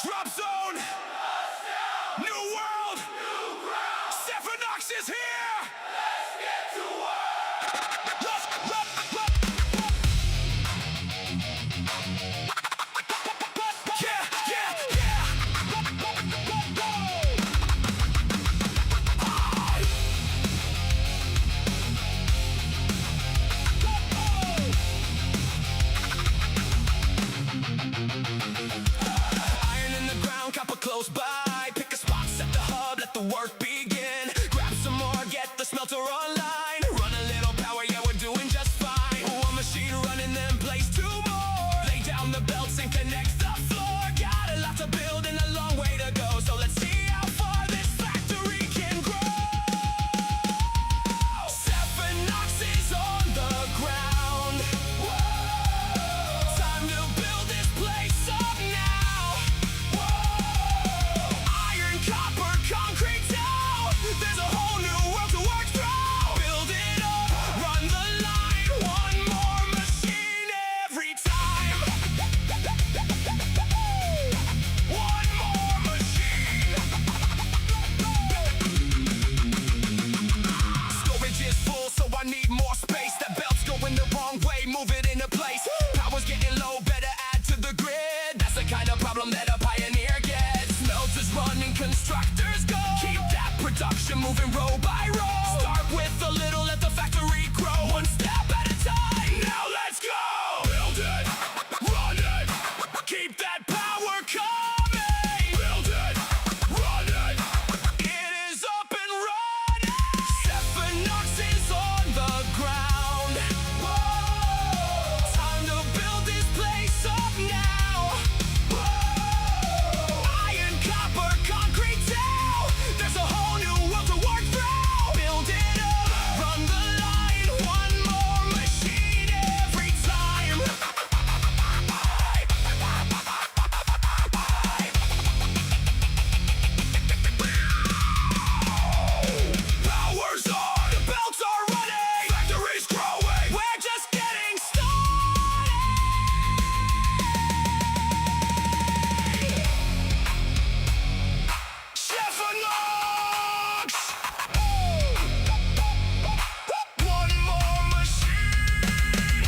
Drop zone. New world. Stephanox is here. Let's get to work. Iron in the ground, copper close by. Pick a spot, set the hub, let the work begin. Grab some more, get the smelter online. Run a little power, yeah, we're doing just fine. One machine running, then place two more. Lay down the belts and connect the floor. Got a lot to build and a long way to go. So let's see how far this factory can grow. Stephanox is on the ground. Whoa. Time to build this place up now. Whoa. Iron, copper, concrete now. There's a whole new world to work through. Build it up, run the line. One more machine every time. One more machine. Storage is full, so I need more space. That belt's going the wrong way, move it into place. Power's getting low, better add to the grid. That's the kind of problem that a pioneer gets. Smelters running, constructors go. Keep that production moving row by row. Start with a little, let the factory grow. One step at a time. Now let's go. Build it, run it. Keep that power coming. Build it, run it. It is up and running. Stephanox is on the ground. Whoa. Time to build this place up now. Whoa. Iron, copper, concrete now. There's a whole new world to work through. Build it up, run the line. One more machine every time. Power's on, the belts are running, factory's growing. We're just getting started. Stephanox! One more machine.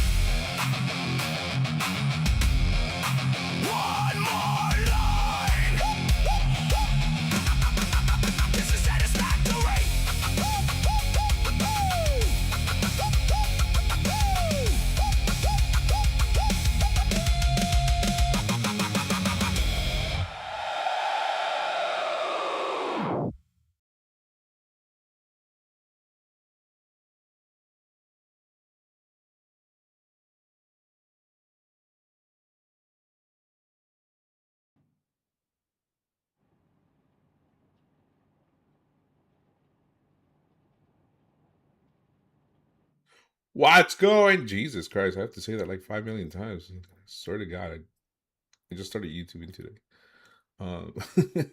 One more line. This is Satisfactory. What's going? Jesus Christ, I have to say that like 5 million times. Swear to God, I just started YouTubing today.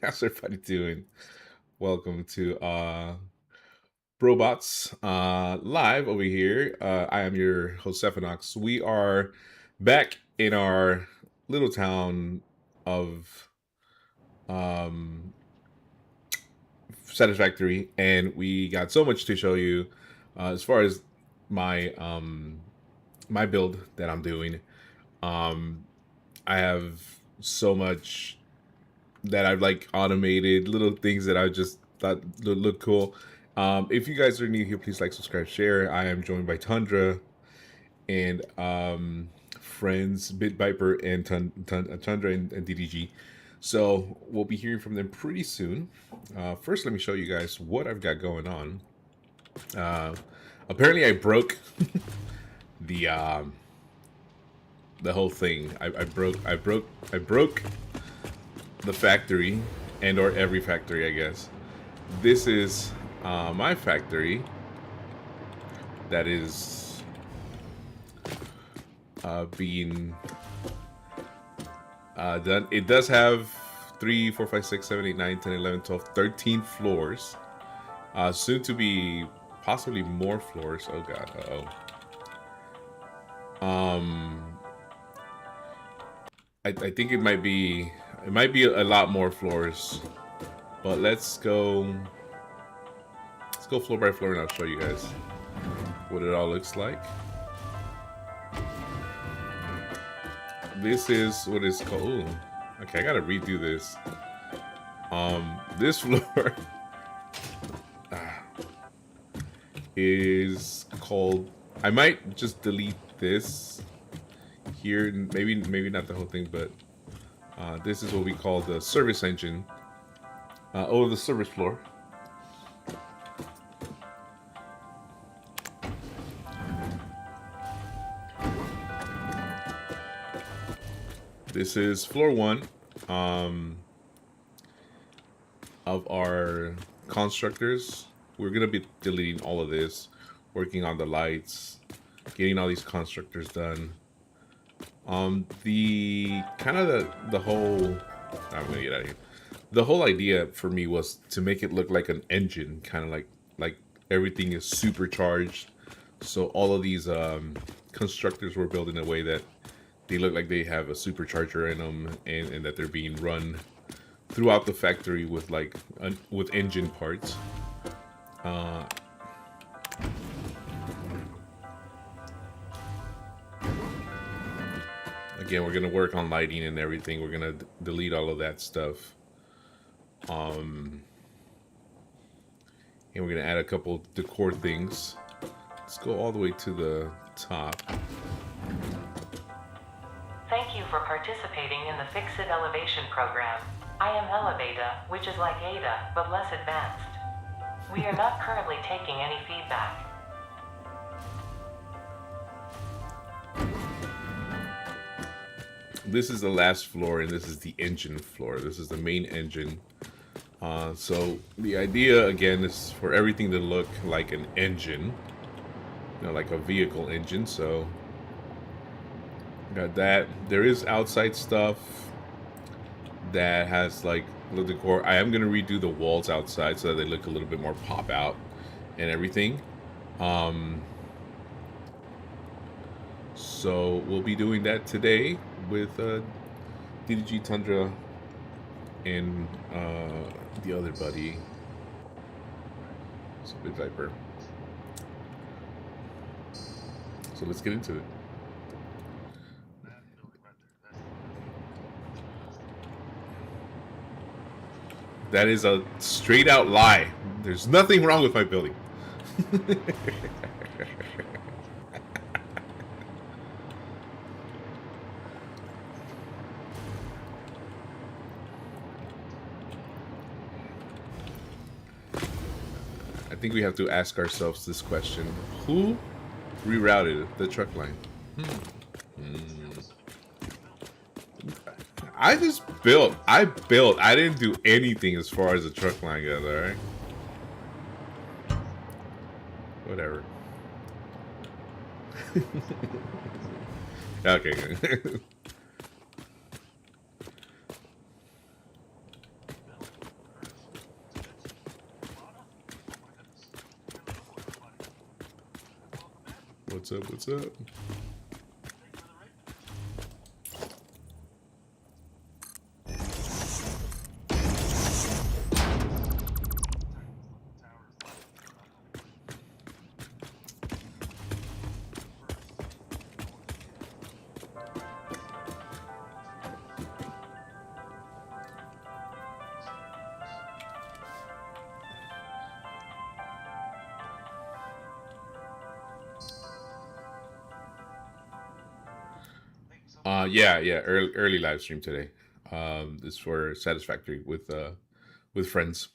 How's everybody doing? Welcome to Brobots live over here. I am your host Stephanox. We are back in our little town of Satisfactory, and we got so much to show you as far as my my build that I'm doing. I have so much that I've like automated, little things that I just thought look cool. If you guys are new here, please like, subscribe, share. I am joined by Tundra and friends Bit Viper and Tundra and DDG. So we'll be hearing from them pretty soon. First, let me show you guys what I've got going on. Apparently, I broke the whole thing. I broke the factory, and or every factory, I guess. This is my factory that is being done. It does have 3, 4, 5, 6, 7, 8, 9, 10, 11, 12, 13 floors. Soon to be possibly more floors. Oh god. I think it might be It might be a lot more floors, but let's go floor by floor and I'll show you guys what it all looks like. This is what it's called. Ooh, okay, I gotta redo this. This floor is called. I might just delete this here. Maybe not the whole thing, but this is what we call the service engine. The service floor. This is floor 1 of our constructors. We're gonna be deleting all of this, working on the lights, getting all these constructors done. The kind of the whole. I'm gonna get out of here. The whole idea for me was to make it look like an engine, kind of like everything is supercharged. So all of these constructors were built in a way that they look like they have a supercharger in them, and that they're being run throughout the factory with with engine parts. Again, we're gonna work on lighting and everything. We're gonna delete all of that stuff. And we're gonna add a couple decor things. Let's go all the way to the top. Thank you for participating in the Fix-It Elevation program. I am Elevata, which is like Ada, but less advanced. We are not currently taking any feedback. This is the last floor, and this is the engine floor. This is the main engine. So the idea, again, is for everything to look like an engine. You know, like a vehicle engine, so... Got that. There is outside stuff that has like the decor. I am gonna redo the walls outside so that they look a little bit more pop out and everything. So we'll be doing that today with DDG Tundra and the other buddy. It's a big diaper. So let's get into it. That is a straight out lie. There's nothing wrong with my building. I think we have to ask ourselves this question. Who rerouted the truck line? I just built. I didn't do anything as far as the truck line goes, alright? Whatever. Okay. What's up? What's up? Yeah, early live stream today. This is for Satisfactory with friends.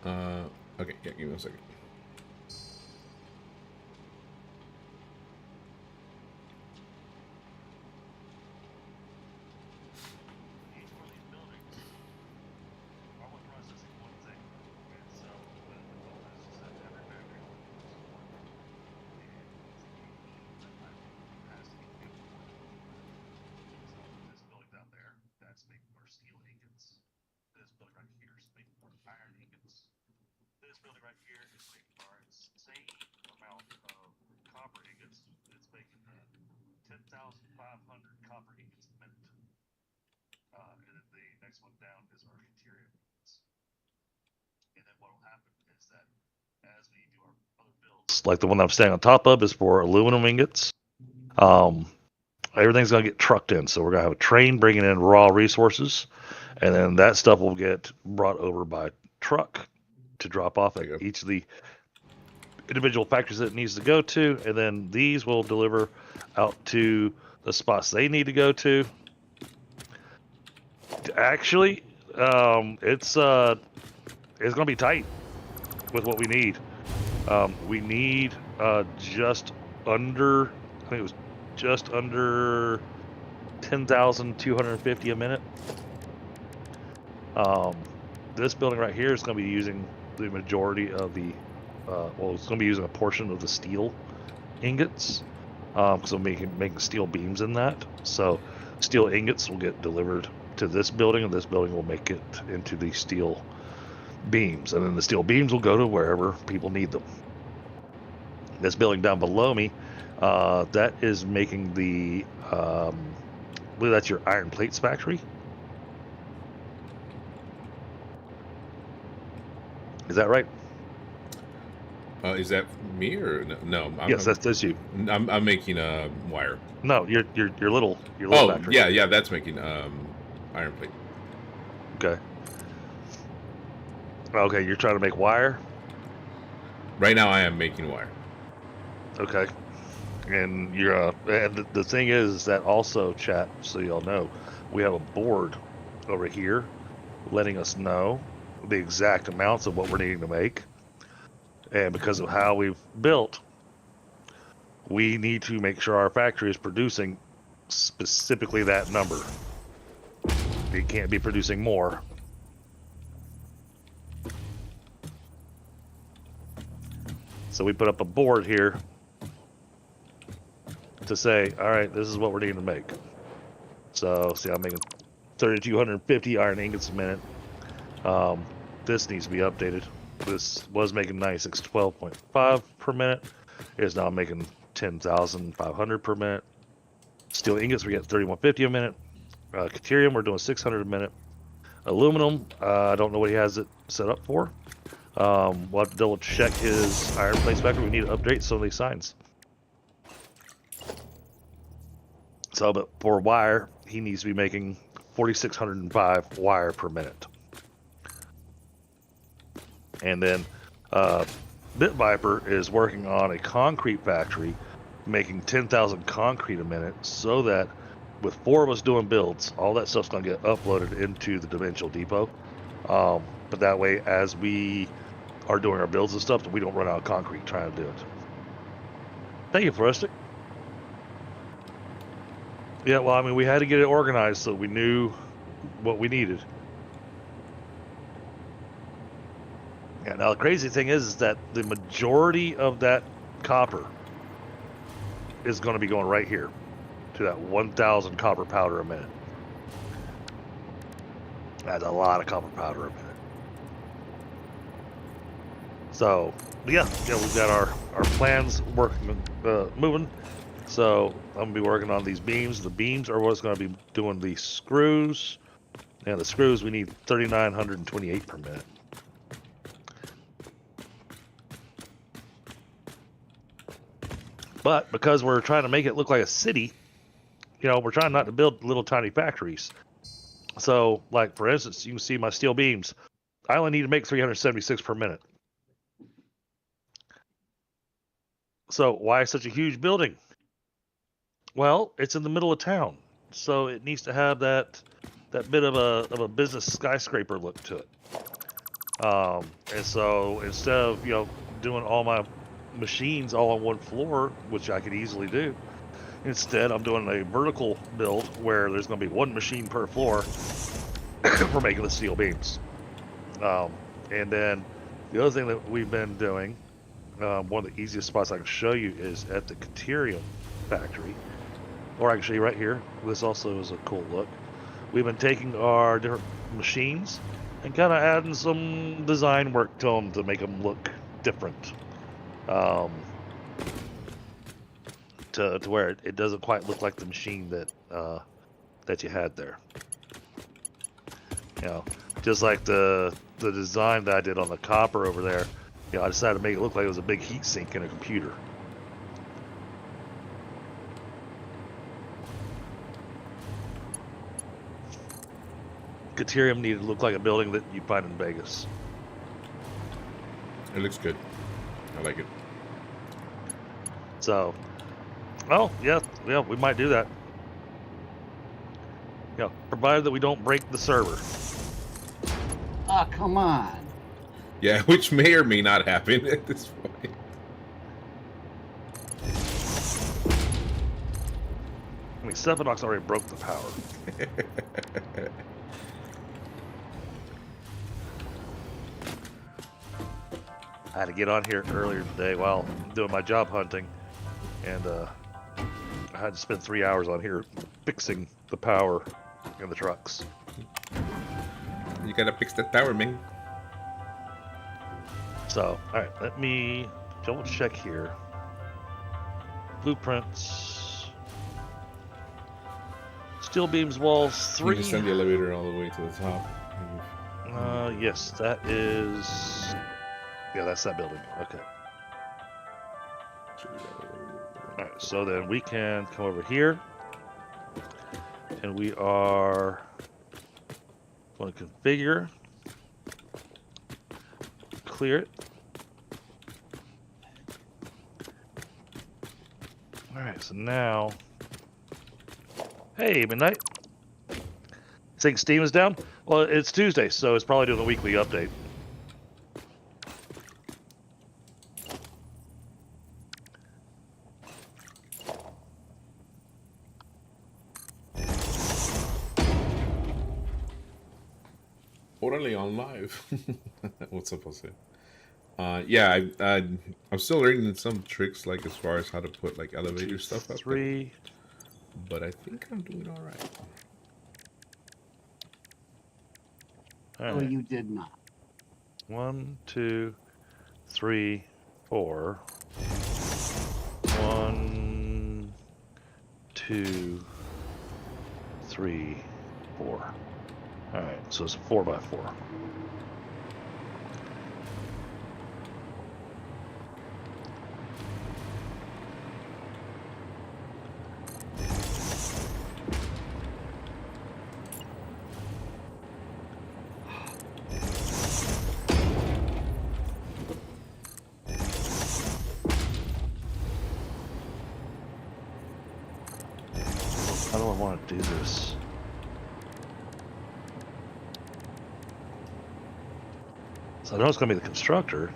Okay, yeah, give me 1 second. Each one of these buildings are only processing one thing, and so the goal is to set every factory on one thing, and that has to be good for it. So this building down there, that's making more steel ingots. This building right here is making more iron ingots. This building right here is making our insane amount of copper ingots. It's making 10,500 copper ingots a minute. And then the next one down is our criteria ingots. And then what will happen is that as we do our other builds, like the one I'm standing on top of is for aluminum ingots. Everything's going to get trucked in. So we're going to have a train bringing in raw resources, and then that stuff will get brought over by truck to drop off at each of the individual factories that it needs to go to, and then these will deliver out to the spots they need to go to. Actually, it's going to be tight with what we need. We need just under, I think it was just under 10,250 a minute. This building right here is going to be using the majority of the, well, it's going to be using a portion of the steel ingots, because I'm making steel beams in that. So steel ingots will get delivered to this building, and this building will make it into the steel beams, and then the steel beams will go to wherever people need them. This building down below me, that is making the, I believe that's your iron plates factory. Is that right? Is that me or no? Yes, that's you. I'm making wire. No, your little Oh, factory. yeah, that's making iron plate. Okay. Okay, you're trying to make wire? Right now I am making wire. Okay. And you're and the thing is that also, chat, so y'all know, we have a board over here letting us know the exact amounts of what we're needing to make. And because of how we've built, we need to make sure our factory is producing specifically that number. It can't be producing more. So we put up a board here to say, all right, this is what we're needing to make. So, see, I'm making 3,250 iron ingots a minute. This needs to be updated. This was making 9612.5 per minute. It is now making 10,500 per minute. Steel ingots, we get 3150 a minute. Deuterium, we're doing 600 a minute. Aluminum, I don't know what he has it set up for. We'll have to double check his iron plates factory. We need to update some of these signs. So, but for wire, he needs to be making 4,605 wire per minute. And then Bit Viper is working on a concrete factory, making 10,000 concrete a minute, so that with 4 of us doing builds, all that stuff's going to get uploaded into the Dimensional Depot. But that way, as we are doing our builds and stuff, we don't run out of concrete trying to do it. Thank you, Forestic. Yeah, well, I mean, we had to get it organized so we knew what we needed. Yeah, now the crazy thing is that the majority of that copper is going to be going right here to that 1,000 copper powder a minute. That's a lot of copper powder a minute. So, yeah, we've got our plans working, moving. So I'm going to be working on these beams. The beams are what's going to be doing the screws. And the screws, we need 3,928 per minute. But because we're trying to make it look like a city, we're trying not to build little tiny factories. So, like, for instance, you can see my steel beams. I only need to make 376 per minute. So why such a huge building? Well, it's in the middle of town, so it needs to have that bit of a business skyscraper look to it. And so instead of doing all my machines all on one floor, which I could easily do, instead I'm doing a vertical build where there's going to be one machine per floor for making the steel beams. And then the other thing that we've been doing, one of the easiest spots I can show you is at the Caterium factory, or actually right here. This also is a cool look. We've been taking our different machines and kind of adding some design work to them to make them look different. To where it doesn't quite look like the machine that you had there. Just like the design that I did on the copper over there. I decided to make it look like it was a big heat sink in a computer. Caterium needed to look like a building that you'd find in Vegas. It looks good. I like it. So, well, yeah, we might do that. Provided that we don't break the server. Oh, come on. Yeah, which may or may not happen at this point. I mean, Stephanox already broke the power. I had to get on here earlier today while doing my job hunting, and I had to spend 3 hours on here fixing the power in the trucks. You gotta fix that tower, man. So, alright, let me double check here. Blueprints. Steel beams walls You 3. can send the elevator all the way to the top. Yes, that is... Yeah, that's that building. Okay. Alright, so then we can come over here. And we are going to configure. Clear it. Alright, so now... Hey, Midnight. Think Steam is down? Well, it's Tuesday, so it's probably doing the weekly update. Orally on live. What's up, Jose? Yeah, I'm still learning some tricks, like as far as how to put like elevator stuff up. 3. But I think I'm doing all right. Oh, Alright. you did not. 1, 2, 3, 4. 1, 2, 3, 4. Alright, so it's a 4x4. How do I want to do this? So I know it's going to be the constructor.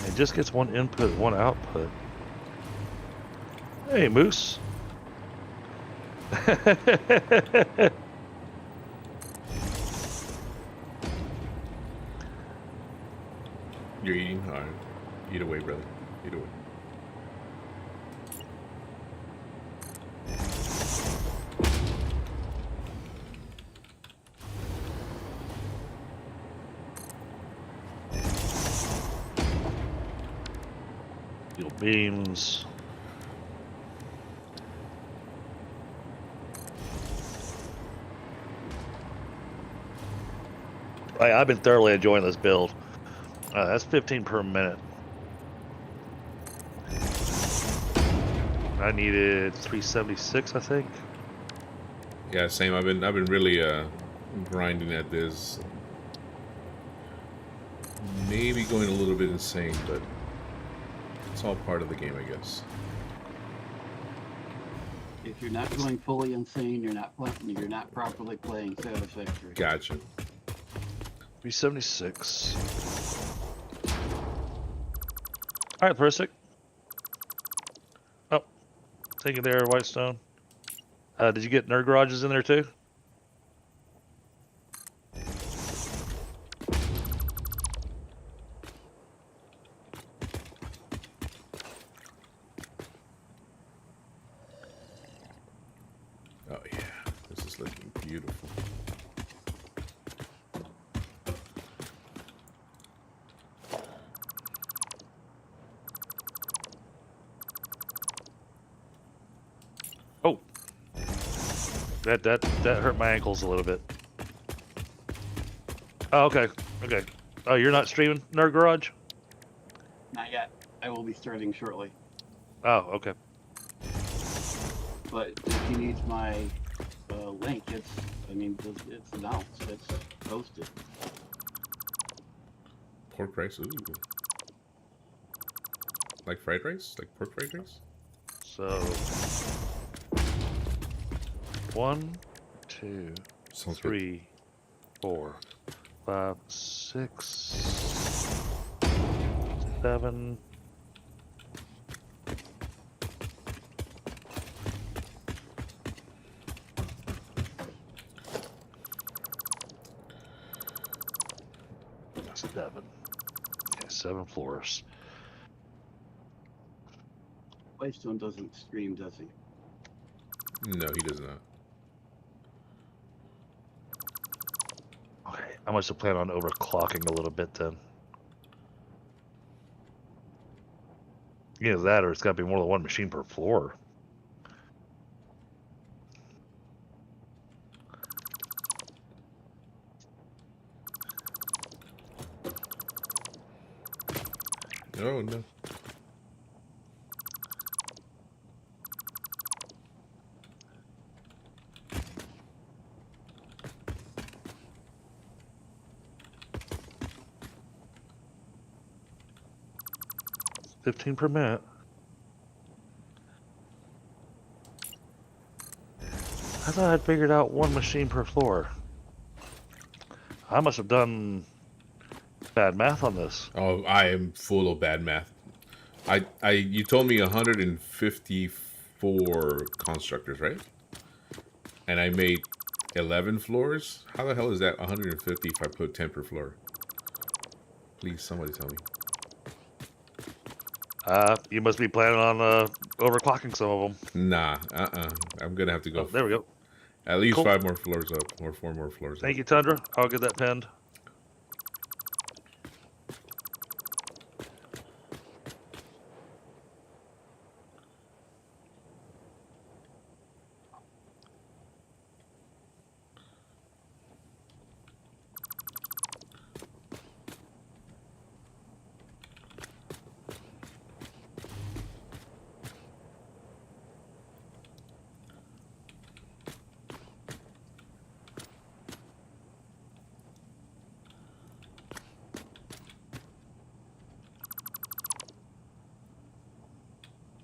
It just gets one input, one output. Hey, Moose. You're eating? All right. Eat away, brother. Eat away. Steel beams. I've been thoroughly enjoying this build. That's 15 per minute. I needed 376, I think. Yeah, same. I've been really grinding at this. Maybe going a little bit insane, but it's all part of the game, I guess. If you're not going fully insane, you're not properly playing Satisfactory. Gotcha. Papi 76. All right, Persic. Oh, take it there, Whitestone. Did you get nerd garages in there too? Oh yeah, this is looking beautiful. Oh, that hurt my ankles a little bit. Oh, okay, okay. Oh, you're not streaming Nerd Garage? Not yet. I will be starting shortly. Oh, okay. But if he needs my link, it's announced. It's posted. Pork rice, ooh. Like fried rice? Like pork fried rice? So 1, 2, Sounds good. 3, 4, 5, 6, 7. Seven. Okay, 7 floors. Whitestone doesn't stream, does he? No, he does not. Okay, I must have planned on overclocking a little bit then. Either that or it's got to be more than one machine per floor. Oh no. $15 per minute. I thought I'd figured out one machine per floor. I must have done bad math on this. Oh, I am full of bad math. You told me 154 constructors, right? And I made 11 floors? How the hell is that 150 if I put 10 per floor? Please, somebody tell me. You must be planning on overclocking some of them. Nah, I'm gonna have to go. Oh, there we go. At least Cool. 5 more floors up, or 4 more floors Thank up. you, Tundra. I'll get that pinned.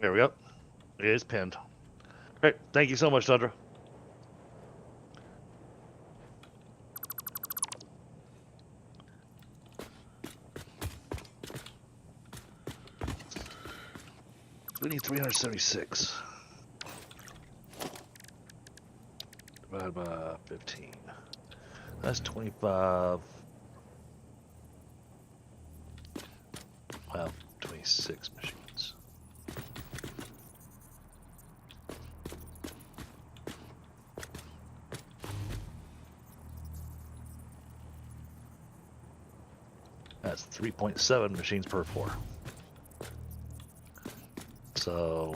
There we go. It is pinned. Great. Thank you so much, Tundra. We need 376. Divided by 15. That's 25. Well, 26 machines. That's 3.7 machines per floor. So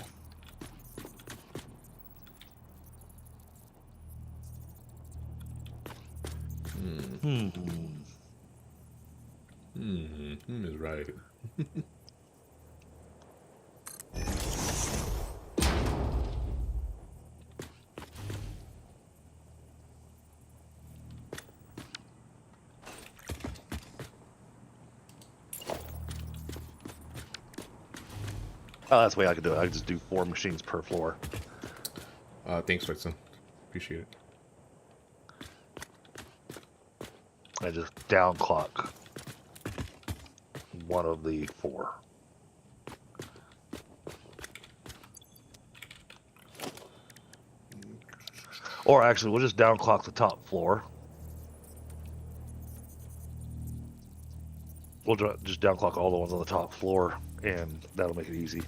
Is right. oh, that's the way I could do it. I could just do 4 machines per floor. Thanks, Whitson. Appreciate it. I just down clock one of the 4. Or actually, we'll just down clock the top floor. We'll just down clock all the ones on the top floor, and that'll make it easy.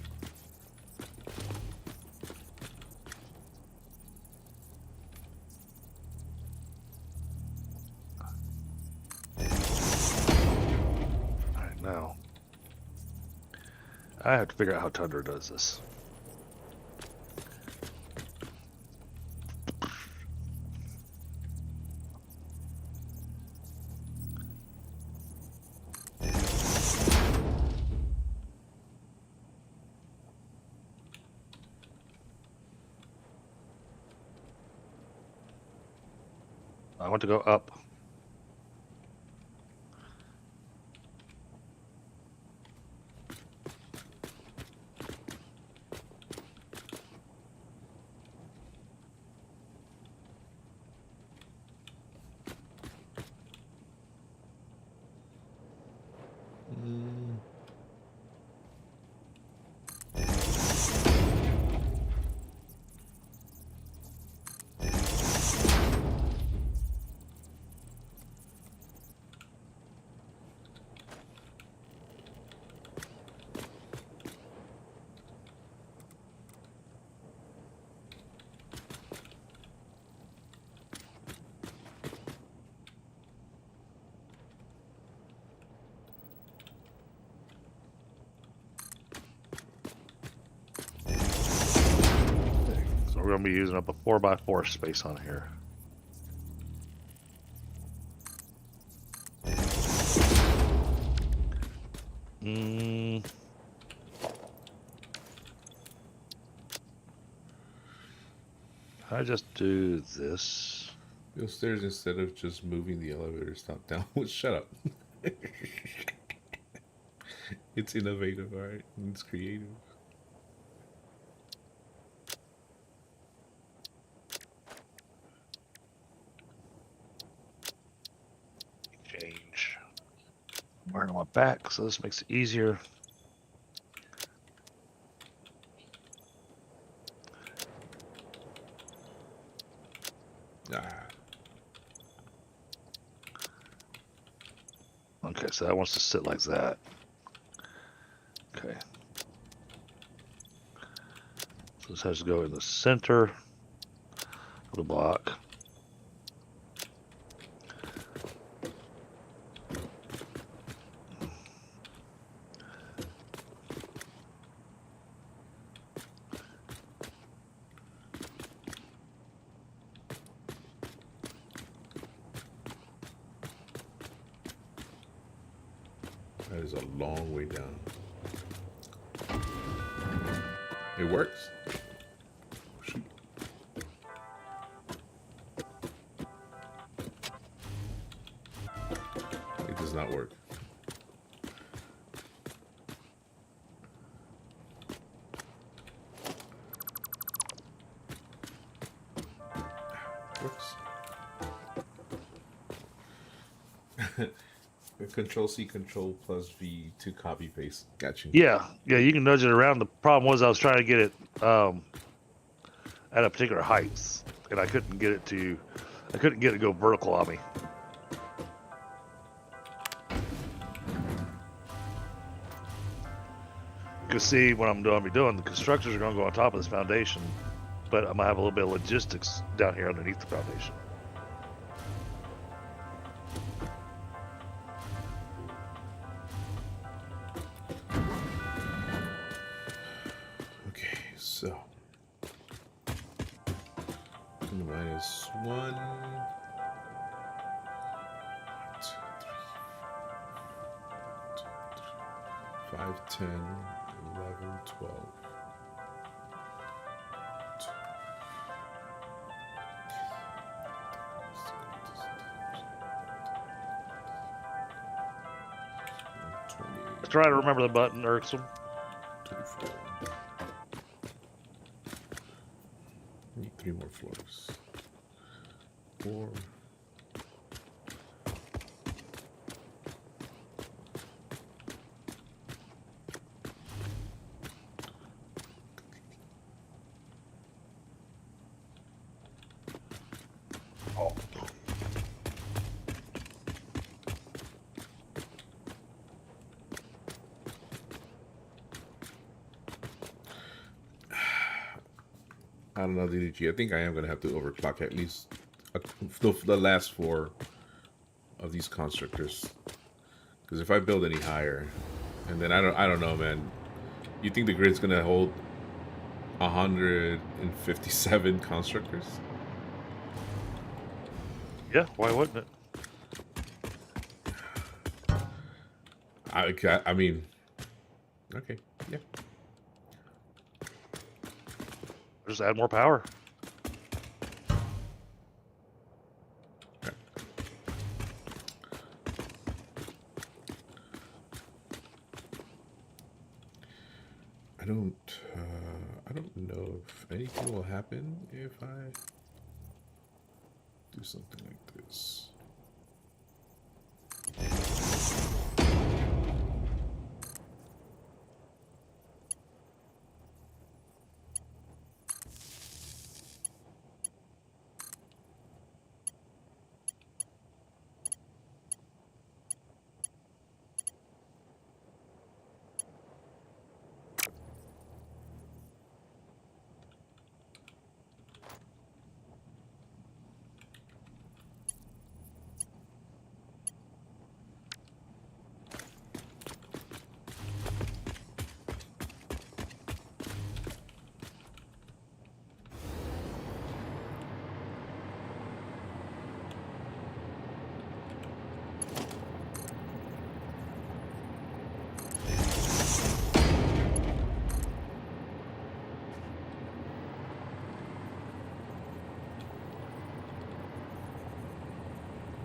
Alright, now I have to figure out how Tundra does this. I want to go up. So we're going to be using up a 4x4 space on here. I just do this. Go stairs instead of just moving the elevator stop down. Shut up. It's innovative, alright? It's creative. Change. Wearing on my back, so this makes it easier. Okay, so that wants to sit like that. Okay. So this has to go in the center of the block. That is a long way down. It works. Shoot. It does not work. Works. Control C, Control plus V to copy paste. Gotcha. Yeah, you can nudge it around. The problem was I was trying to get it at a particular height, and I couldn't get it to go vertical on me. You can see what I'm doing. The constructors are going to go on top of this foundation, but I'm gonna have a little bit of logistics down here underneath the foundation. So, -1, 2, 3, 5, 10, 11, 12. Try to remember the button, irksome. 24. Need 3 more floors. 4. I don't know, DDG. I think I am gonna have to overclock at least the last 4 of these constructors. Because if I build any higher, and then I don't know, man. You think the grid's gonna hold 157 constructors? Yeah, why wouldn't it? I mean, okay, yeah. Just add more power. Okay. I don't know if anything will happen if I do something like this.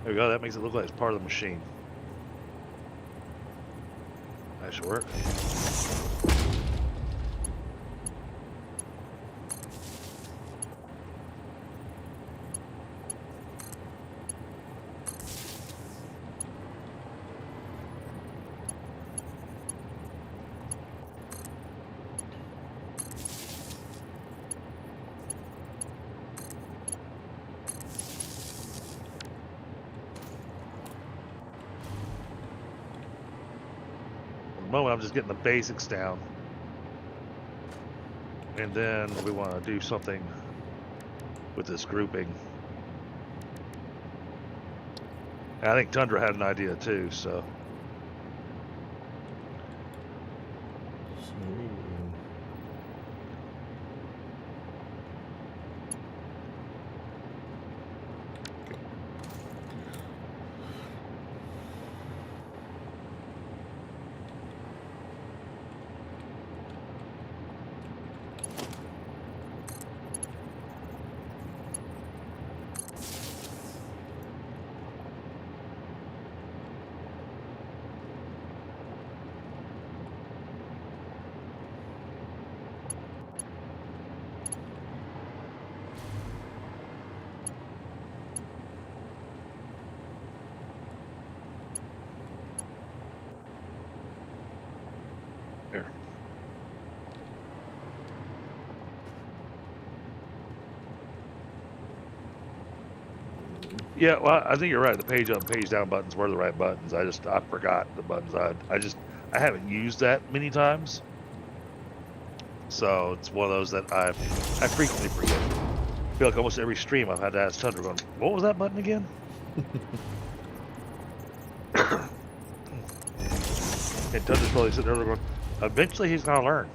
There we go. That makes it look like it's part of the machine. That should work. Moment, I'm just getting the basics down, and then we want to do something with this grouping. And I think Tundra had an idea too, so there. Yeah, well, I think you're right. The page up, page down buttons were the right buttons. I forgot the buttons. I haven't used that many times, so it's one of those that I frequently forget. I feel like almost every stream I've had to ask Tundra, going, "What was that button again?" And Tundra's probably sitting there going, "Eventually he's gonna learn."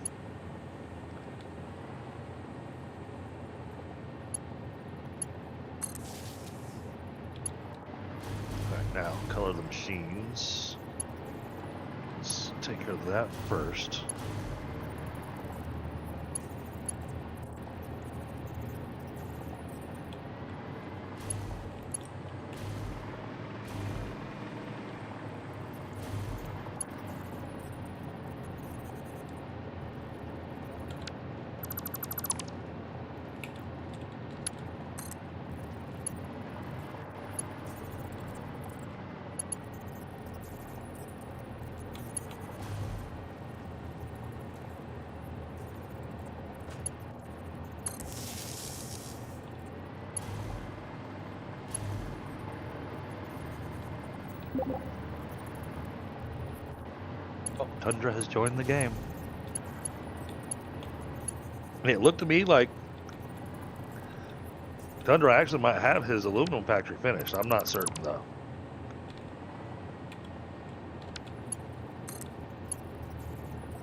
Now, color the machines. Let's take care of that first. Tundra has joined the game. I mean, it looked to me like Tundra actually might have his aluminum factory finished. I'm not certain though.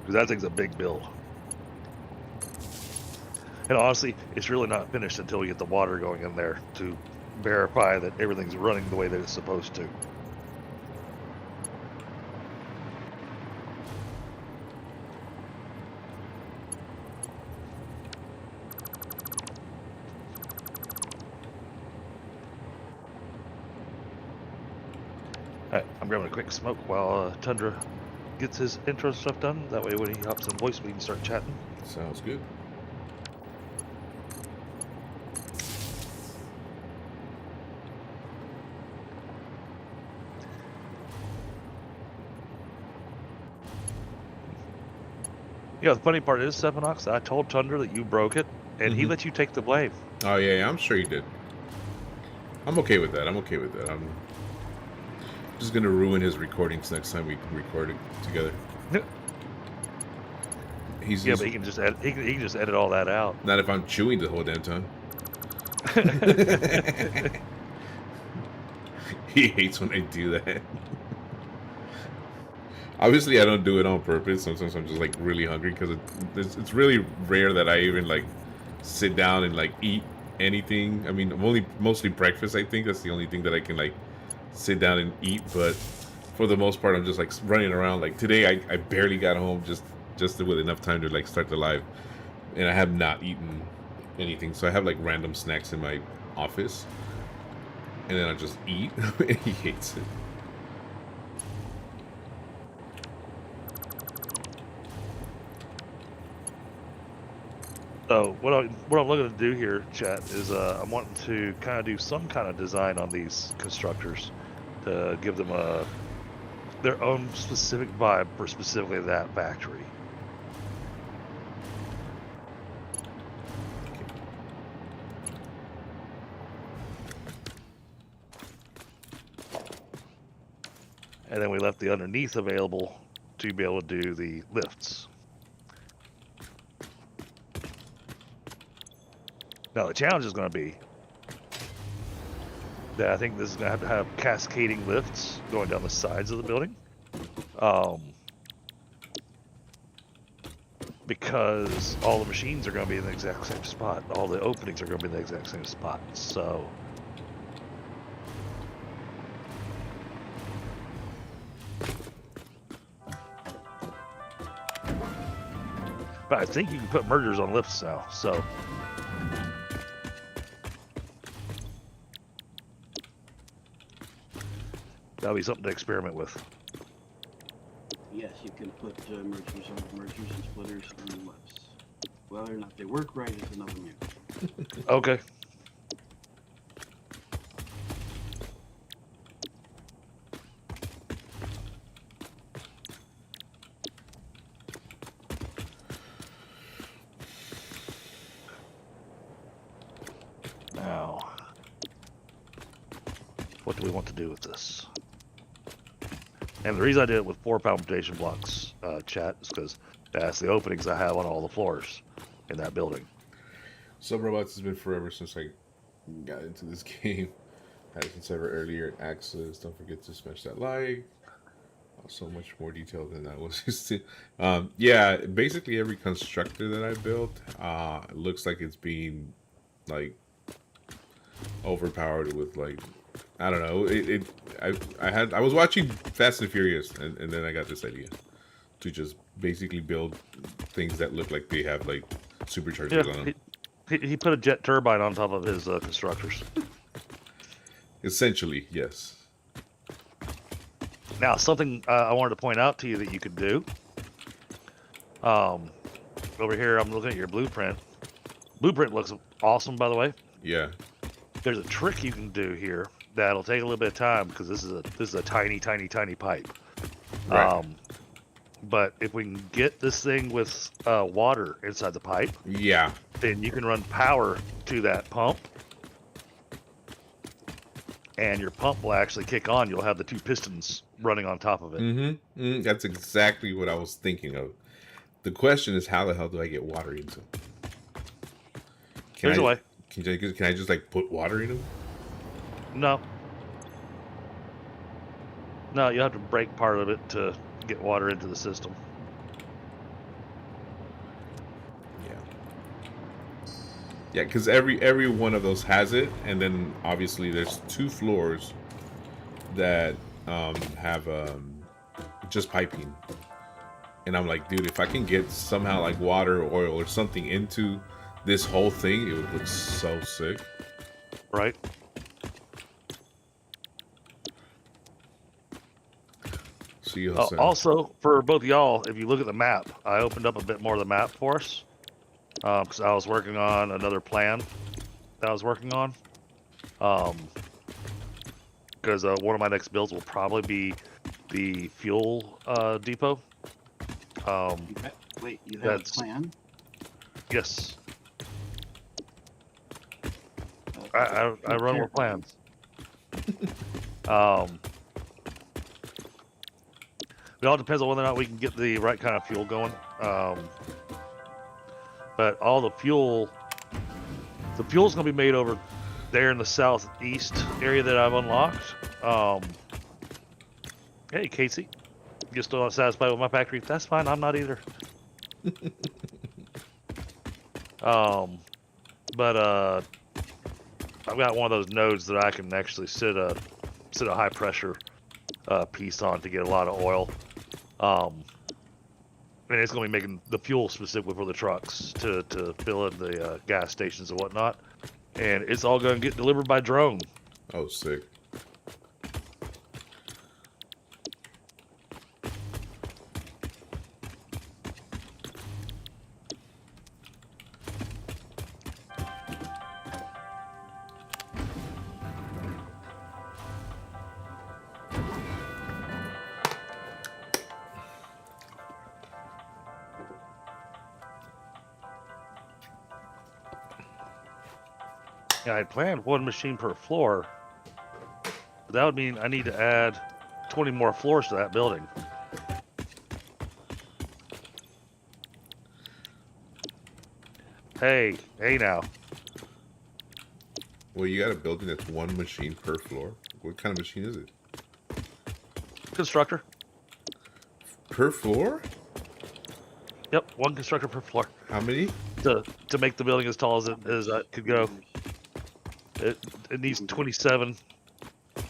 Because that thing's a big build. And honestly, it's really not finished until we get the water going in there to verify that everything's running the way that it's supposed to. Alright, I'm grabbing a quick smoke while Tundra gets his intro stuff done. That way when he hops in voice, we can start chatting. Sounds good. Yeah, the funny part is, Sevenox, I told Tundra that you broke it, and he let you take the blame. Oh yeah, I'm sure you did. I'm okay with that. I'm just gonna ruin his recordings next time we record it together. But he can just edit, he can just edit all that out. Not if I'm chewing the whole damn time. He hates when I do that. Obviously, I don't do it on purpose. Sometimes I'm just like really hungry because it's really rare that I even like sit down and like eat anything. I mean, mostly breakfast. I think that's the only thing that I can like sit down and eat. But for the most part, I'm just like running around. Like today, I barely got home just with enough time to like start the live, and I have not eaten anything. So I have like random snacks in my office, and then I just eat. And he hates it. So what I'm looking to do here, chat, is I'm wanting to kind of do some kind of design on these constructors to give them their own specific vibe for specifically that factory. And then we left the underneath available to be able to do the lifts. Now the challenge is going to be that I think this is going to have cascading lifts going down the sides of the building. Because all the machines are going to be in the exact same spot. All the openings are going to be in the exact same spot. So but I think you can put mergers on lifts now. So that'll be something to experiment with. Yes, you can put mergers and splitters on the lifts. Whether or not they work right is another matter. Okay. Now, what do we want to do with this? And the reason I did it with 4 palpitation blocks, chat, is because that's the openings I have on all the floors in that building. So Robots has been forever since I got into this game. Had it since ever earlier at Access. Don't forget to smash that like. So much more detailed than I was used to. Yeah, basically every constructor that I built looks like it's being like overpowered with like, I don't know. I was watching Fast and Furious, and then I got this idea to just basically build things that look like they have like superchargers on them. He put a jet turbine on top of his constructors. Essentially, yes. Now, something I wanted to point out to you that you could do. Over here, I'm looking at your blueprint. Blueprint looks awesome, by the way. Yeah. There's a trick you can do here that'll take a little bit of time because this is a tiny pipe. Right. But if we can get this thing with water inside the pipe, Yeah. then you can run power to that pump, and your pump will actually kick on. You'll have the 2 pistons running on top of it. That's exactly what I was thinking of. The question is, how the hell do I get water into it? There's a way. Can I just like put water in them? No. No, you have to break part of it to get water into the system. Yeah, because every one of those has it, and then obviously there's 2 floors that have just piping, and I'm like, dude, if I can get somehow like water or oil or something into this whole thing, it would look so sick. Right? See you, Jose. Also, for both of y'all, if you look at the map, I opened up a bit more of the map for us because I was working on another plan that I was working on. Because one of my next builds will probably be the fuel depot. Wait, you have a That's- plan? Yes, I run with plans. It all depends on whether or not we can get the right kind of fuel going. But all the fuel's going to be made over there in the southeast area that I've unlocked. Hey, Casey, you're still not satisfied with my factory? That's fine. I'm not either. But I've got one of those nodes that I can actually sit a high pressure piece on to get a lot of oil. And it's going to be making the fuel specifically for the trucks to fill in the gas stations and whatnot. And it's all going to get delivered by drone. Oh, sick. Yeah, I planned 1 machine per floor. But that would mean I need to add 20 more floors to that building. Hey now. Well, you got a building that's 1 machine per floor. What kind of machine is it? Constructor. Per floor? Yep, 1 constructor per floor. How many? To make the building as tall as it could go. It needs 27. Oh,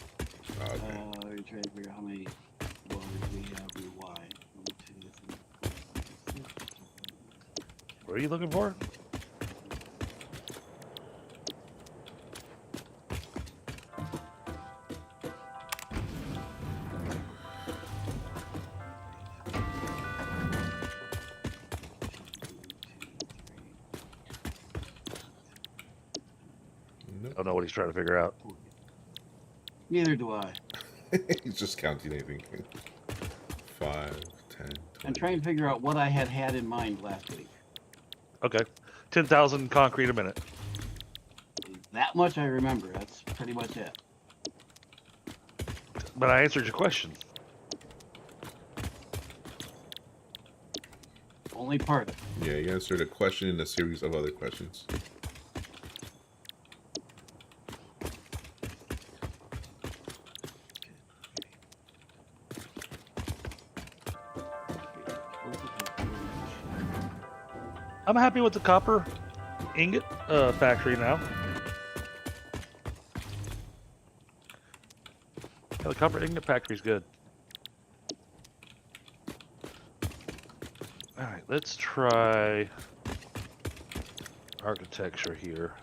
okay. You're trying to figure out how many waters we have and why. 1, 2, 3, 4, 5, 6. What are you looking for? I don't know what he's trying to figure out. Neither do I. He's just counting, I think. 5, 10, 20. I'm trying to figure out what I had in mind last week. Okay. 10,000 concrete a minute. That much I remember. That's pretty much it. But I answered your question. Only part of it. Yeah, you answered a question in a series of other questions. I'm happy with the copper ingot factory now. Yeah, the copper ingot factory's good. Alright, let's try architecture here.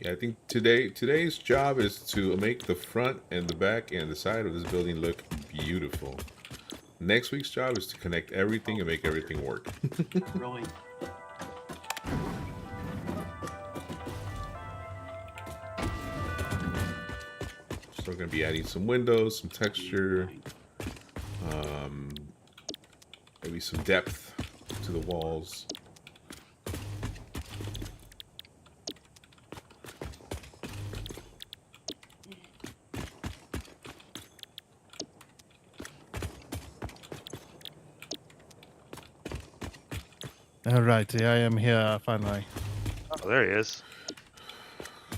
Yeah, I think today's job is to make the front and the back and the side of this building look beautiful. Next week's job is to connect everything and make everything work. Really. So we're gonna be adding some windows, some texture, maybe some depth to the walls. Alrighty, I am here finally. Oh, there he is.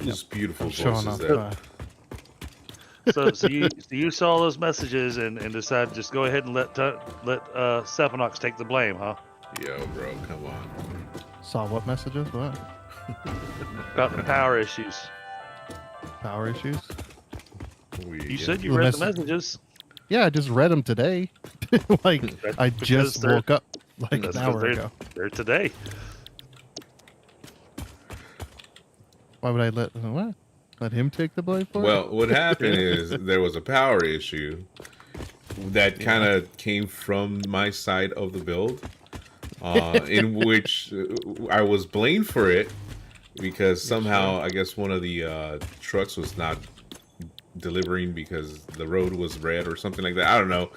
Whose beautiful Showing voice is off. that? So you saw those messages and decided just go ahead and let Stephanox take the blame, huh? Yo, bro, come on. Saw what messages? What? About the power issues. Power issues? You said you read the messages. Yeah, I just read them today. Like, I because just they're- woke up like That's an 'cause hour they're, ago. They're today. Why would I let what? Let him take the blame for it? Well, what happened is there was a power issue that kind of came from my side of the build, in which I was blamed for it because somehow I guess one of the trucks was not delivering because the road was red or something like that. I don't know.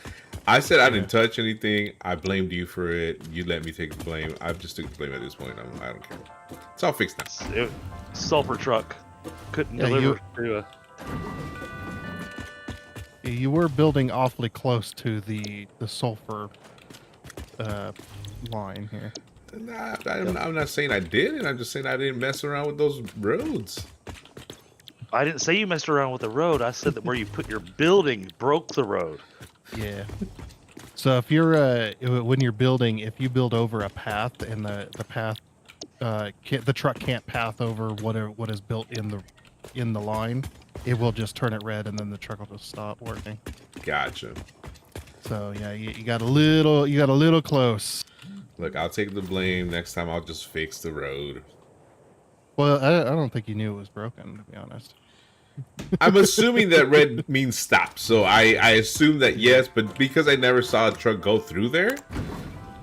I said I didn't touch anything. I blamed you for it. You let me take the blame. I've just took the blame at this point. I don't care. It's all fixed now. Sulfur truck couldn't Yeah, deliver to a. You were building awfully close to the sulfur line here. Nah, I'm not saying I didn't. I'm just saying I didn't mess around with those roads. I didn't say you messed around with the road. I said that where you put your building broke the road. Yeah. So if you're when you're building, if you build over a path and the path the truck can't path over what is built in the line, it will just turn it red and then the truck will just stop working. Gotcha. So yeah, you got a little close. Look, I'll take the blame. Next time I'll just fix the road. Well, I don't think you knew it was broken, to be honest. I'm assuming that red means stop. So I assume that yes, but because I never saw a truck go through there,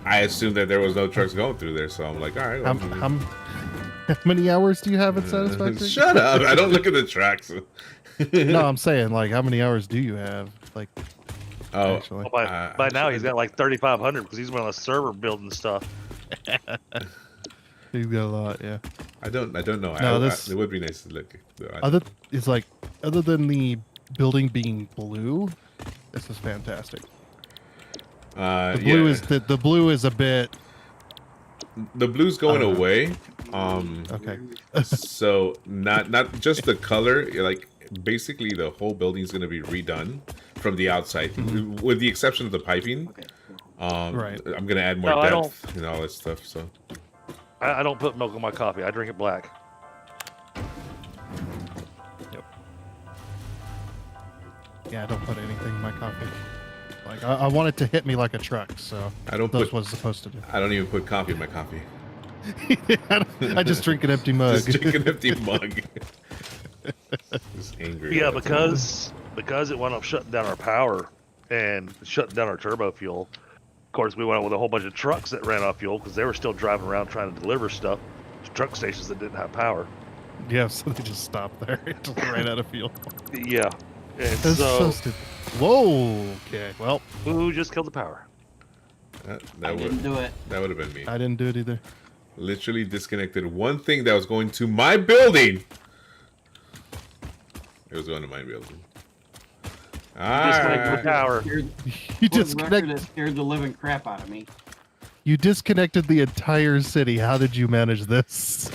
I assumed that there was no trucks going through there. So I'm like, all right. How many hours do you have at Satisfactory? Shut up. I don't look at the tracks. No, I'm saying, like, how many hours do you have? Like, Oh, actually. Well, by now he's got like 3,500 because he's been on a server building stuff. He's got a lot, yeah. I don't know. No, it would be nice to look. Other than the building being blue, this is fantastic. The blue the blue is a bit. The blue's going away. Okay. So not just the color, like basically the whole building's going to be redone from the outside, with the exception of the piping. Okay. Right. I'm going to add more No, I depth and all that stuff. So I don't put milk in my coffee. I drink it black. Yeah, I don't put anything in my coffee. Like, I want it to hit me like a truck, so I don't that's put. what it's supposed to do. I don't even put coffee in my coffee. I just drink an empty mug. Just drink an empty mug. Just angry. Yeah, all the time. because it wound up shutting down our power and shutting down our turbo fuel. Of course, we went out with a whole bunch of trucks that ran off fuel because they were still driving around trying to deliver stuff to truck stations that didn't have power. Yeah, so they just stopped there. Just ran out of fuel. Yeah. And That's so so, stupid. Whoa. Okay. Well, who just killed the power? I That didn't do it. would have been me. I didn't do it either. Literally disconnected one thing that was going to my building. It was going to my building. Disconnected the Ah, power. You It disconnected. scared the living crap out of me. You disconnected the entire city. How did you manage this?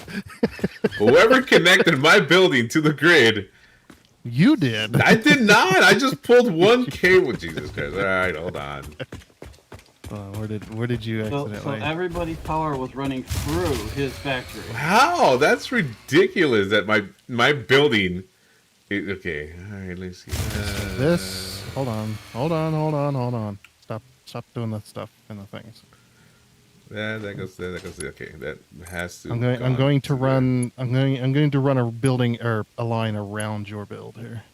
whoever connected my building to the grid, You did. I did not. I just pulled one cable. Jesus Christ! All right, hold on. Where did you So accidentally? everybody's power was running through his factory. How? That's ridiculous. That my building. Okay. All right. Let's see. This. Hold on. Stop doing that stuff in the things. That goes. Okay. That has to. I'm going to run a building or a line around your build here.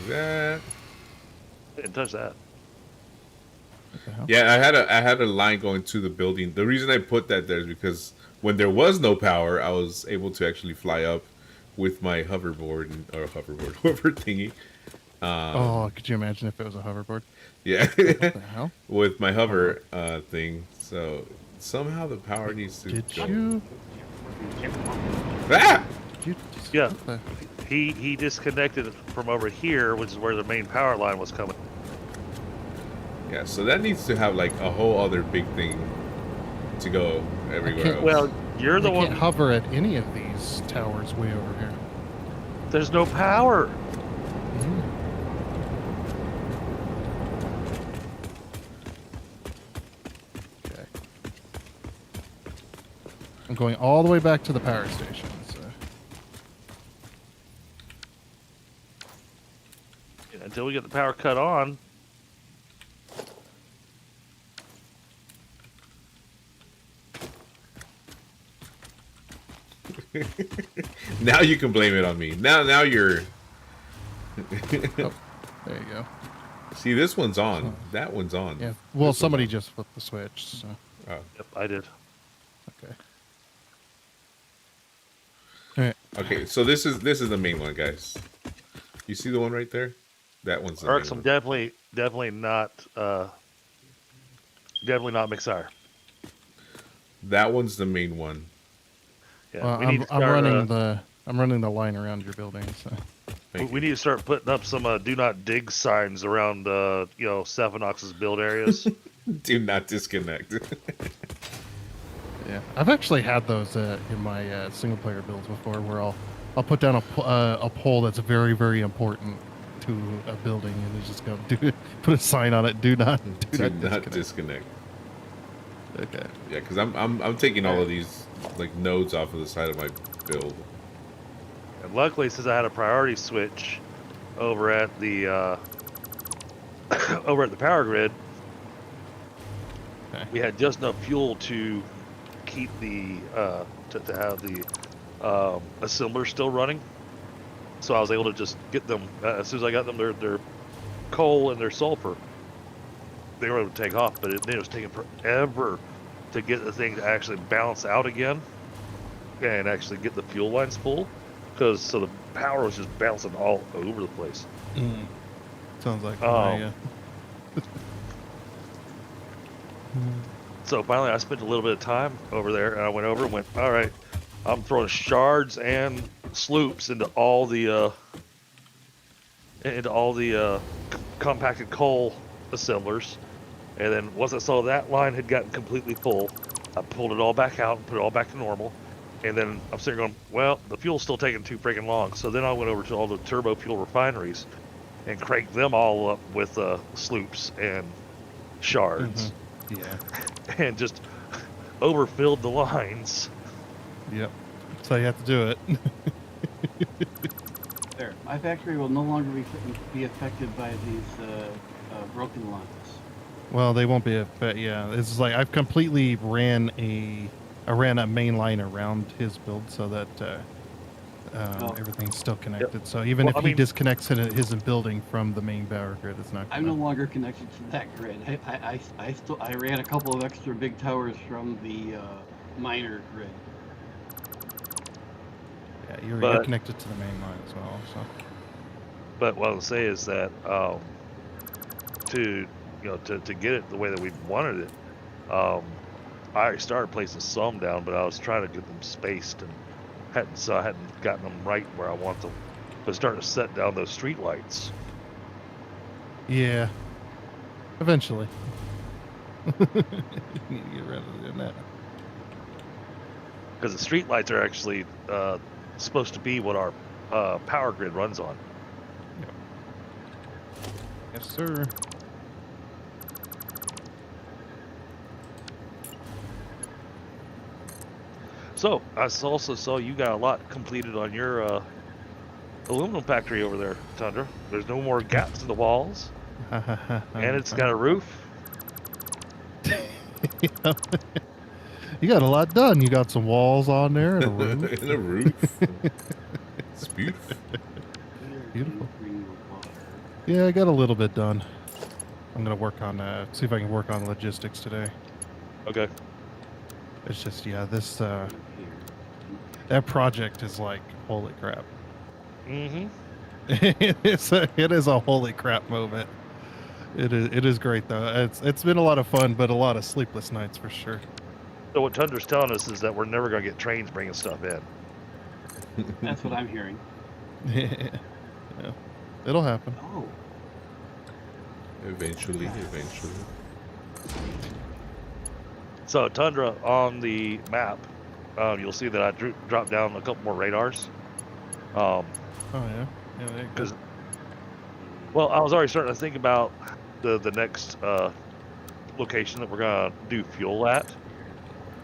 That. Didn't touch that. What the hell? Yeah, I had a line going to the building. The reason I put that there is because when there was no power, I was able to actually fly up with my hover thingy. Oh, could you imagine if it was a hoverboard? Yeah, What the hell? with my hover thing. So somehow the power needs to. Did go. you? Ah! Did you just, Yeah. what the- He disconnected from over here, which is where the main power line was coming. Yeah, so that needs to have like a whole other big thing to go everywhere can't- else. Well, you're the You one. can't hover at any of these towers way over here. There's no power. Mhm. Okay. I'm going all the way back to the power station. So. Until we get the power cut on. Now you can blame it on me. Now you're. Oh, there you go. See, this one's on. That one's on. Yeah. Well, This one's somebody on. just flipped the switch. So. Oh, Yep, I did. Okay. All right. okay. So this is the main one, guys. You see the one right there? That one's the main Erks, I'm one. definitely not Mixar. That one's the main one. Yeah, Well, we need to I'm start, running the line around your building. So. Thank we you. need to start putting up some do not dig signs around Saphanox's build areas. Do not disconnect. Yeah, I've actually had those in my single player builds before, where I'll put down a pole that's very, very important to a building, and it's just go put a sign on it. Do not disconnect. disconnect. Okay. Yeah, because I'm taking all of these like nodes off of the side of my build. And luckily, since I had a priority switch over at the over at the power grid, Okay. we had just enough fuel to keep the to have the assemblers still running. So I was able to just get them as soon as I got them their coal and their sulfur. They were able to take off, but it was taking forever to get the thing to actually balance out again and actually get the fuel lines full, because so the power was just bouncing all over the place. Sounds like Oh. So finally, I spent a little bit of time over there, and I went over and went, all right, I'm throwing shards and sloops into all the compacted coal assemblers. And then once I saw that line had gotten completely full, I pulled it all back out and put it all back to normal. And then I'm sitting going, well, the fuel's still taking too freaking long. So then I went over to all the turbo fuel refineries and cranked them all up with sloops and shards. Yeah. And just overfilled the lines. Yep. That's how you have to do it. There. My factory will no longer be affected by these broken lines. Well, they won't be. Yeah, it's like I've completely ran a main line around his build so that everything's still connected. So even Well, if I he mean- disconnects his building from the main power grid, it's not. I'm no Gonna, longer connected to that grid. I ran a couple of extra big towers from the minor grid. yeah, you're but- connected to the main line as well. So. But what I'll say is that to get it the way that we wanted it, I already started placing some down, but I was trying to get them spaced and hadn't gotten them right where I want them. But starting to set down those street lights. Yeah. Eventually. You need to get rid of doing that. Because the street lights are actually supposed to be what our power grid runs on. Yes, sir. So I also saw you got a lot completed on your aluminum factory over there, Tundra. There's no more gaps in the walls, and it's got a roof. You got a lot done. You got some walls on there and a roof. In a roof. It's beautiful. Beautiful. Bring the water. Yeah, I got a little bit done. I'm gonna work on see if I can work on logistics today. Okay. It's just this Here. that project is like holy crap. Mm-hmm. It is a holy crap moment. It is great though. It's been a lot of fun, but a lot of sleepless nights for sure. So what Tundra's telling us is that we're never going to get trains bringing stuff in. That's what I'm hearing. Yeah, it'll happen. Oh, Eventually. So Tundra on the map, you'll see that I dropped down a couple more radars. Oh yeah. Yeah, there you go. Because, well, I was already starting to think about the next location that we're gonna do fuel at,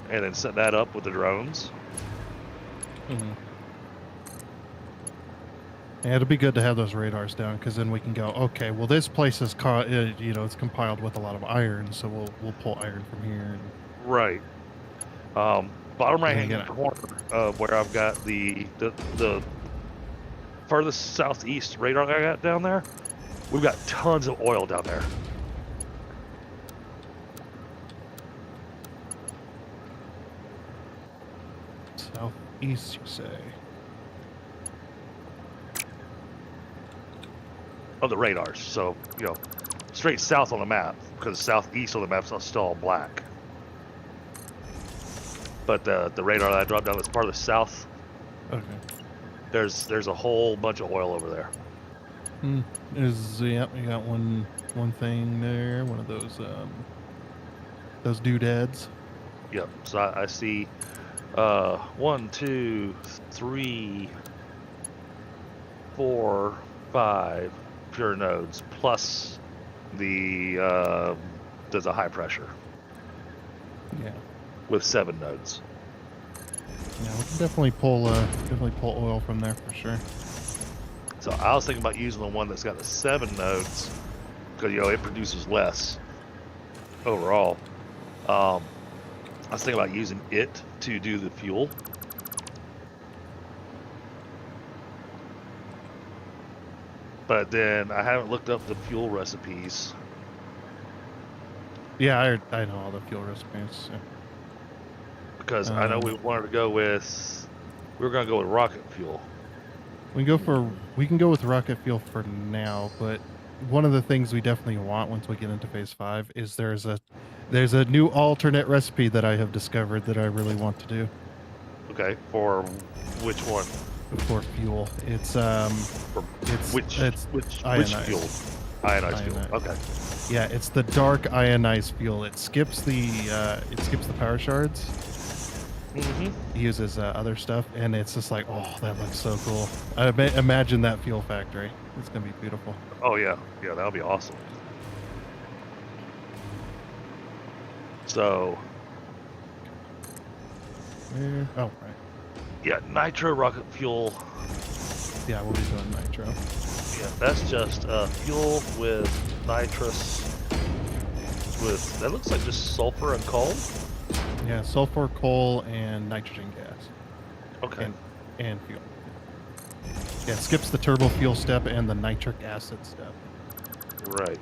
and then set that up with the drones. Mhm. Yeah, it'll be good to have those radars down because then we can go. Okay, well, this place is it's compiled with a lot of iron, so we'll pull iron from here. And Right. Bottom right hand Yeah. corner of where I've got the furthest southeast radar I got down there. We've got tons of oil down there. Southeast, you say? Of the radars, so straight south on the map, because southeast on the map's still all black. But the radar that I dropped down that's part of the south, Okay. there's a whole bunch of oil over there. Yep, you got one thing there, one of those doodads. Yep. So I see 1, 2, 3, 4, 5 pure nodes plus the there's a high pressure Yeah. with 7 nodes. Yeah, we can definitely pull oil from there for sure. So I was thinking about using the one that's got the 7 nodes because it produces less overall. I was thinking about using it to do the fuel. But then I haven't looked up the fuel recipes. Yeah, I know all the fuel recipes. So. Because I know we wanted to go with, we were going to go with rocket fuel. We can go with rocket fuel for now, but one of the things we definitely want once we get into phase 5 is there's a new alternate recipe that I have discovered that I really want to do. Okay, for which one? For fuel. It's Which ionized. fuel? Ionized fuel. Ionized. Okay. Yeah, it's the dark ionized fuel. It skips the power shards. Mm-hmm. Uses other stuff, and it's just like, oh, that looks so cool. Imagine that fuel factory. It's gonna be beautiful. Oh yeah, yeah, that'll be awesome. So Oh, right. yeah, nitro rocket fuel. Yeah, we'll be doing nitro. Yeah, that's just fuel with nitrous. With that looks like just sulfur and coal. Yeah, sulfur, coal, and nitrogen gas. Okay. And fuel. Yeah, it skips the turbo fuel step and the nitric acid step. Right.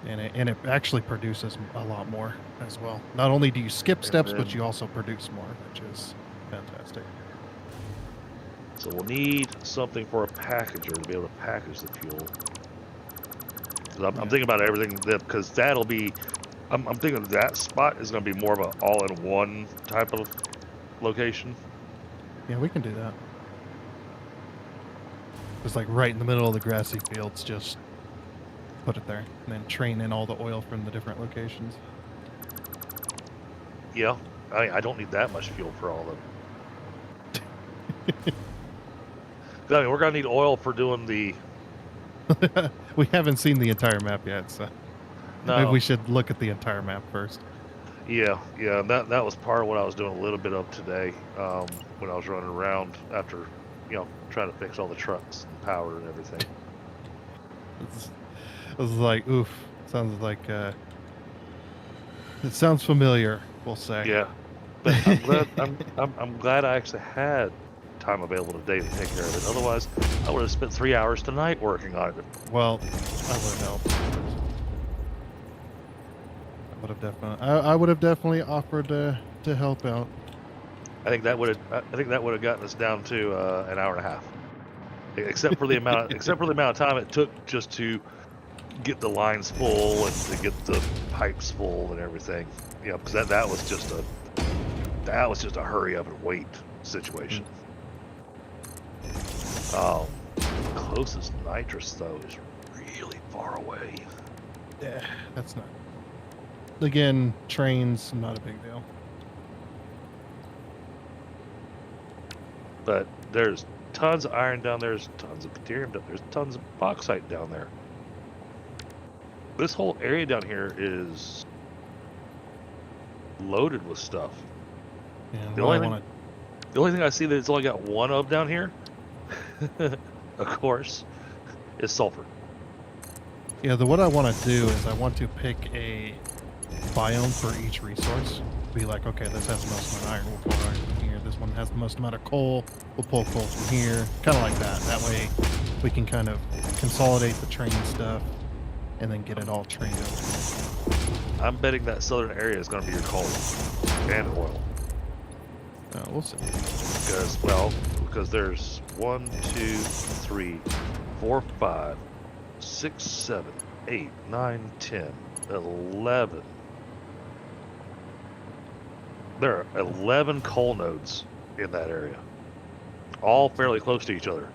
And it actually produces a lot more as well. Not only do you skip steps, but you also produce more, which is fantastic. So we'll need something for a packager to be able to package the fuel. I'm thinking about everything because that'll be. I'm thinking that spot is going to be more of an all-in-one type of location. Yeah, we can do that. It's like right in the middle of the grassy fields, just put it there, and then train in all the oil from the different locations. Yeah, I don't need that much fuel for all of them. I mean, we're going to need oil for doing the... We haven't seen the entire map yet, so No. maybe we should look at the entire map first. Yeah, that was part of what I was doing a little bit of today when I was running around after, trying to fix all the trucks and power and everything. It was like, oof, sounds like, it sounds familiar, we'll say. Yeah, but I'm glad I actually had time available today to take care of it. Otherwise, I would have spent 3 hours tonight working on it. Well, I would have helped. I would have definitely offered to help out. I think that would have gotten us down to an hour and a half, except for the amount of time it took just to get the lines full and to get the pipes full and everything. Yeah, because that was just a hurry up and wait situation. Closest nitrous though is really far away. that's not. Again, trains, not a big deal. But there's tons of iron down there. There's tons of deuterium down there. There's tons of bauxite down there. This whole area down here is loaded with stuff. Yeah, The well, I only want The only thing I see that it's only got one of down here, of course, is sulfur. Yeah, what I want to do is I want to pick a biome for each resource. Be like, okay, this has the most amount of iron, we'll pull iron from here. This one has the most amount of coal, we'll pull coal from here. Kind of like that. That way we can kind of consolidate the train stuff and then get it all trained over. I'm betting that southern area is going to be your coal and oil. We'll see. Because there's 1, 2, 3, 4, 5, 6, 7, 8, 9, 10, 11. There are 11 coal nodes in that area, all fairly close to each other.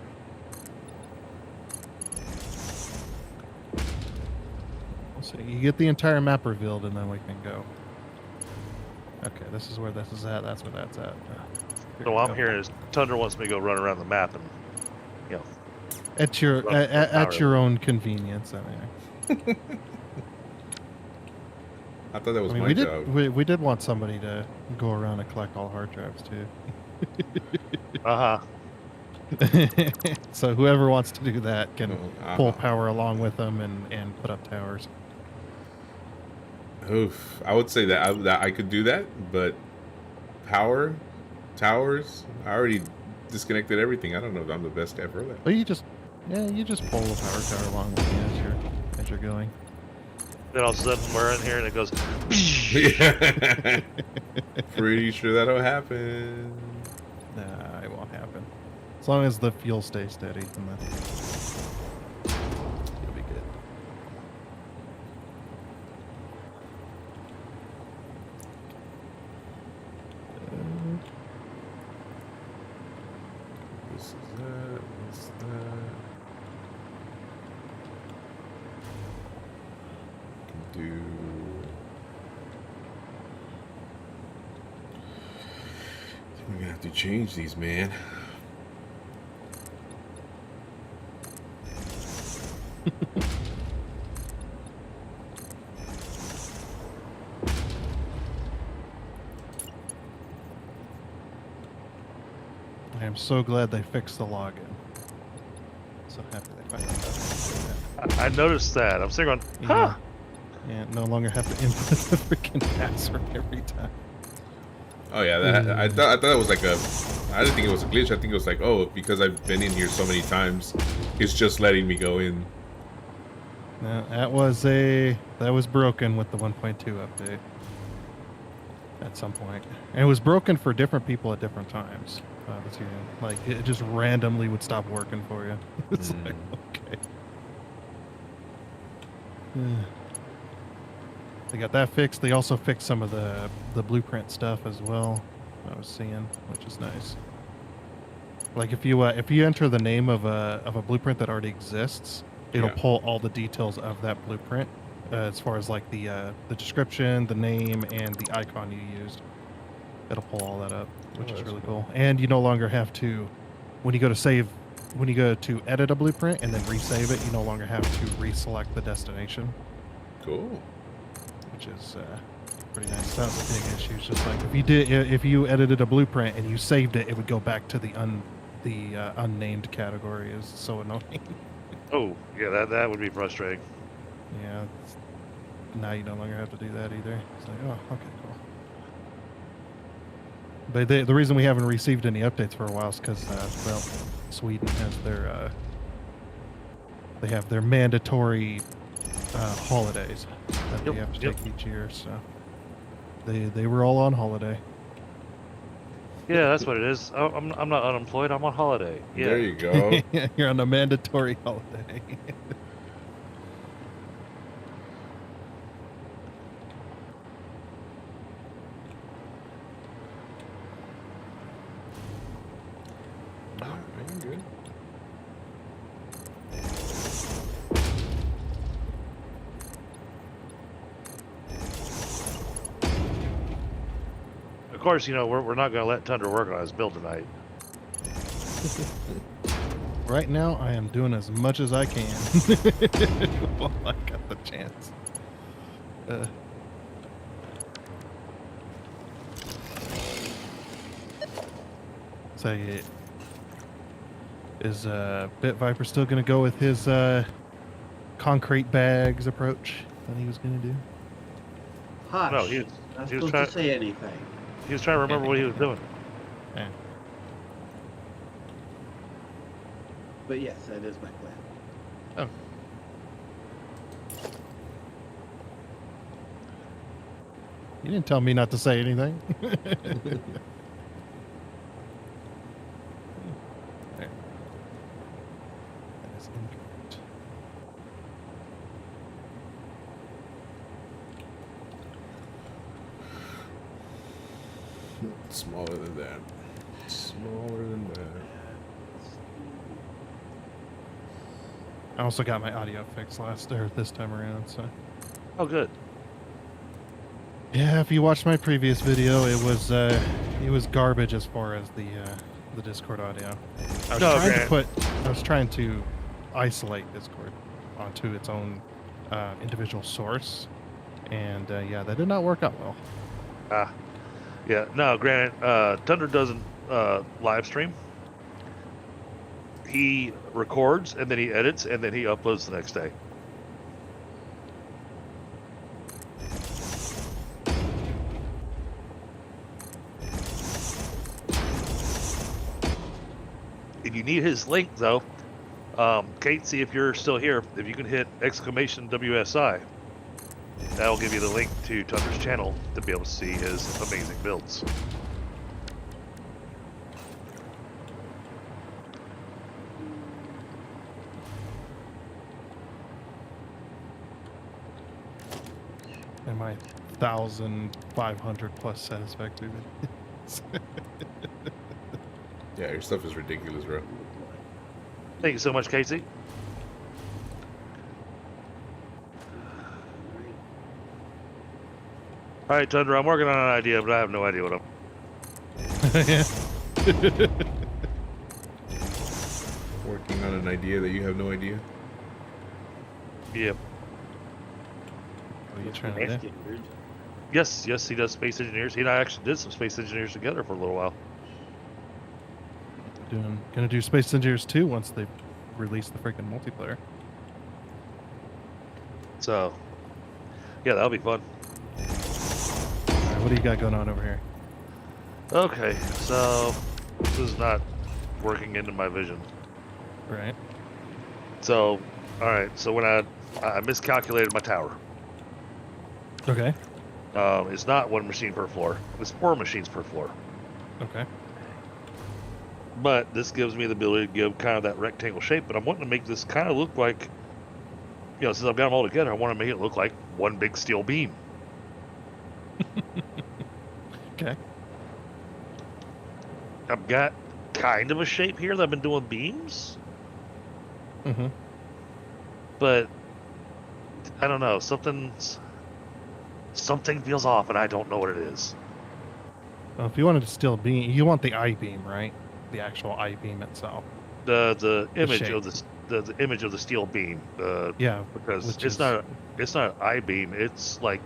We'll see. You get the entire map revealed and then we can go. Okay, this is where this is at. That's where that's at. So what I'm hearing is Tundra wants me to go run around the map and, you know, At your Run- at your own convenience. I mean, I thought that was my we job. did we did want somebody to go around and collect all hard drives too. So whoever wants to do that can pull power along with them and put up towers. Oof. I would say that I could do that, but power, towers, I already disconnected everything. I don't know if I'm the best guy for that. Well, you just pull the power tower along with you as you're going. then all of a sudden we're in here and it goes. Yeah. Pretty sure that'll happen. Nah, it won't happen. As long as the fuel stays steady, then you'll be good. This is that. What's that? Can do. I think we're gonna have to change these, man. I am so glad they fixed the login. So happy they finally got that. I noticed that. I'm sitting going, huh? Yeah, no longer have to input the freaking password every time. Oh yeah, that I thought it was like a. I didn't think it was a glitch. I think it was like, oh, because I've been in here so many times, it's just letting me go in. No, that was broken with the 1.2 update. At some point, and it was broken for different people at different times. Like it just randomly would stop working for you. It's like, okay. They got that fixed. They also fixed some of the blueprint stuff as well. I was seeing, which is nice. Like if you enter the name of a blueprint that already exists, it'll pull all the details of that blueprint, as far as like the description, the name, and the icon you used. It'll pull all that up, which is really cool. And you no longer have to, when you go to edit a blueprint and then resave it, you no longer have to reselect the destination. Cool. Which is pretty nice. That was a big issue. It's just like if you edited a blueprint and you saved it, it would go back to the unnamed category. Is so annoying. Oh, yeah, that would be frustrating. Yeah. Now you no longer have to do that either. It's like, oh, okay, cool. But the reason we haven't received any updates for a while is because, well, Sweden has they have their mandatory holidays that they have to take each year. So they were all on holiday. Yeah, that's what it is. I'm not unemployed. I'm on holiday. Yeah. There you go. You're on a mandatory holiday. I'm good. course, you know, we're not going to let Tundra work on his build tonight. Right now, I am doing as much as I can while I got the chance. So, is Bit Viper still going to go with his concrete bags approach that he was going to do? Hush. No, he Not was supposed trying- to say anything. He was trying to remember what he was doing. Yeah. But yes, that is my plan. Oh. You didn't tell me not to say anything. There. That is incorrect. Smaller than that. Smaller than that. I also got my audio fixed this time around, so. Oh, good. Yeah, if you watched my previous video, it was garbage as far as the Discord audio. I was trying to isolate Discord onto its own individual source, and yeah, that did not work out well. Yeah, no, granted, Tundra doesn't live stream. He records, and then he edits, and then he uploads the next day. If you need his link, though, Kate, see if you're still here. If you can hit exclamation WSI, that'll give you the link to Tundra's channel to be able to see his amazing builds. And my 1,500 plus satisfactory videos. Yeah, your stuff is ridiculous, bro. Thank you so much, Casey. All right, Tundra, I'm working on an idea, but I have no idea what I'm. Working on an idea that you have no idea. Yep. What are you trying to do? Yes, he does space engineers. He and I actually did some space engineers together for a little while. Gonna do Space Engineers 2 once they release the freaking multiplayer. So, yeah, that'll be fun. Alright, what do you got going on over here? Okay, so this is not working into my vision. Right. So, all right, so when I miscalculated my tower. Okay. It's not one machine per floor. It's 4 machines per floor. Okay. But this gives me the ability to give kind of that rectangle shape. But I'm wanting to make this kind of look like, you know, since I've got them all together, I want to make it look like one big steel beam. Okay. I've got kind of a shape here that I've been doing beams. Mm-hmm. But I don't know, something feels off, and I don't know what it is. Well, if you wanted to still beam, you want the I-beam, right? The actual I-beam itself. The image shape. of the image of the steel beam. Yeah. Because which it's is- not an I-beam. It's like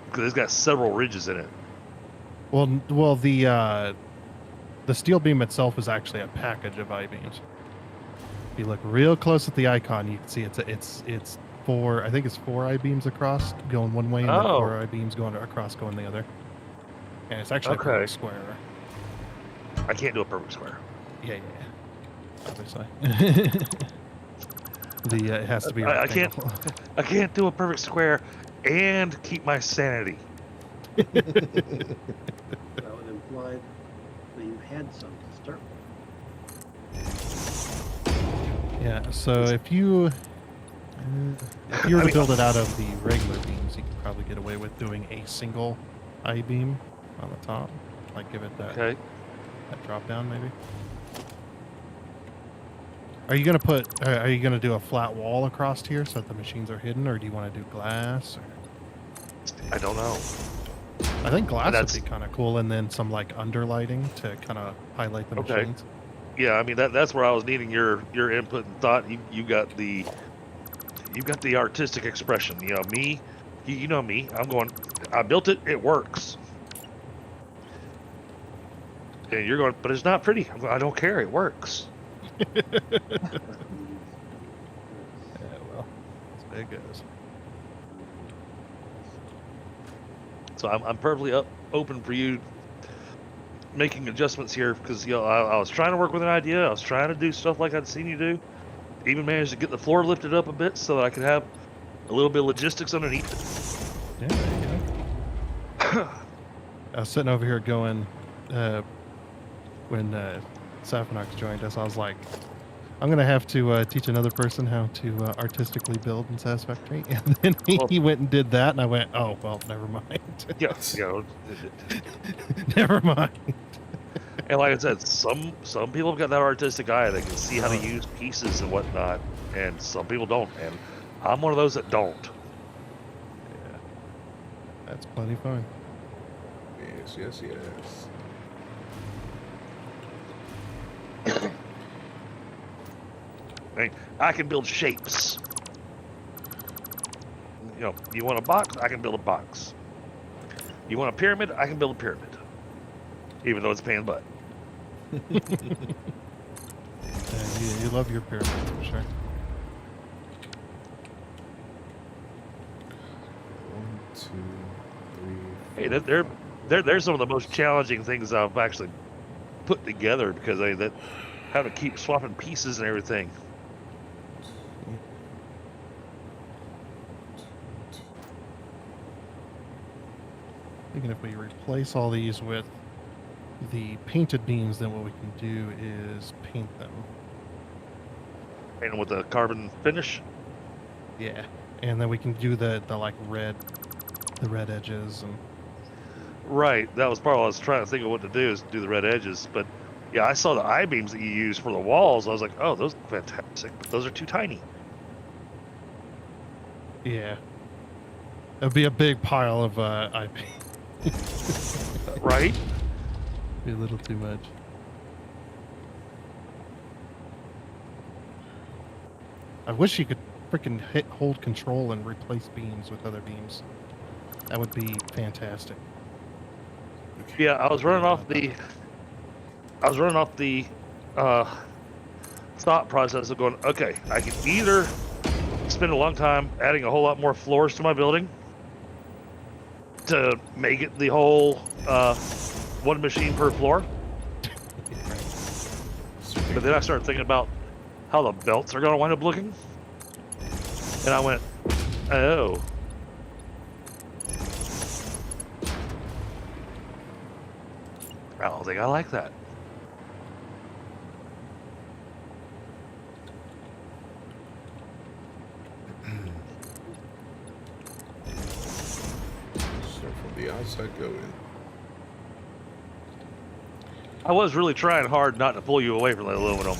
because it's got several ridges in it. Well, the steel beam itself is actually a package of I-beams. If you look real close at the icon, you can see it's 4. I think it's 4 I-beams across going one way, and then Oh. 4 I-beams going across going the other. And it's actually a Okay. perfect square. I can't do a perfect square. Yeah. Obviously. It has to be. I can't- rectangle. I can't do a perfect square and keep my sanity. That would imply that you had some to start with. Yeah. So if you were to build it out of the regular beams, you could probably get away with doing a single I-beam on the top, like give it that Okay. drop down maybe. Are you gonna do a flat wall across here so that the machines are hidden, or do you want to do glass? Or... I don't know. I think glass would that's- be kind of cool, and then some like underlighting to kind of highlight the Okay. machines. Yeah, I mean that's where I was needing your input and thought. You got the artistic expression. You know me, you know me. I'm going. I built it. It works. And you're going, but it's not pretty. I'm going, I don't care. It works. Yeah, well, that's the way it goes. So I'm perfectly open for you making adjustments here because I was trying to work with an idea. I was trying to do stuff like I'd seen you do. Even managed to get the floor lifted up a bit so that I could have a little bit of logistics underneath it. Yeah, there you go. I was sitting over here going, when Safinox joined us, I was like, I'm going to have to teach another person how to artistically build in Satisfactory. And then he went and did that, and I went, oh, well, never mind. Yeah, you know, Never mind. and like I said, some people have got that artistic eye. They can see how to use pieces and whatnot, and some people don't. And I'm one of those that don't. Yeah. That's plenty fun. Yes, yes, yes. I can build shapes. You know, you want a box? I can build a box. You want a pyramid? I can build a pyramid. Even though it's a pain in the butt. Yeah, you love your pyramid, for sure. 1, 2, 3. Hey, they're some of the most challenging things I've actually put together because that have to keep swapping pieces and everything. Thinking if we replace all these with the painted beams, then what we can do is paint them. And with the carbon finish. Yeah, and then we can do the like red edges and. Right, that was part of what I was trying to think of what to do is do the red edges. But yeah, I saw the I-beams that you use for the walls. I was like, oh, those are fantastic, but those are too tiny. Yeah, it'd be a big pile of IP. Right? Be a little too much. I wish you could freaking hold control and replace beams with other beams. That would be fantastic. Yeah, I was running off the thought process of going, okay, I can either spend a long time adding a whole lot more floors to my building to make it the whole one machine per floor. But then I started thinking about how the belts are going to wind up looking. And I went, oh. I don't think I like that. Start from the outside, go in. I was really trying hard not to pull you away from the aluminum.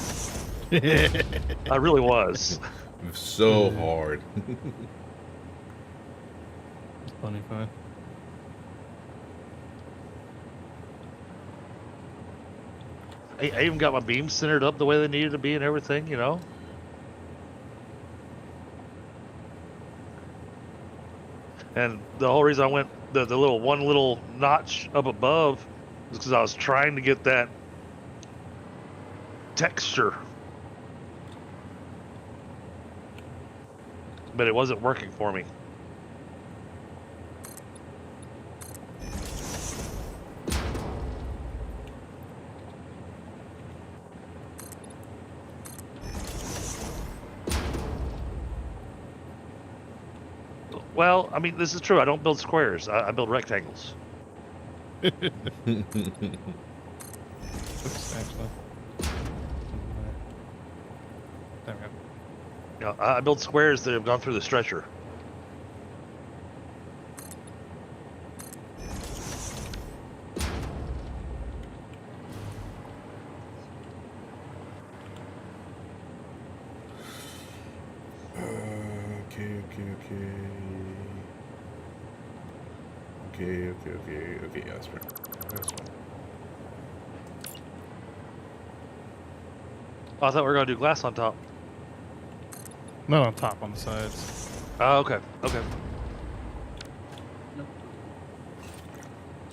I really was. So hard. It's funny fun. I even got my beams centered up the way they needed to be and everything, you know? And the whole reason I went the one little notch up above was because I was trying to get that texture. But it wasn't working for me. Well, I mean, this is true. I don't build squares. I build rectangles. Oops, actually. There we go. You know, I build squares that have gone through the stretcher. Okay. Okay. Yeah, that's right. That's fine. Oh, I thought we were gonna do glass on top. Not on top, on the sides. Oh, okay. Okay. Nope.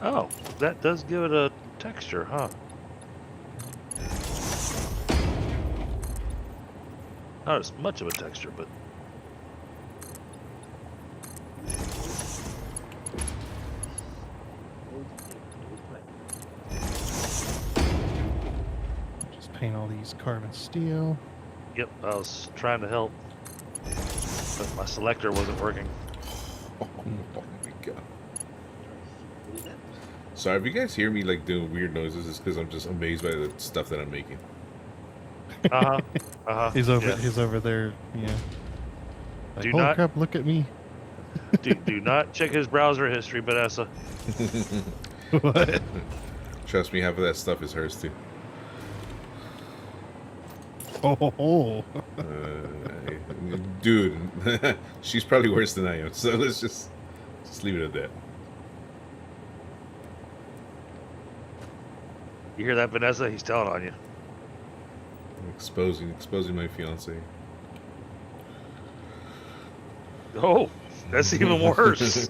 Oh, that does give it a texture, huh? Not as much of a texture, but Just paint all these carbon steel. yep, I was trying to help, but my selector wasn't working. Oh my god. Sorry, if you guys hear me like doing weird noises, it's because I'm just amazed by the stuff that I'm making. Uh huh. Uh huh. He's over. Yeah. He's over there. Yeah. Like, Do holy not- crap! Look at me. do not check his browser history, Vanessa. What? Trust me, half of that stuff is hers too. Oh. Dude, she's probably worse than I am. So let's just leave it at that. You hear that, Vanessa? He's telling on you. Exposing my fiance. Oh, that's even worse.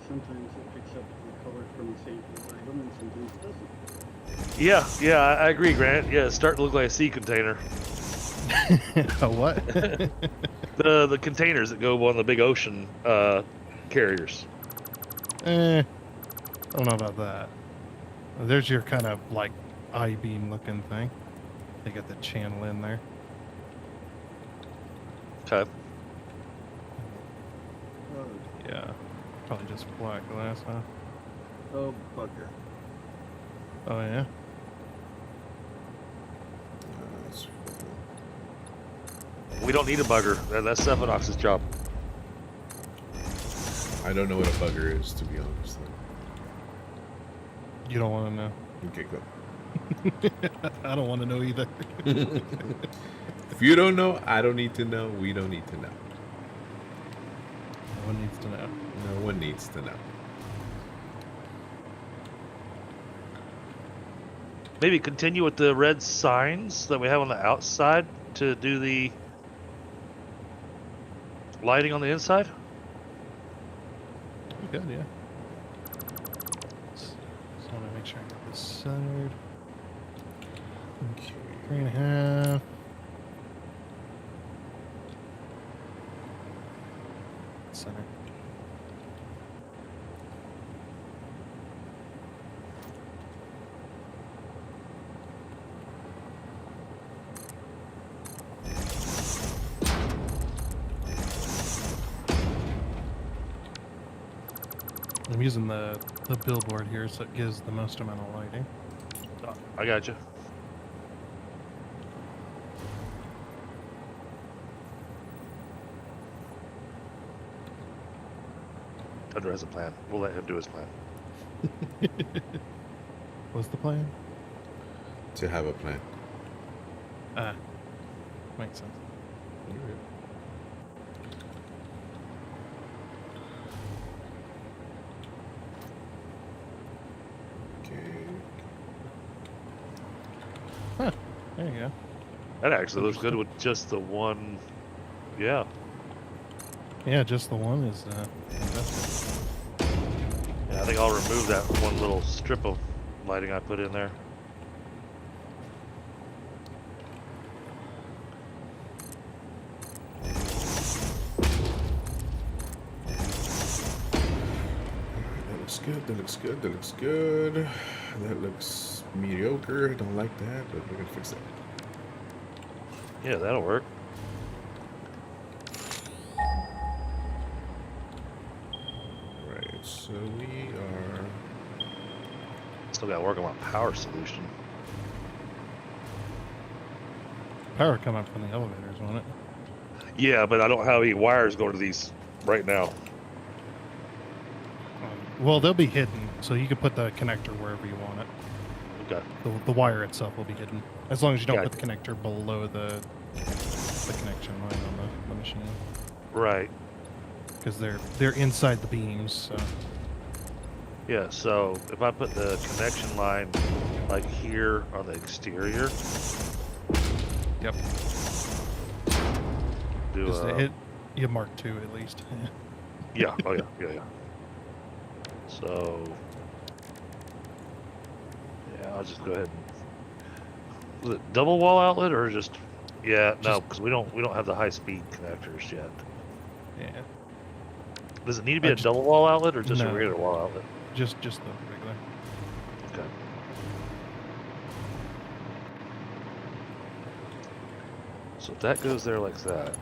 Sometimes it picks up the color from the same item and sometimes it doesn't. Yeah, I agree, Grant. Yeah, it's starting to look like a sea container. A what? The containers that go on the big ocean carriers. I don't know about that. There's your kind of like I-beam looking thing. They got the channel in there. Okay. Oh, Yeah. Probably just black glass, huh? oh bugger. Oh yeah. That's We don't need a bugger. That's Stephanox's job. I don't know what a bugger is, to be honest. You don't want to know. Okay, go. I don't want to know either. If you don't know, I don't need to know. We don't need to know. No one needs to know. No one needs to know. Maybe continue with the red signs that we have on the outside to do the lighting on the inside. Good, yeah. Just want to make sure I get this centered. Okay. 3.5. Center. I'm using the billboard here so it gives the most amount of lighting. Oh, I got you. Thunder has a plan. We'll let him do his plan. What's the plan? To have a plan. Ah, makes sense. Okay. Huh, there you go. That actually looks good with just the one. Yeah. Yeah, just the one is fantastic. Yeah, I think I'll remove that one little strip of lighting I put in there. That looks good. That looks good. That looks good. That looks mediocre. I don't like that, but we're gonna fix that. Yeah, that'll work. Right. So we are. Still got to work on my power solution. Power come up from the elevators, won't it? Yeah, but I don't have any wires going to these right now. Well, they'll be hidden, so you can put the connector wherever you want it. Okay. The wire itself will be hidden, as long as you don't Gotcha. put the connector below the connection line on the machine. Right. because they're inside the beams. So. Yeah, so if I put the connection line like here on the exterior. Yep. Do Just hit you mark 2 at least. yeah, oh yeah. So yeah, I'll just go ahead and was it double wall outlet or just no, because we don't have the high speed connectors yet. Yeah. Does it need to be a double wall outlet or just a No. regular wall outlet? Just the regular. Okay. So if that goes there like that.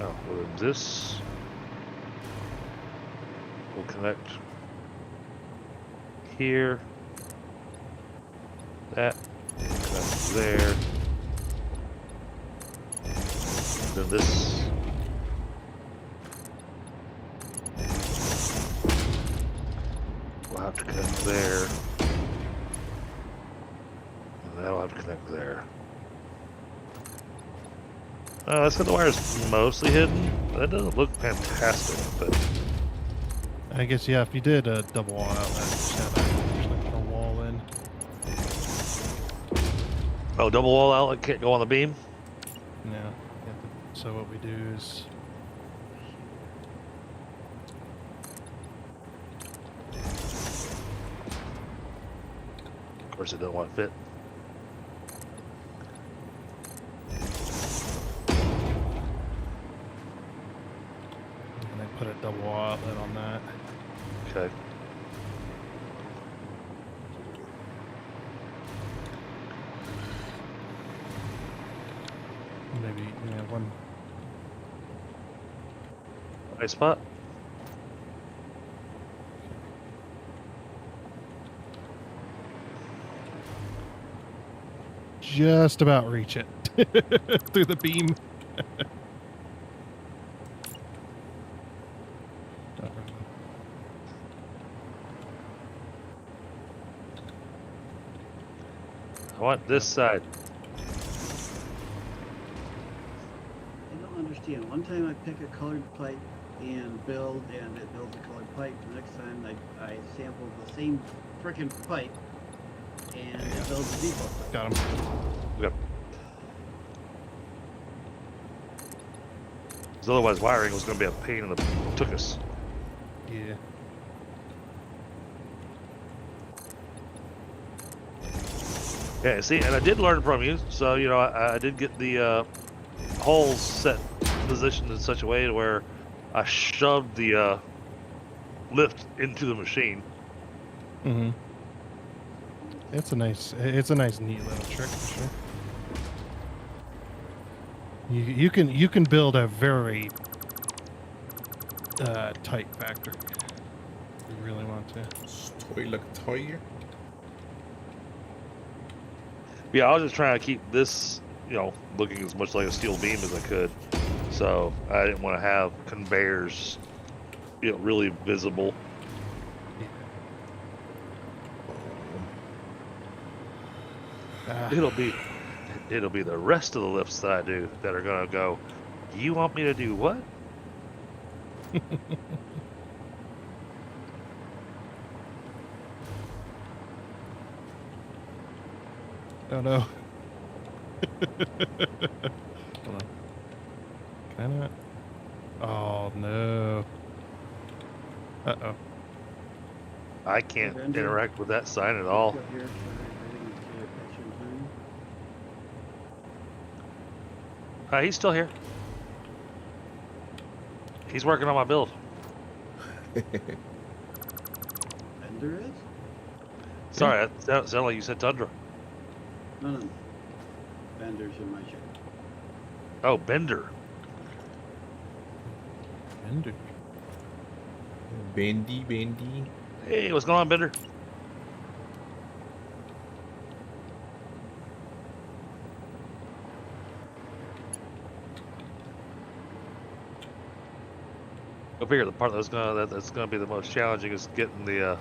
Oh, well then this will connect here. That will connect there. Then this will have to connect there. And that'll have to connect there. That's got the wires mostly hidden. That doesn't look fantastic, but I guess yeah. If you did a double wall outlet, just have actually put a wall in. oh, double wall outlet can't go on the beam. No. So what we do is. Of course, it doesn't want to fit. And then put a double wall outlet on that. Okay. Maybe one. Nice spot. Just about reach it through the beam. I want this side. I don't understand. One time I pick a colored pipe and build, and it builds a colored pipe. The next time I sample the same frickin' pipe, and it builds a default pipe. Got him. Yep. Because otherwise, wiring was going to be a pain in the tuchus. Yeah. Yeah, see, and I did learn from you, so you know I did get the holes set positioned in such a way to where I shoved the lift into the machine. Mm-hmm. It's a nice neat little trick for sure. You can build a very tight factory if you really want to. Toy like a toy. Yeah, I was just trying to keep this, you know, looking as much like a steel beam as I could. So I didn't want to have conveyors, you know, really visible. It'll be the rest of the lifts that I do that are gonna go. You want me to do what? Oh no. Hold on. Can I not? Oh no. Uh-oh. I can't interact with that sign at all. Up here, so I think it's patch in time. He's still here. He's working on my build. Bender is? Sorry, that sounded like you said Tundra. No. Bender's in my ship. Oh, Bender. Ender. Bendy. Hey, what's going on, Bender? I figure the part that's gonna be the most challenging is getting the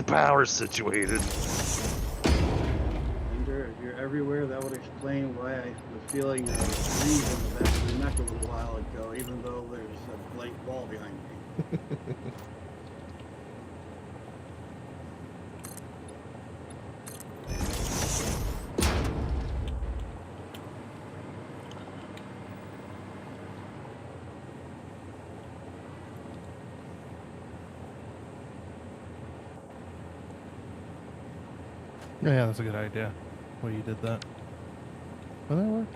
power situated. Bender if you're everywhere, that would explain why I was feeling a breeze in the back of my neck a little while ago, even though there's a blank wall behind me. Yeah, that's a good idea. Well, you did that. Will that work?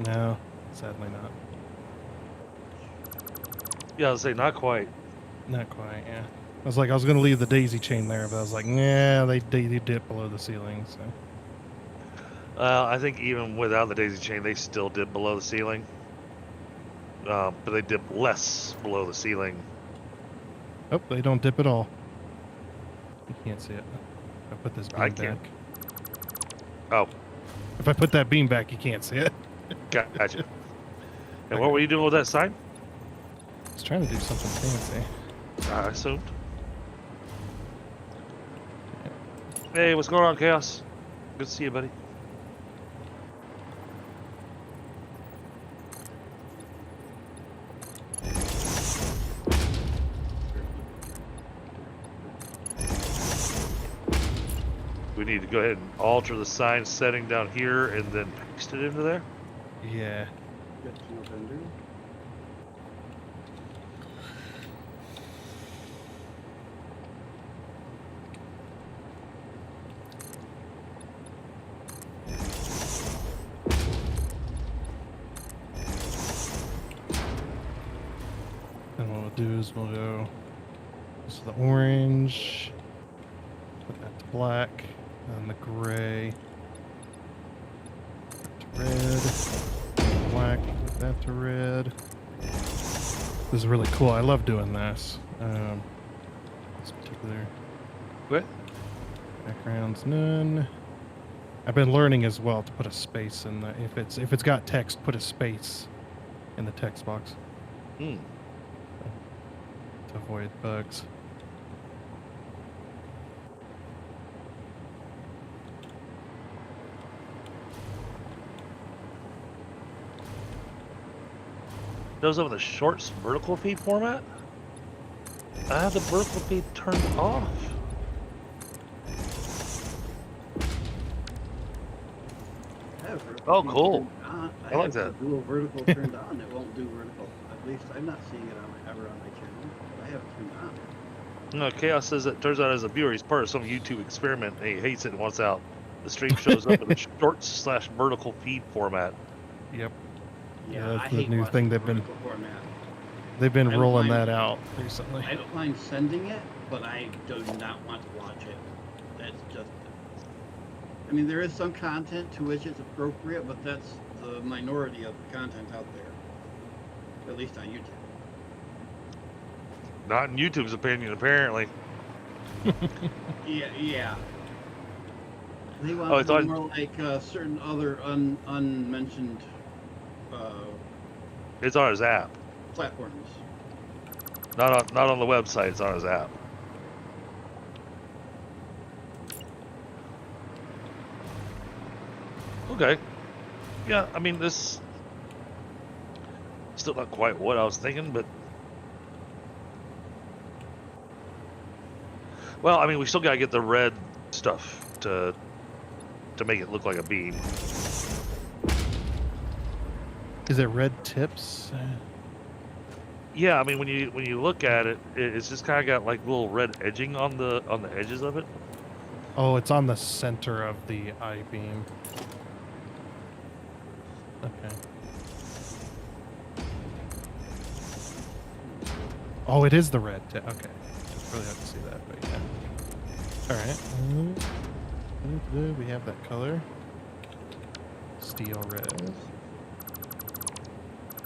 No, sadly not. Yeah, I was say not quite. Not quite, yeah. I was like, I was going to leave the daisy chain there, but I was like, nah, they dip below the ceiling, so. I think even without the daisy chain, they still dip below the ceiling. But they dip less below the ceiling. Oh, they don't dip at all. You can't see it. If I put this beam I back. can't. Oh, If I put that beam back, you can't see it. gotcha. And what were you doing with that sign? I was trying to do something fancy. I assumed. Hey, what's going on, Chaos? Good to see you, buddy. We need to go ahead and alter the sign setting down here and then paste it into there. Yeah. Get to no vendor. And what we'll do is we'll go. This is the orange. Put that to black. And the gray. To red. Black. Put that to red. This is really cool. I love doing this. This particular What? backgrounds, none. I've been learning as well to put a space in the if it's got text, put a space in the text box Hmm. to avoid bugs. Those over the shorts vertical feed format? I have the vertical feed turned off. I have vertical Oh, feed cool. turned on. I like have the that. dual vertical turned on. It won't do vertical. At least I'm not seeing it ever on my channel. But I have it turned on. No, Chaos says it turns out as a viewer he's part of some YouTube experiment and he hates it and wants out. The stream shows up in the shorts/vertical feed format. Yep. Yeah, that's I the hate new watching thing the they've been vertical format. They've been I don't rolling mind- that out recently. I don't mind sending it, but I do not want to watch it. That's just. I mean, there is some content to which it's appropriate, but that's the minority of the content out there. At least on YouTube. Not in YouTube's opinion, apparently. Yeah. They want Oh, to it's be on- more like certain other unmentioned It's on his app. platforms. Not on the website, it's on his app. Okay. Yeah, I mean this still not quite what I was thinking, but well, I mean we still gotta get the red stuff to make it look like a beam. Is it red tips? Yeah, I mean when you look at it, it's just kind of got like little red edging on the edges of it. Oh, it's on the center of the I-beam. Okay. Oh, it is the red tip. Okay. Just really have to see that, but yeah. Alright. We have that color. Steel red.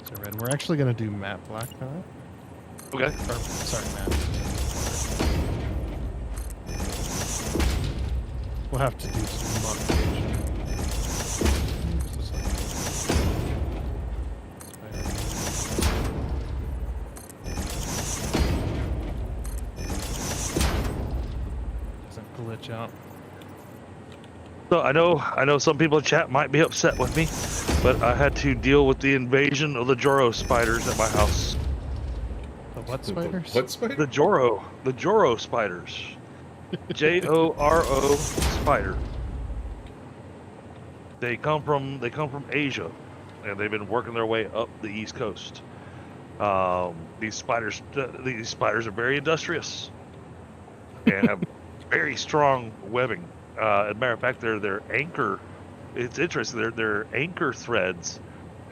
So red. We're actually going to do matte black for that. Okay. Or, sorry, matte. We'll have to do some modification. Just a second. Doesn't glitch out. So I know some people in chat might be upset with me, but I had to deal with the invasion of the Joro spiders at my house. The what spiders? What spider? The Joro spiders. Joro spider. They come from Asia, and they've been working their way up the East Coast. These spiders are very industrious and have very strong webbing. As a matter of fact, their anchor. It's interesting. Their anchor threads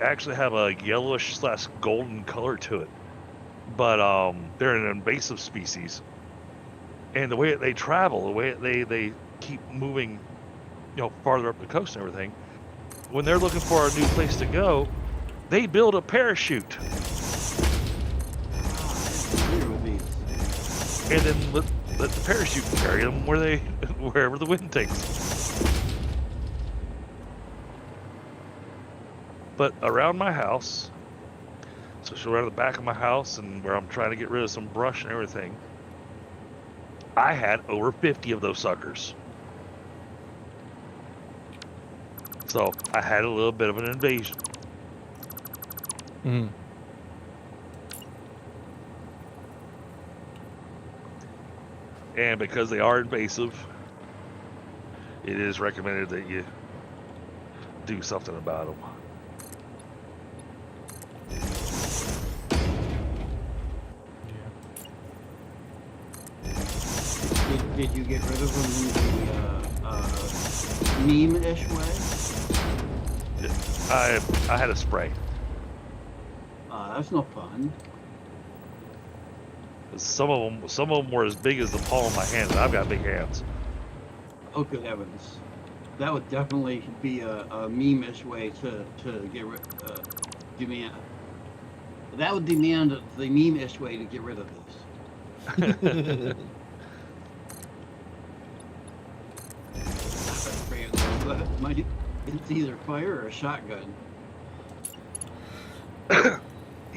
actually have a yellowish/golden color to it, but they're an invasive species. And the way that they travel, the way that they keep moving, farther up the coast and everything, when they're looking for a new place to go, they build a parachute. And then let the parachute carry them wherever the wind takes them. But around my house, so around the back of my house and where I'm trying to get rid of some brush and everything, I had over 50 of those suckers. So I had a little bit of an invasion. Mm. And because they are invasive, it is recommended that you do something about them. Did you get rid of them in the meme-ish way? I had a spray. That's no fun. Some of them were as big as the palm of my hand, and I've got big hands. Oh, good heavens. That would definitely be a meme-ish way to get rid demand. That would demand the meme-ish way to get rid of this. It's either fire or a shotgun.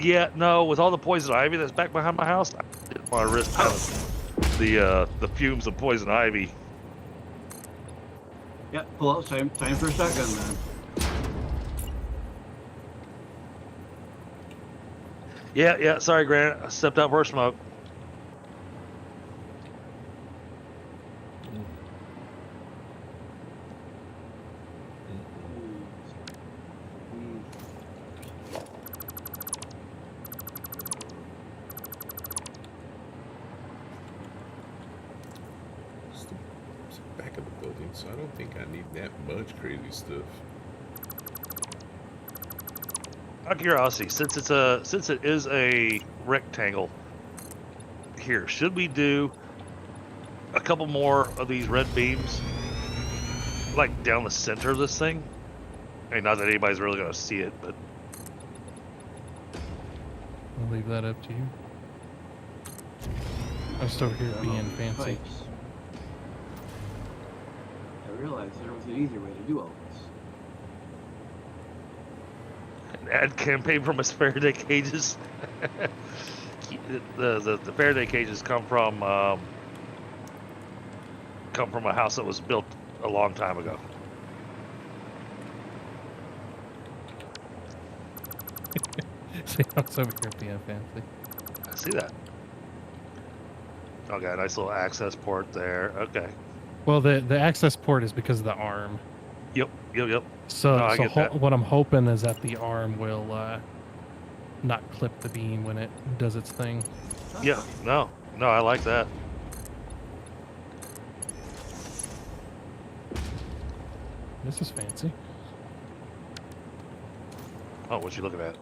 Yeah, no, with all the poison ivy that's back behind my house, I didn't want to risk the fumes of poison ivy. Yep, pull out. Time for a shotgun then. Yeah, sorry, Grant. I stepped out for a smoke. It's the back of the building, so I don't think I need that much crazy stuff. Out of curiosity, since it is a rectangle here, should we do a couple more of these red beams, like down the center of this thing? I mean, not that anybody's really gonna see it, but I'll leave that up to you. I'm still here being fancy. Pipes. I realized there was an easier way to do all this. an ad campaign from his Faraday cages. the Faraday cages come from a house that was built a long time ago. See, I was over here being fancy. I see that. Okay, nice little access port there. Okay. Well, the access port is because of the arm. Yep. So, No, I get that. what I'm hoping is that the arm will not clip the beam when it does its thing. Yeah. No, I like that. This is fancy. Oh, what you looking at?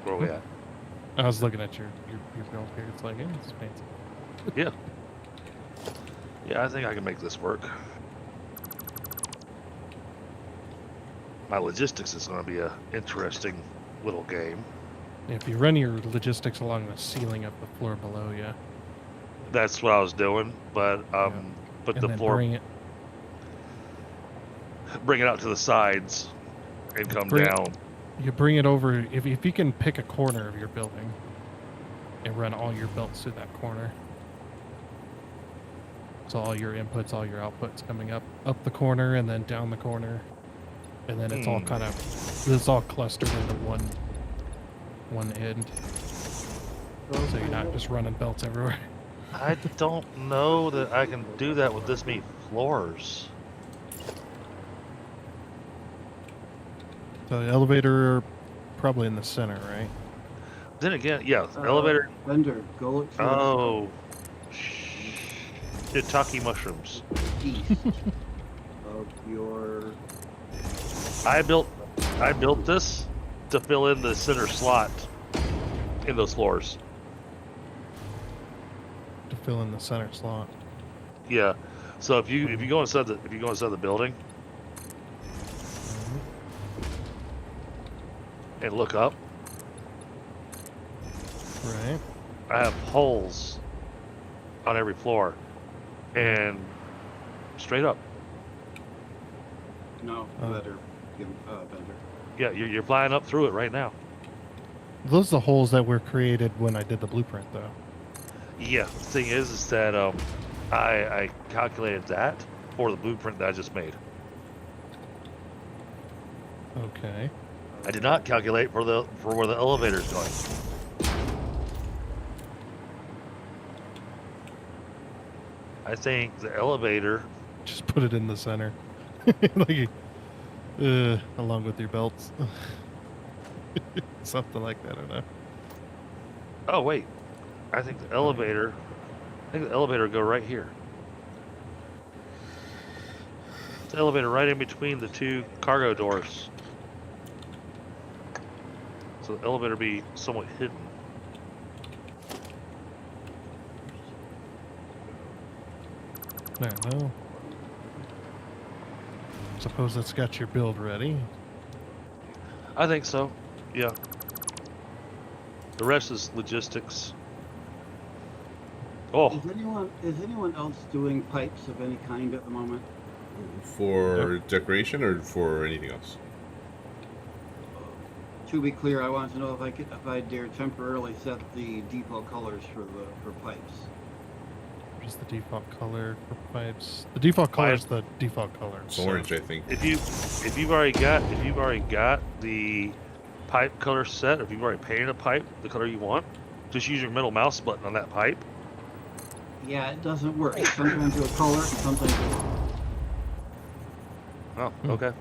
Where are we at? I was looking at your build here. It's like, hey, this is fancy. Yeah. Yeah, I think I can make this work. My logistics is going to be a interesting little game. If you run your logistics along the ceiling of the floor below you, That's what I was doing, but but and the then floor, bring it, bring it out to the sides and come Bring it- down. you bring it over. If you can pick a corner of your building and run all your belts through that corner. So all your inputs, all your outputs coming up the corner and then down the corner, and then it's all it's all clustered into one end. So you're not just running belts everywhere. I don't know that I can do that with this many floors. So the elevator probably in the center, right? Then again, yeah, elevator. Vendor, go look to Oh, shiitake mushrooms. the east of your. I built this to fill in the center slot in those floors. To fill in the center slot. Yeah. So if you go inside the building and look up, Right. I have holes on every floor, and straight up. No, Oh. vendor. Vendor. Yeah, you're flying up through it right now. Those are the holes that were created when I did the blueprint, though. Yeah. The thing is that I calculated that for the blueprint that I just made. Okay. I did not calculate for where the elevator's going. I think the elevator. Just put it in the center. Like, along with your belts. Something like that, I don't know. Oh wait, I think the elevator. Would go right here. The elevator right in between the two cargo doors. So the elevator be somewhat hidden. I don't know. Suppose that's got your build ready. I think so. Yeah. The rest is logistics. Oh, Is anyone else doing pipes of any kind at the moment? For decoration or for anything else? To be clear, I wanted to know if I dare temporarily set the default colors for pipes. What is the default color for pipes? The default color is the default color. It's orange, I think. if you've already got the pipe color set, if you've already painted a pipe the color you want, just use your middle mouse button on that pipe. Yeah, it doesn't work. Sometimes it'll color and sometimes it won't. Oh, okay.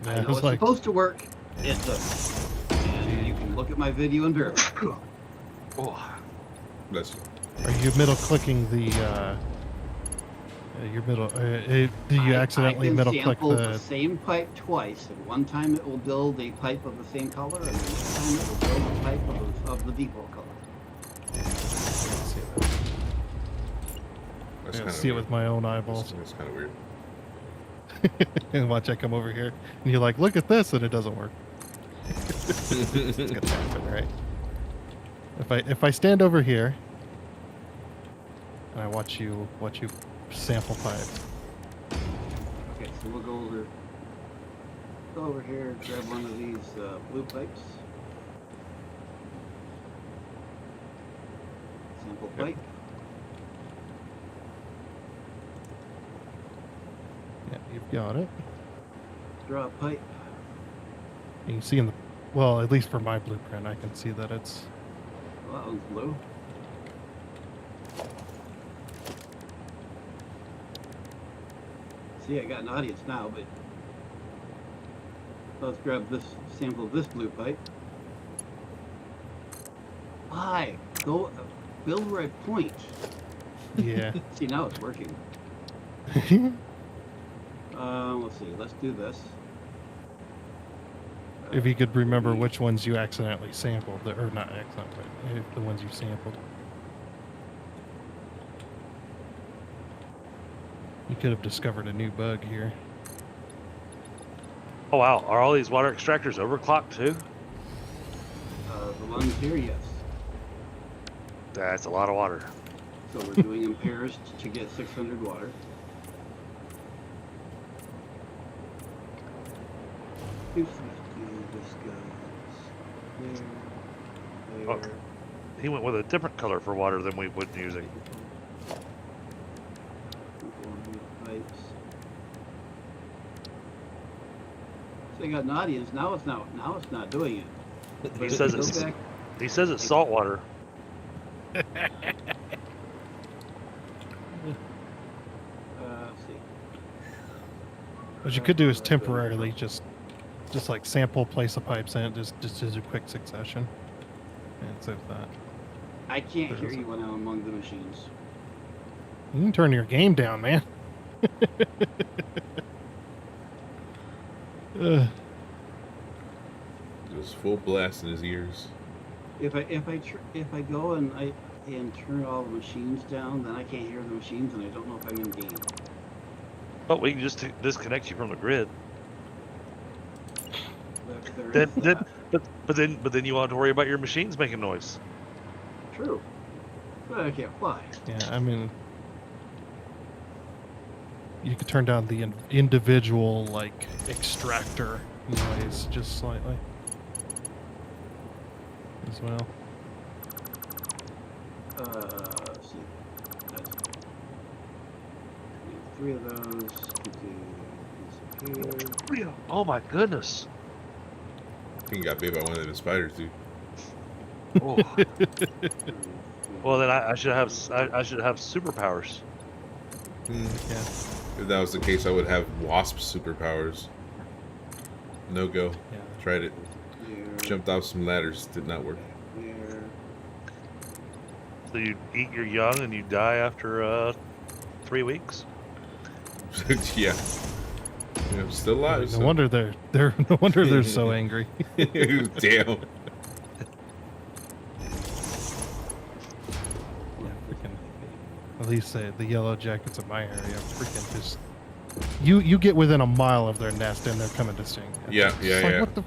Yeah, I it know was it's like, supposed to work. It doesn't. And you can look at my video and verify. Oh, Bless you. are you middle clicking the your middle? Do you accidentally I can middle click sample the? same pipe twice, and one time it will build a pipe of the same color, and the next time it will build a pipe of the default color. See that. That's I kind see it with my own eyeballs. That's kind of weird. And watch I come over here, and you're like, look at this, and it doesn't work. It's gonna happen, right? If I stand over here and I watch you sample pipes. Okay, so we'll go over here, grab one of these blue pipes. Sample Yep. pipe. Yeah, you've got it. Draw a pipe. You can see in the, well, at least for my blueprint, I can see that it's. Well, that one's blue. See, I got an audience now, but let's grab this sample of this blue pipe. Why? Go build where I point. Yeah. See, now it's working. Let's see. Let's do this. If you could remember which ones you accidentally sampled, or not accidentally, the ones you sampled. You could have discovered a new bug here. oh wow, are all these water extractors overclocked too? The ones here, yes. That's a lot of water. So we're doing in pairs to get 600 water. This goes there, Oh. there. He went with a different color for water than we've been using. I got an audience. Now it's not. Now it's not doing it. He But says if you it's go back, he says it's salt water. let's see. What you could do is temporarily just like sample, place the pipes in, just as a quick succession. And so that I can't hear you when I'm among the machines. you can turn your game down, man. Just full blast in his ears. If I go and turn all the machines down, then I can't hear the machines, and I don't know if I'm in game. But we can just disconnect you from the grid. There is Then, that. but then you won't have to worry about your machines making noise. True. But I can't fly. Yeah, I mean, you could turn down the individual like extractor noise just slightly as well. Let's see. That's 3 of those. Disappear. Oh my goodness! I think he got bit by one of the spiders, dude. Oh. Well, then I should have superpowers. Yeah. If that was the case, I would have wasp superpowers. No go. Yeah. Tried it. Here, Jumped off some ladders. Did not work. here. So you eat your young and you die after 3 weeks. Yeah. Yeah, I'm still alive. No wonder no wonder they're so angry. Damn. Yeah, freaking. At least the yellow jackets in my area, freaking just. You get within a mile of their nest and they're coming to sting. Yeah, It's yeah, like, yeah. What the?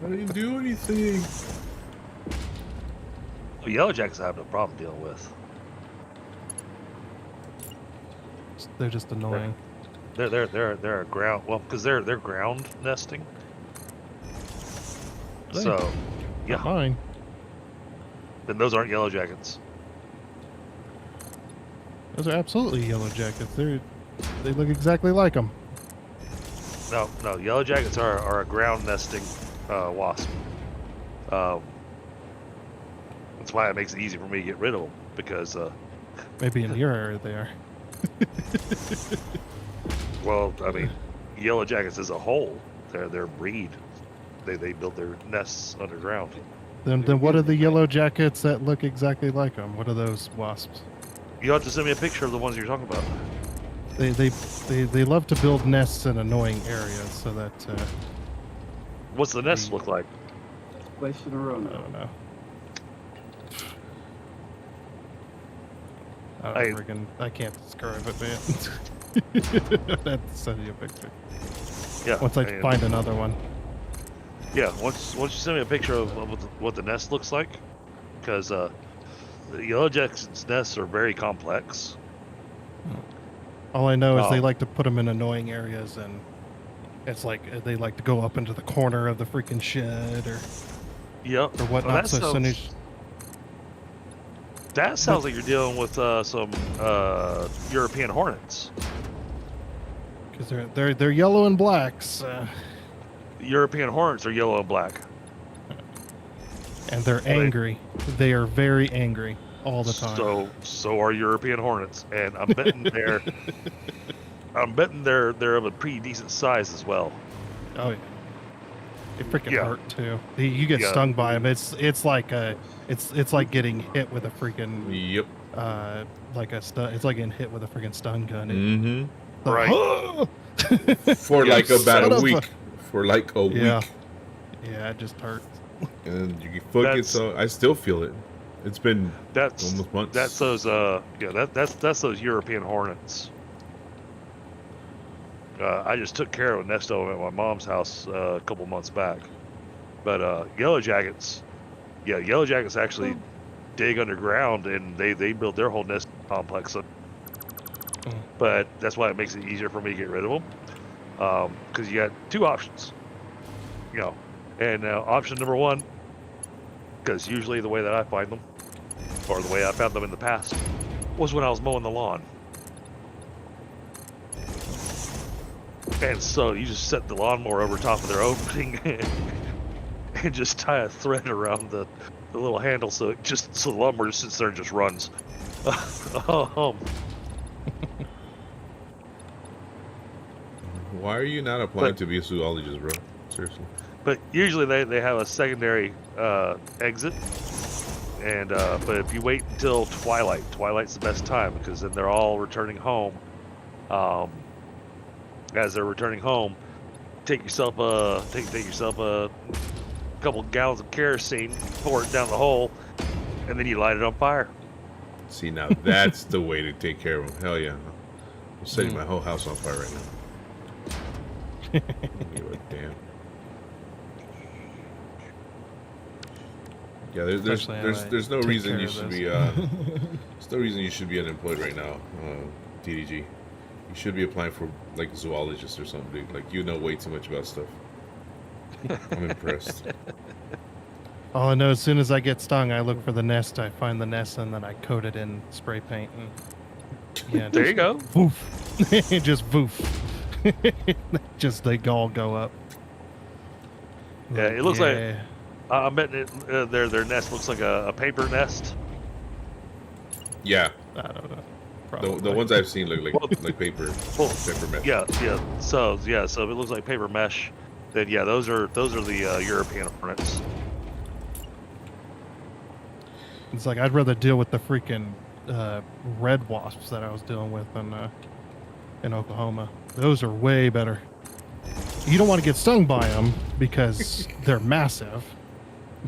I didn't do anything. Well, yellow jackets I have no problem dealing with. They're just annoying. They're a ground because they're ground nesting. They- So, Not yeah, mine. then those aren't yellow jackets. Those are absolutely yellow jackets. They look exactly like them. No, yellow jackets are a ground nesting wasp. That's why it makes it easy for me to get rid of them because, Maybe in your area they are. well, I mean, yellow jackets as a whole, they're breed. They build their nests underground. Then what are the yellow jackets that look exactly like them? What are those wasps? You have to send me a picture of the ones you're talking about. They love to build nests in annoying areas, so that What's the nest look like? Place in a row I now. don't know. I can't describe it, man. I have to send you a picture. Yeah. Once I and- find another one. Yeah, once you send me a picture of what the nest looks like, because the yellow jacket's nests are very complex. All I know is they Oh. like to put them in annoying areas, and it's like they like to go up into the corner of the freaking shed or Yep. whatnot. So as soon as That sounds like you're dealing with some European hornets. because they're yellow and blacks, European hornets are yellow and black. and they're angry. They are very angry all the time. So are European hornets, and I'm betting they're of a pretty decent size as well. Oh yeah, they freaking Yeah. hurt too. You get Yeah. stung by them. It's like like getting hit with a freaking Yep. it's like getting hit with a freaking stun gun. Mm-hmm. Like, Right. For You like son about of a a- week. For like a Yeah. week. Yeah, it just hurts. And you fucking That's- so I still feel it. It's been That's almost months. that's those that's those European hornets. I just took care of a nest of them at my mom's house a couple months back. But yellow jackets actually dig underground and they build their whole nest complex. But that's why it makes it easier for me to get rid of them. Because you got two options, and option number one, because usually the way that I find them, or the way I found them in the past, was when I was mowing the lawn. And so you just set the lawnmower over top of their opening and just tie a thread around the little handle so the lawnmower just sits there and just runs. Why are you not applying to be a zoologist, bro? Seriously. But usually they have a secondary exit, and but if you wait until twilight's the best time, because then they're all returning home. As they're returning home, take yourself a couple gallons of kerosene, pour it down the hole, and then you light it on fire. See, now that's the way to take care of them. Hell yeah. I'm setting my whole house on fire right now. Give a damn. Yeah, there's no reason you should be there's no reason you should be unemployed right now, TDG. You should be applying for like zoologist or something, dude. Like, you know way too much about stuff. I'm impressed. All I know, as soon as I get stung, I look for the nest. I find the nest and then I coat it in spray paint. And yeah, There you go. Woof. Just woof. Just they all go up. Yeah, it looks like I bet their nest looks like a paper nest. Yeah. I don't know. The ones I've seen look like paper mesh. Yeah. So if it looks like paper mesh, then yeah, those are the European hornets. It's like I'd rather deal with the freaking red wasps that I was dealing with in Oklahoma. Those are way better. You don't want to get stung by them because they're massive,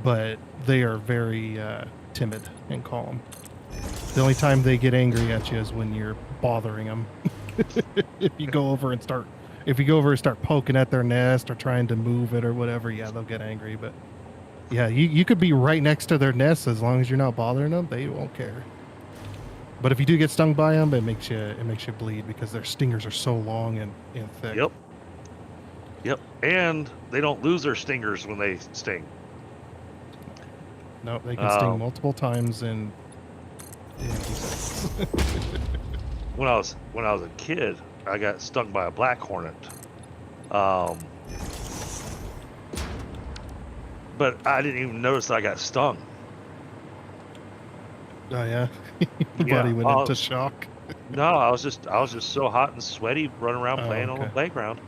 but they are very timid and calm. The only time they get angry at you is when you're bothering them. If you go over and start poking at their nest or trying to move it or whatever, yeah, they'll get angry. But yeah, you could be right next to their nest, as long as you're not bothering them, they won't care. But if you do get stung by them, it makes you bleed because their stingers are so long and thick. Yep. And they don't lose their stingers when they sting. No, they can sting multiple times in a few seconds. When I was a kid, I got stung by a black hornet. But I didn't even notice that I got stung. Oh yeah, your body went into shock. No, I was just so hot and sweaty running around playing on the playground,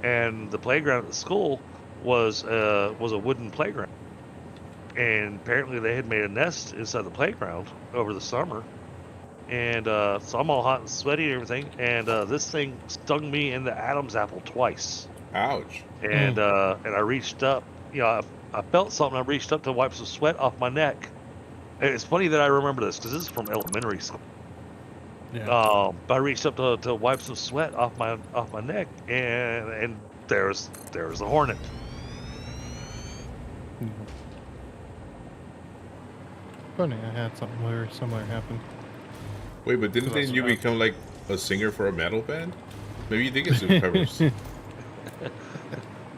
and the playground at the school was a wooden playground, and apparently they had made a nest inside the playground over the summer, and so I'm all hot and sweaty and everything, and this thing stung me in the Adam's apple twice. Ouch. And and I reached up, I felt something. I reached up to wipe some sweat off my neck. And it's funny that I remember this because this is from elementary school. Yeah. But I reached up to wipe some sweat off my neck, and there's the hornet. Funny, I had something very similar happen. Wait, but didn't you become like a singer for a metal band? Maybe you did get superpowers.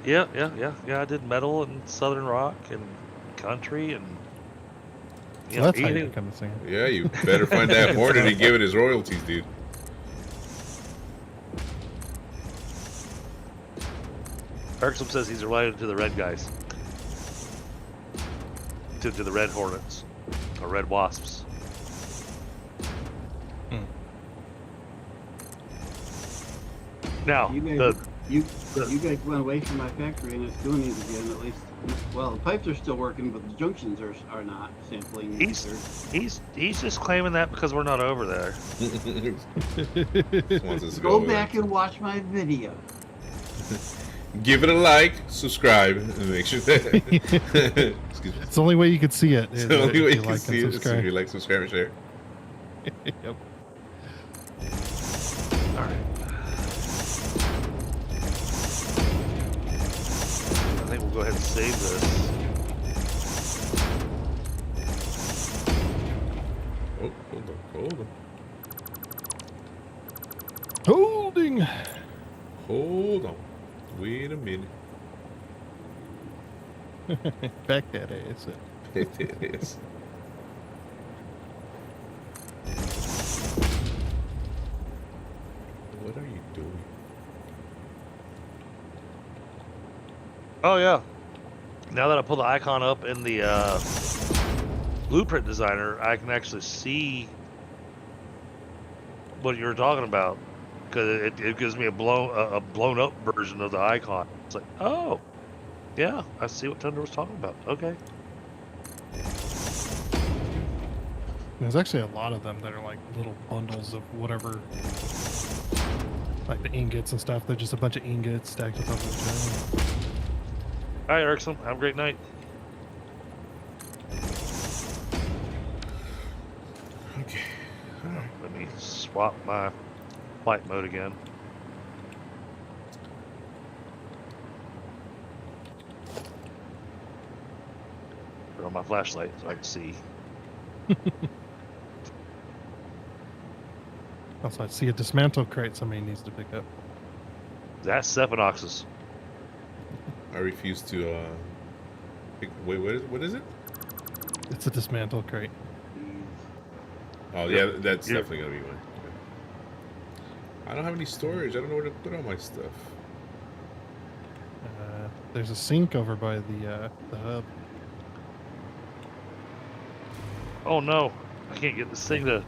Yeah. I did metal and southern rock and country and. Well, that's how you become a singer. Yeah, you better find that hornet and give it his royalties, dude. Erksom says he's related to the red guys. To the red hornets. Or red wasps. Now, You guys went away from my factory and it's doing it again, at least. Well, the pipes are still working, but the junctions are not sampling. he's just claiming that because we're not over there. Wants us to Go over back there. and watch my video. Give it a like, subscribe, and make sure that. Excuse me. It's the only way you could see it. It's the only way you can like see and it. Is if you like, subscribe, and share. Yep. All right. I think we'll go ahead and save this. Oh, hold on. Holding. Hold on. Wait a minute. Back that ass. It is. What are you doing? Oh yeah. Now that I pull the icon up in the blueprint designer, I can actually see what you were talking about, because it gives me a blown up version of the icon. It's like, oh, yeah, I see what Thunder was talking about. Okay. There's actually a lot of them that are like little bundles of whatever, like the ingots and stuff. They're just a bunch of ingots stacked on top of each other. All right, Erickson, have a great night. Okay. All right. Let me swap my flight mode again. Put on my flashlight so I can see. Also, I see a dismantle crate somebody needs to pick up. That's Cephanox's. I refuse to. Wait, what is it? It's a dismantle crate. Oh yeah, that's Yeah. definitely gonna be one. Okay. I don't have any storage. I don't know where to put all my stuff. There's a sink over by the hub. Oh no, I can't get this thing to.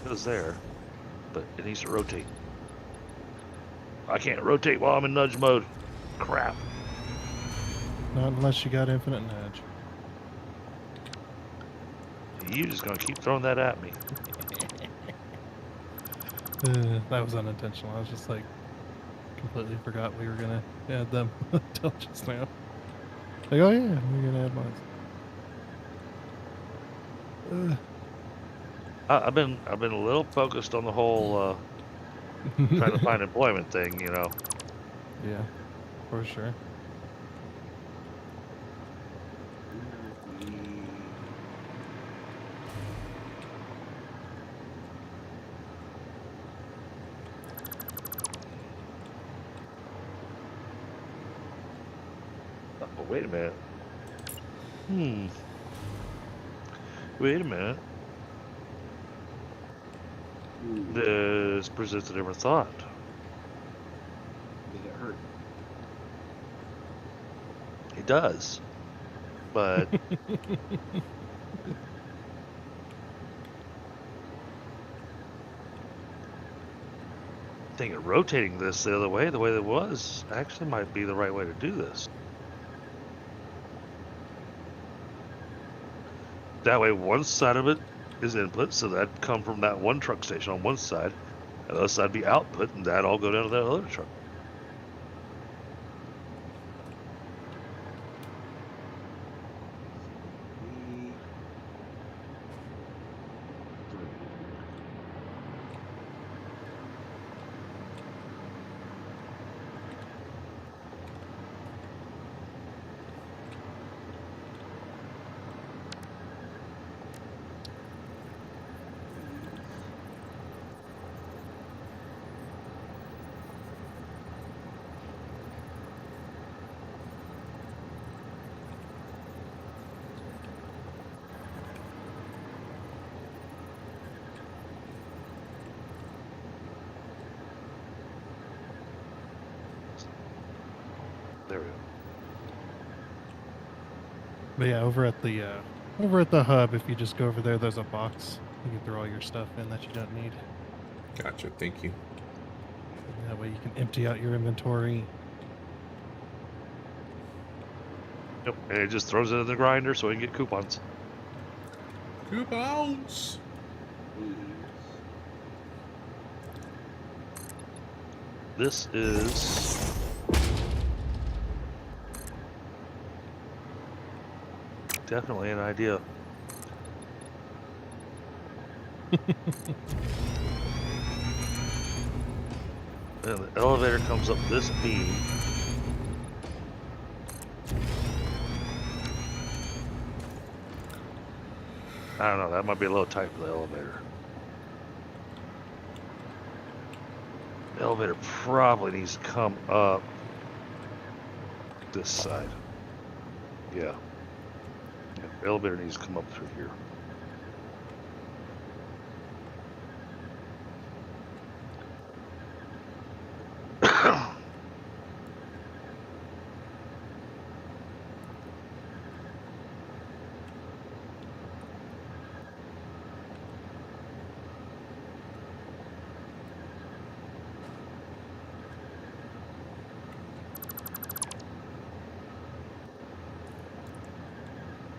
It was there, but it needs to rotate. I can't rotate while I'm in nudge mode. Crap. Not unless you got infinite nudge. You just gonna keep throwing that at me. That was unintentional. I was just like, completely forgot we were gonna add them until just now. Like, oh yeah, we're gonna add mines. I've been a little focused on the whole trying to find employment thing, you know. Yeah, for sure. Oh, wait a minute. Wait a minute. This presents a different thought. Did it hurt? It does. But thinking rotating this the way it was, actually might be the right way to do this. That way one side of it is input, so that'd come from that one truck station on one side, and the other side be output, and that'd all go down to that other truck. There we go. But yeah, over at the hub, if you just go over there, there's a box. You can throw all your stuff in that you don't need. Gotcha. Thank you. And that way you can empty out your inventory. Yep, and it just throws it in the grinder so we can get coupons. Coupons. This is definitely an idea. And the elevator comes up this beam. I don't know. That might be a little tight for the elevator. The elevator probably needs to come up this side. Yeah. The elevator needs to come up through here.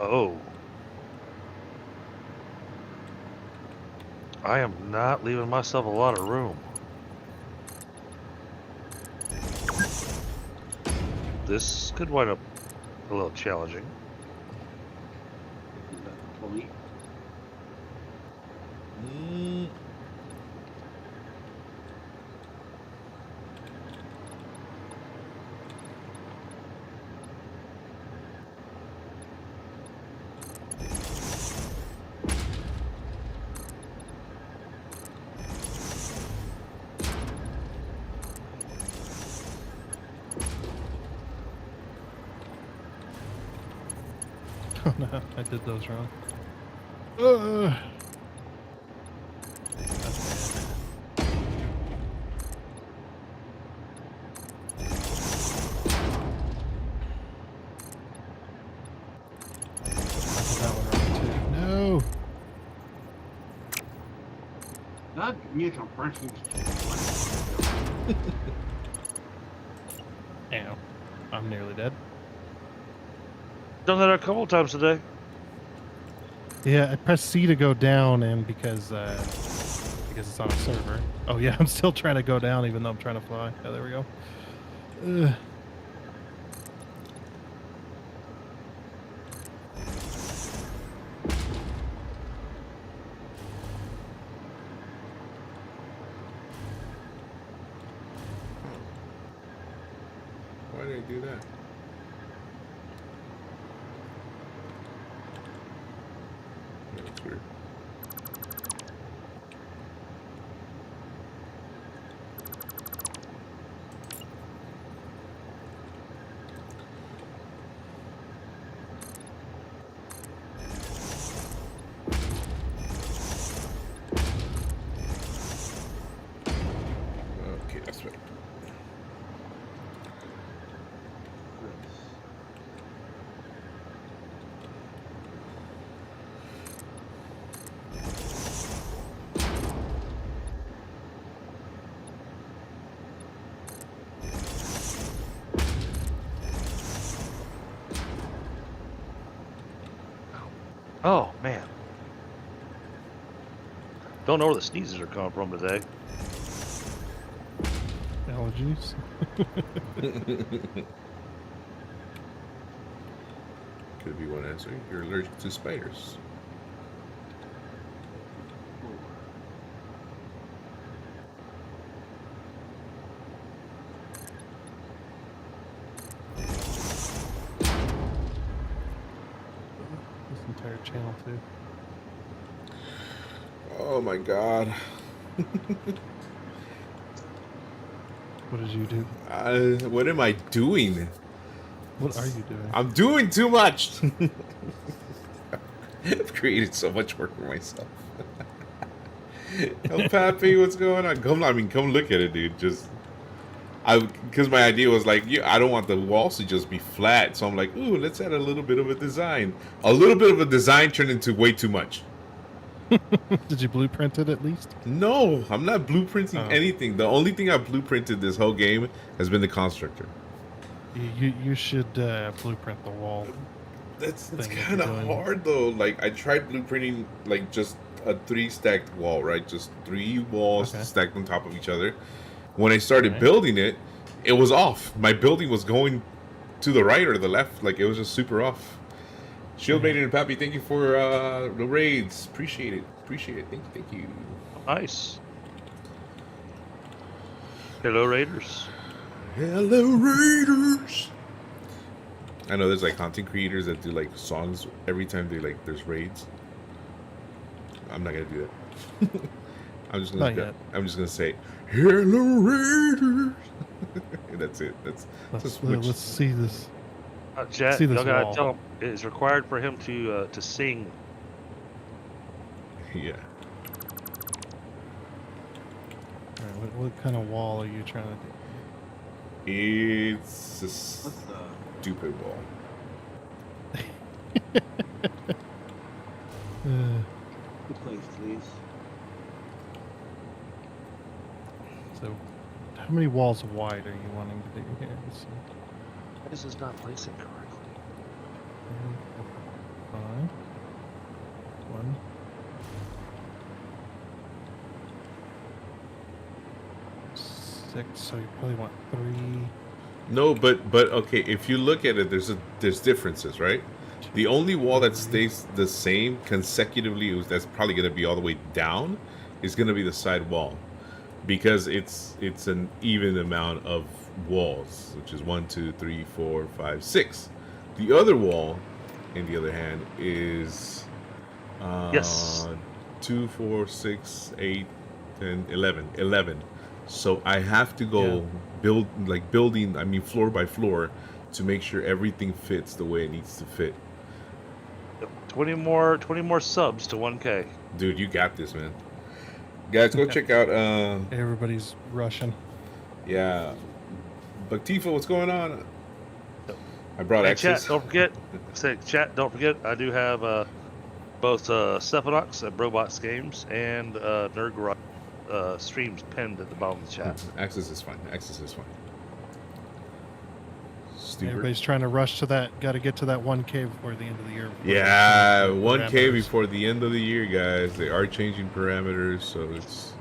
Oh. I am not leaving myself a lot of room. This could wind up a little challenging. Point. Mm. Oh no, I did those wrong. That's bad. I did that one wrong too. No! Not you compression. Ow. I'm nearly dead. Done that a couple times today. Yeah, I pressed C to go down, and because it's on a server. Oh yeah, I'm still trying to go down even though I'm trying to fly. Oh, there we go. Ugh. Why did I do that? That's weird. Okay, that's right. Oh, man. Don't know where the sneezes are coming from today. Allergies. Could be one answer. You're allergic to spiders. This entire channel too. Oh my god. What did you do? What am I doing? What are you doing? I'm doing too much. I've created so much work for myself. Oh, Papi, what's going on? Come look at it, dude. Because my idea was like, yeah, I don't want the walls to just be flat. So I'm like, ooh, let's add a little bit of a design. A little bit of a design turned into way too much. Did you blueprint it at least? No, I'm not blueprinting anything. The only thing I've blueprinted this whole game has been the constructor. You should blueprint the wall. That's thing that kind you're of doing. hard though. Like I tried blueprinting like just a 3 stacked wall, right? Just 3 walls Okay. stacked on top of each other. When I started Right. building it, it was off. My building was going to the right or the left. Like it was just super off. Shield Maiden and Papi, thank you for the raids. Appreciate it. Appreciate it. Thank you. Nice. Hello, Raiders. Hello, Raiders. I know there's like content creators that do like songs every time they like there's raids. I'm not gonna do that. I'm just Not gonna. yet. I'm just gonna say, "Hello, Raiders." That's it. That's Let's see this. Chat, See this y'all gotta wall. tell him it's required for him to sing. yeah. All right, what kind of wall are you trying to do? It's a What's the stupid wall. good place, please? So, how many walls wide are you wanting to do here? Let's see. This is not placing correctly. 5, 1. Six, so you probably want 3. No, but okay. If you look at it, there's differences, right? The only wall that stays the same consecutively, that's probably going to be all the way down, is going to be the side wall, because it's an even amount of walls, which is 1, 2, 3, 4, 5, 6. The other wall, in the other hand, is Yes. 2, 4, 6, 8, 10, 11. 11. So I have to go building, I mean floor by floor, to make sure everything fits the way it needs to fit. 20 more subs to 1K. Dude, you got this, man. Guys, go check out Everybody's rushing. yeah. But Tifa, what's going on? I brought Hey, access. chat, don't forget. Chat, don't forget. I do have both Stephanox at Brobots Games and Nerd Garage streams pinned at the bottom of the chat. Access is fine. Access is fine. Stupid. Everybody's trying to rush to that. Got to get to that 1K before the end of the year. Yeah, 1K Parameters. before the end of the year, guys. They are changing parameters, so it's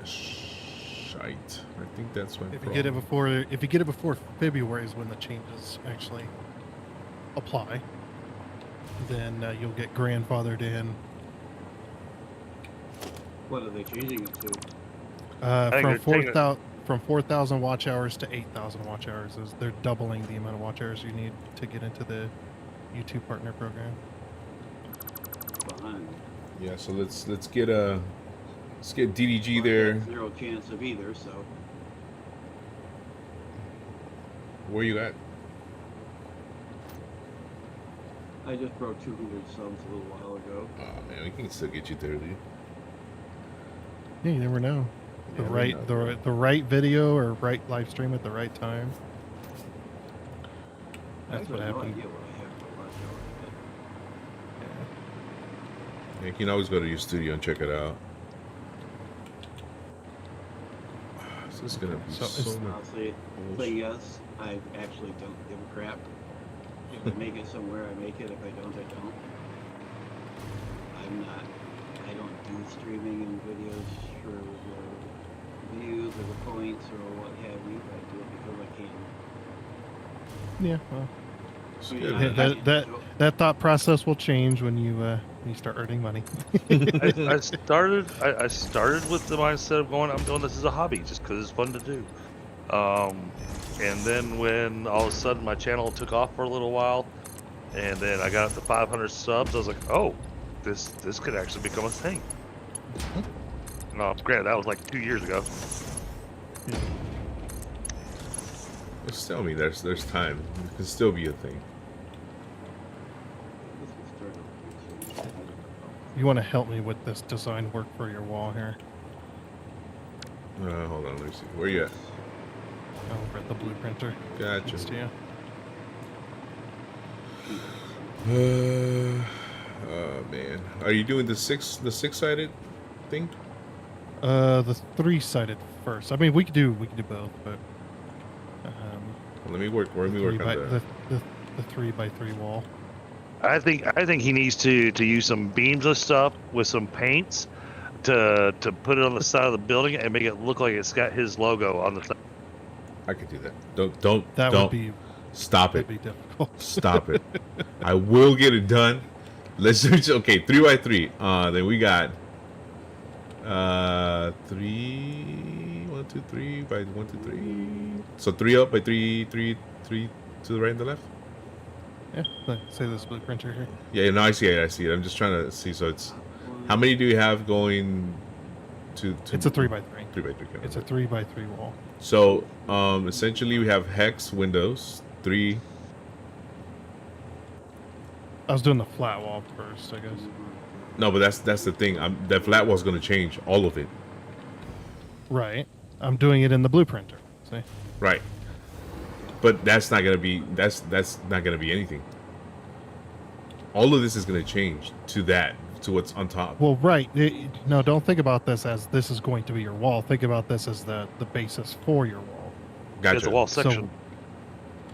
shite. I think that's my If you problem. get it before February is when the changes actually apply. Then you'll get grandfathered in. What are they changing it to? think they're From 4,000 watch hours to 8,000 watch hours. They're doubling the amount of watch hours you need to get into the YouTube partner program. Behind. Yeah, so let's get DDG Well, I there. have zero chance of either, so Where you at? I just broke 200 subs a little while ago. Oh man, we can still get you there, dude. Yeah, you never know. The Yeah, right we know. the right video or right live stream at the right time. I That's have what no happened. idea what I have for watch hours. Yeah, you can always go to your studio and check it out. This is gonna be So so it's- much. Honestly, the thing is, I actually don't give a crap. If I make it somewhere, I make it. If I don't, I don't. I don't do streaming and videos for the views or the points or what have you. I do it because I can. Yeah, well, It's I mean, good, I- man. that thought process will change when you start earning money. I started with the mindset of going, I'm doing this as a hobby just because it's fun to do. And then when all of a sudden my channel took off for a little while, and then I got up to 500 subs, I was like, oh, this could actually become a thing. No, granted, that was like 2 years ago. Just tell me there's time. It can still be a thing. This will start off pretty soon. You want to help me with this design work for your wall here? Hold on, let me see. Where you at? Over at the blue printer. Gotcha. Next to you. Oh man, are you doing the six-sided thing? The 3-sided first. I mean, we could do both, but Let me work. Let me work on that. the 3x3 wall. I think he needs to use some beams and stuff with some paints to put it on the side of the building and make it look like it's got his logo on the side. I could do that. Don't That don't would be stop it. that'd be difficult. Stop it. I will get it done. Let's do okay. 3x3. Then we got 3, 1, 2, 3 by 1, 2, 3. So 3 up by 3 to the right and the left. Yeah, say this blueprint right here. Yeah, no, I see it. I see it. I'm just trying to see. So it's how many do you have going to It's a 3x3. 3x3. It's a 3x3 wall. So essentially we have hex windows 3. I was doing the flat wall first, I guess. No, but that's the thing. That flat wall's going to change all of it. Right. I'm doing it in the blueprinter. See? Right. But that's not going to be that's not going to be anything. All of this is going to change to what's on top. Well, right. No, don't think about this as this is going to be your wall. Think about this as the basis for your wall. Gotcha. It's a wall So- section.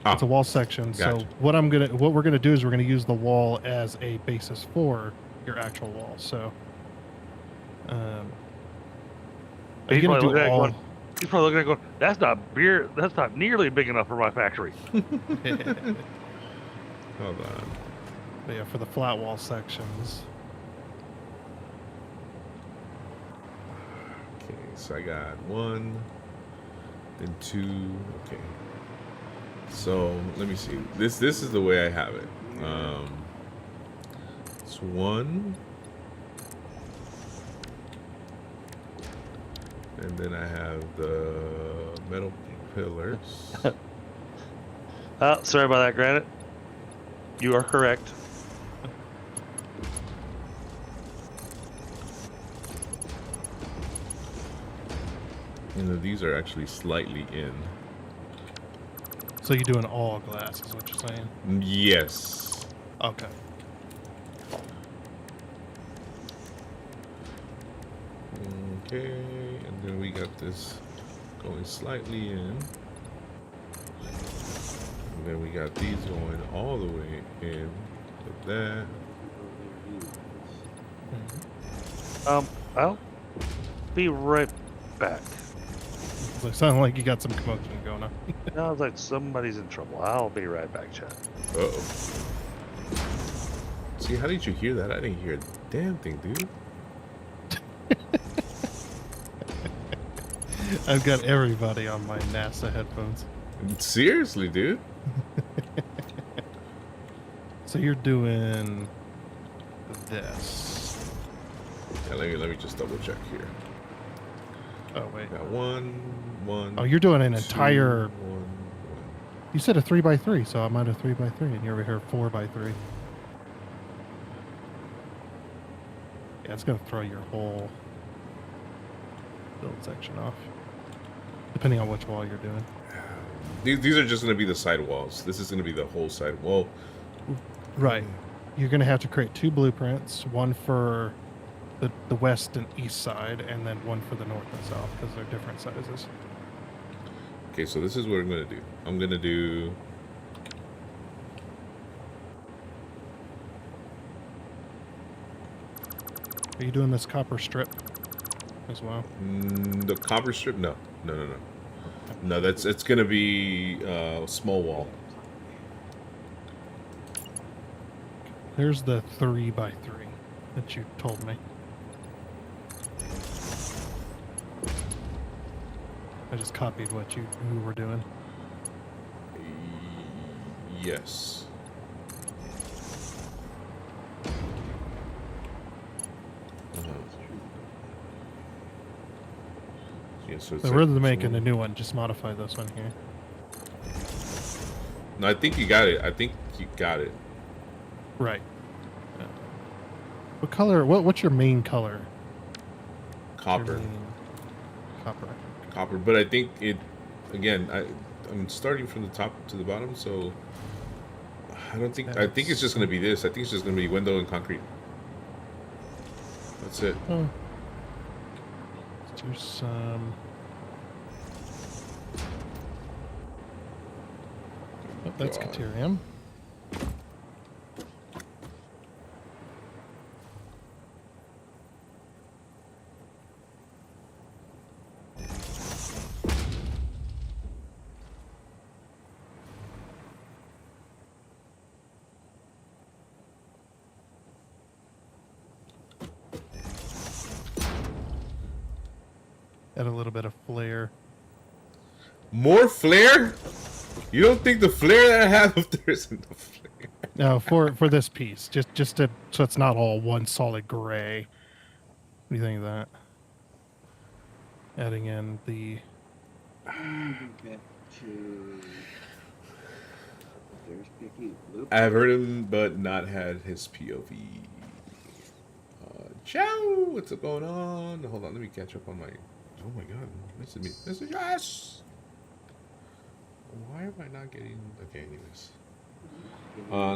Ah, It's a wall section. Gotcha. So what we're gonna do is we're gonna use the wall as a basis for your actual wall. So, are you He's gonna probably do looking at it all? going, he's probably looking at it going, that's not nearly big enough for my factory. hold on. But yeah, for the flat wall sections. Okay, so I got 1, then 2. Okay. So let me see. This is the way I have it. It's 1, and then I have the metal pillars. Oh, sorry about that, Granite. You are correct. And then these are actually slightly in. So you're doing all glass, is what you're saying? Yes. Okay. Okay, and then we got this going slightly in. And then we got these going all the way in. Like that. I'll be right back. So it sounded like you got some commotion going on. I was like, somebody's in trouble. I'll be right back, chat. Uh-oh. See, how did you hear that? I didn't hear a damn thing, dude. I've got everybody on my NASA headphones. Seriously, dude? So you're doing this. Yeah, let me just double check here. Oh wait. Got 1, 1. Oh, you're doing an 2, entire. 1. You said a 3x3, so I'm at a 3x3, and you're over here 4x3. Yeah, it's gonna throw your whole build section off, depending on which wall you're doing. These are just going to be the side walls. This is going to be the whole side wall. Right. You're gonna have to create 2 blueprints, one for the west and east side, and then one for the north and south, because they're different sizes. Okay, so this is what I'm going to do. I'm going to do... Are you doing this copper strip as well? The copper strip? No. No, it's going to be small wall. There's the 3x3 that you told me. I just copied what you were doing. Yes. Yeah, so it's So rather than making a new one, just modify this one here. No, I think you got it. Right. Yeah. What color? What's your main color? Your Copper. main copper. Copper, but I think it... Again, I'm starting from the top to the bottom, so... I don't think... I think it's just going to be this. I think it's just going to be window and concrete. That's it. Oh. Let's do some... Oh, that's God. Caterium. Add a little bit of flare. More flare? You don't think the flare that I have up there is enough flare? No, for this piece, just to so it's not all one solid gray. What do you think of that? Adding in the Go back to. There's picking a blue. I've heard him, but not had his POV. Ciao! What's up going on? Hold on, let me catch up on my. Oh my god, message me. Message us! Why am I not getting. Okay, anyways.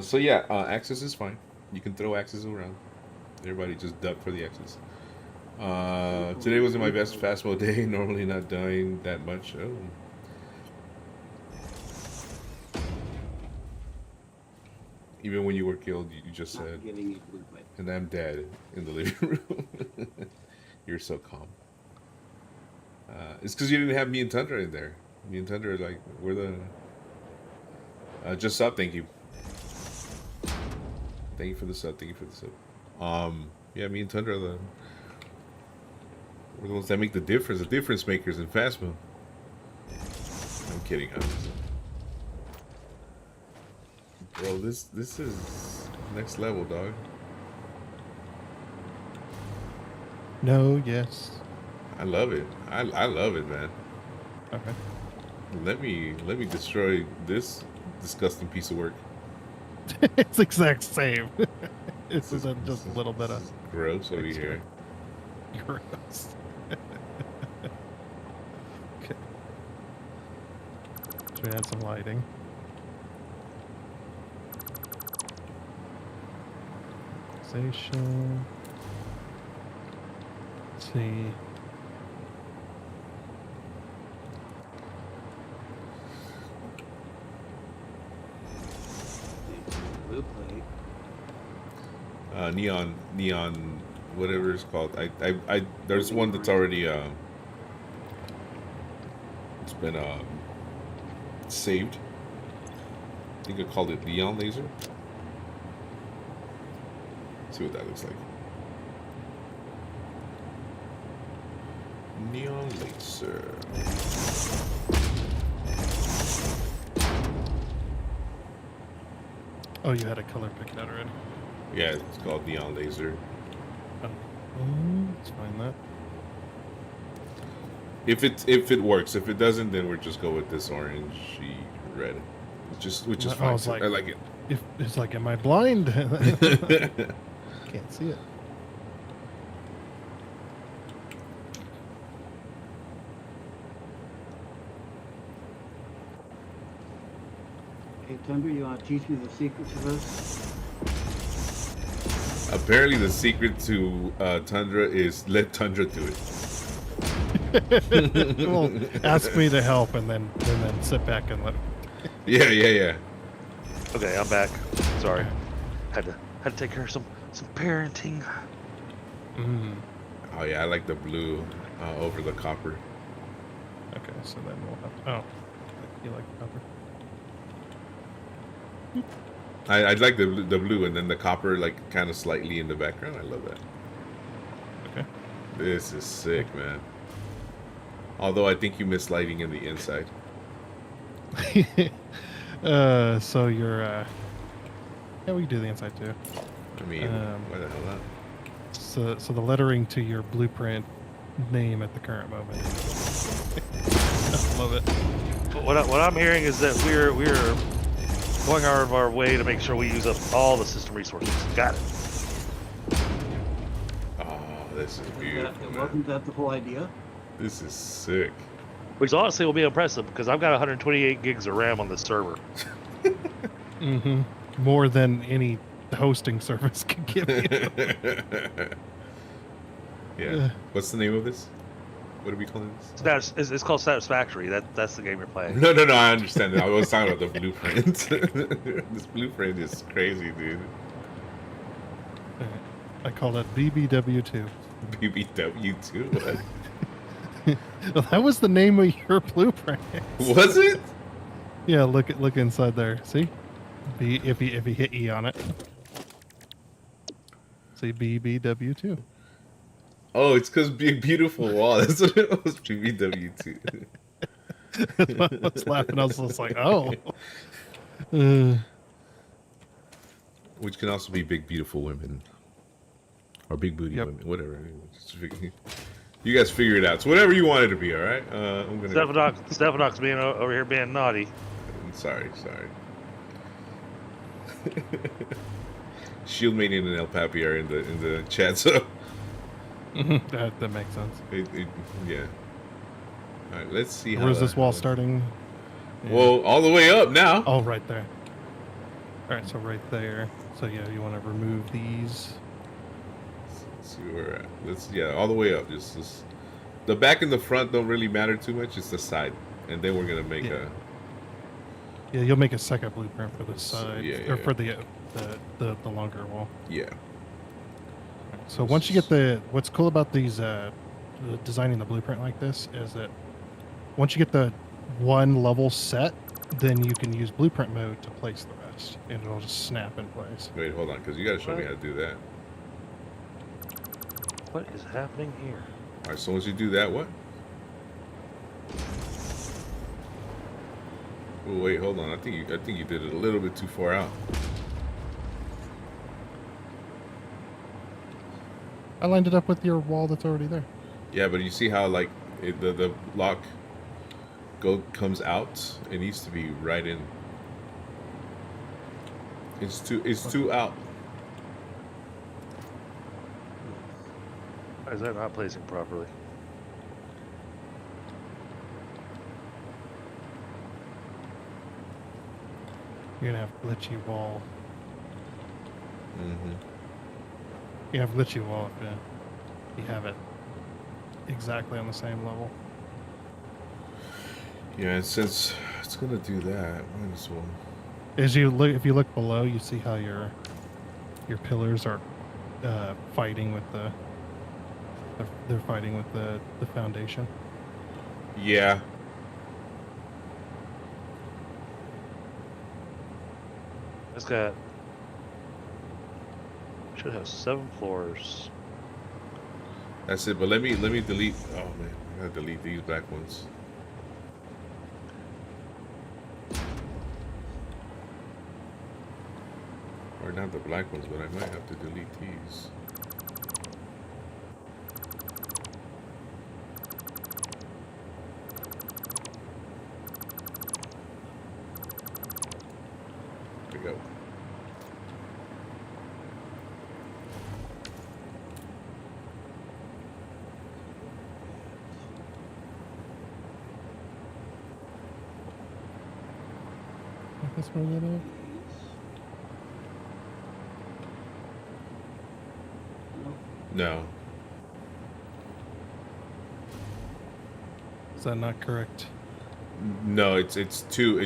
So yeah, access is fine. You can throw axes around. Everybody just duck for the axes. Today wasn't my best fast mode day. Normally not dying that much. Oh. Even when you were killed, you just said, Getting a blue pipe. and I'm dead in the living room. You're so calm. It's because you didn't have me and Tundra in there. Me and Tundra, like, we're the... just sub, thank you. Thank you for the sub, thank you for the sub. Yeah, me and Tundra are we're the ones that make the difference makers in fast mode. I'm kidding, huh? Bro, this is next level, dog. no, yes. I love it. I love it, man. Okay. Let me destroy this disgusting piece of work. It's exact same. It's This is- just a little bit this of is gross over extra. here. gross. Okay. Should we add some lighting? Station. Let's see. Blue plate. Neon, whatever it's called. I there's one that's already it's been saved. I think I called it neon laser. See what that looks like. Neon laser. Oh, you had a color picked out already. Yeah, it's called neon laser. Oh, let's find that. If it works, if it doesn't, then we'll just go with this orangey red. Which is I fine. was like- I like it. If it's like, am I blind? Can't see it. Hey, Tundra, you want to teach me the secret to this? Apparently, the secret to Tundra is let Tundra do it. Well, ask me to help and then sit back and let. Yeah. Okay, I'm back. Sorry, had to take care of some parenting. Mm. Oh yeah, I like the blue over the copper. Okay, so then we'll have. Oh, you like copper? I'd like the blue and then the copper like kind of slightly in the background. I love that. Okay. This is sick, man. Although I think you missed lighting in the inside. So you're. Yeah, we can do the inside too. I mean, why the hell not? So the lettering to your blueprint name at the current moment. Love it. But what I'm hearing is that we're going out of our way to make sure we use up all the system resources. Got it. Oh, this is beautiful, man. Wasn't that the whole idea? This is sick. Which honestly will be impressive because I've got 128 gigs of RAM on this server. Mm-hmm. More than any hosting service could give you. Yeah. What's the name of this? What are we calling this? It's called Satisfactory. That's the game you're playing. No, I understand that. I was talking about the blueprint. This blueprint is crazy, dude. I call it BBW2. BBW2? What? Well, that was the name of your blueprint. Was it? Yeah, look inside there. See? B if you hit E on it. See BBW2. Oh, it's because Big Beautiful Wall. That's what it was. BBW2. That's why I was laughing. I was just like, oh. which can also be big beautiful women or big booty Yep. women, whatever. You guys figure it out. So whatever you want it to be, all right? I'm gonna. Stefanok's being over here being naughty. Sorry. Shield Maiden and El Papi are in the chat, so that makes sense. yeah. All right, let's see. Where's this wall starting? Yeah. Well, all the way up now. Oh, right there. All right, so right there. So yeah, you want to remove these. Let's see where we're at. All the way up. Just the back and the front don't really matter too much. It's the side, and then we're gonna make a. Yeah, you'll make a second blueprint for the side, yeah. for the longer wall. Yeah. So once you get what's cool about these designing the blueprint like this is that once you get the one level set, then you can use blueprint mode to place the rest, and it'll just snap in place. Wait, hold on, because you gotta show me how to do that. What is happening here? All right, so once you do that, what? Oh wait, hold on. I think you did it a little bit too far out. I lined it up with your wall that's already there. Yeah, but you see how like the block comes out? It needs to be right in. It's too out. Why is that not placing properly? You're gonna have glitchy wall. Mm-hmm. You have glitchy wall if you have it exactly on the same level. Yeah, and since it's gonna do that, might as well. If you look below, you see how your pillars are fighting with they're fighting with the foundation. Yeah. It's got should have 7 floors. That's it. But let me delete. Oh man, I gotta delete these black ones. Or not the black ones, but I might have to delete these. There we go. That's where that is. No. Is that not correct? No, it's two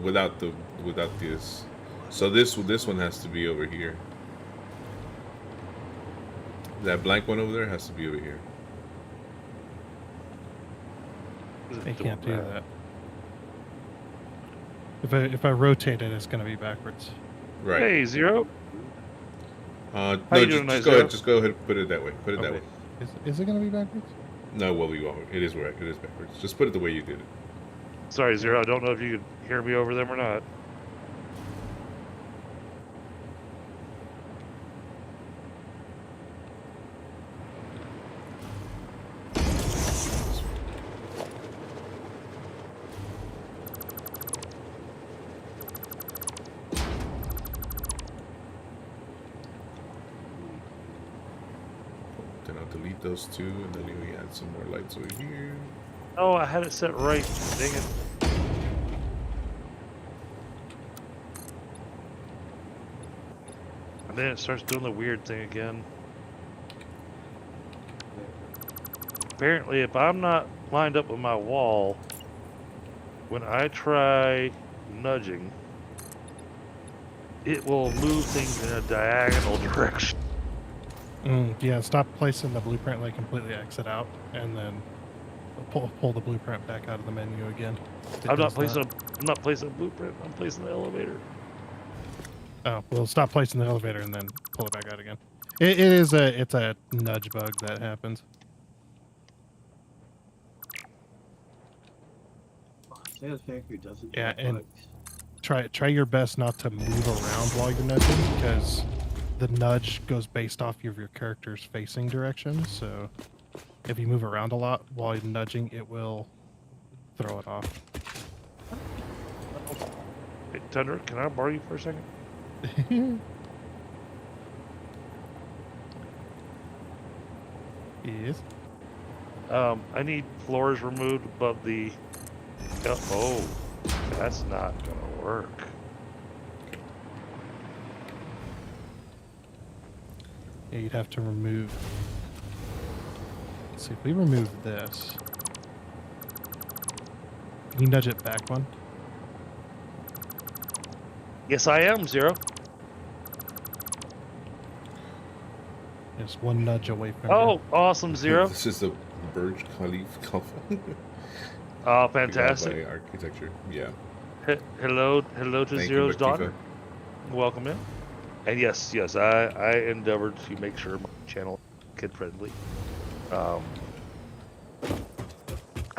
without this. So this one has to be over here. That blank one over there has to be over here. I can't do that. If I rotate it, it's going to be backwards. Right. Hey, Zero. No, you just doing, go Zero? ahead. Just go ahead and put it that way. Put it that way. Is it going to be backwards? No, well, we won't. It is right. It is backwards. Just put it the way you did it. Sorry, Zero. I don't know if you could hear me over them or not. Then I'll delete those two, and then we add some more lights over here. Oh, I had it set right. Dang it. And then it starts doing the weird thing again. Apparently, if I'm not lined up with my wall, when I try nudging, it will move things in a diagonal direction. Yeah, stop placing the blueprint, like completely exit out, and then pull the blueprint back out of the menu again. I'm not placing a blueprint. I'm placing the elevator. Oh, well, stop placing the elevator and then pull it back out again. It's a nudge bug that happens. Satisfactory doesn't. Yeah, have and bugs. try your best not to move around while you're nudging, because the nudge goes based off of your character's facing direction. So if you move around a lot while you're nudging, it will throw it off. Hey, Thunder, can I borrow you for a second? Yes. I need floors removed above the. Oh, that's not gonna work. Yeah, you'd have to remove. Let's see if we remove this. Can you nudge it back one? Yes, I am, Zero. Just one nudge away from Oh, you. awesome, Zero. This is the Burj Khalifa. Oh, fantastic. By architecture. Yeah. Hello to Thank you, Zero's Latifah. daughter. Welcome in. And yes, I endeavored to make sure my channel kid friendly. I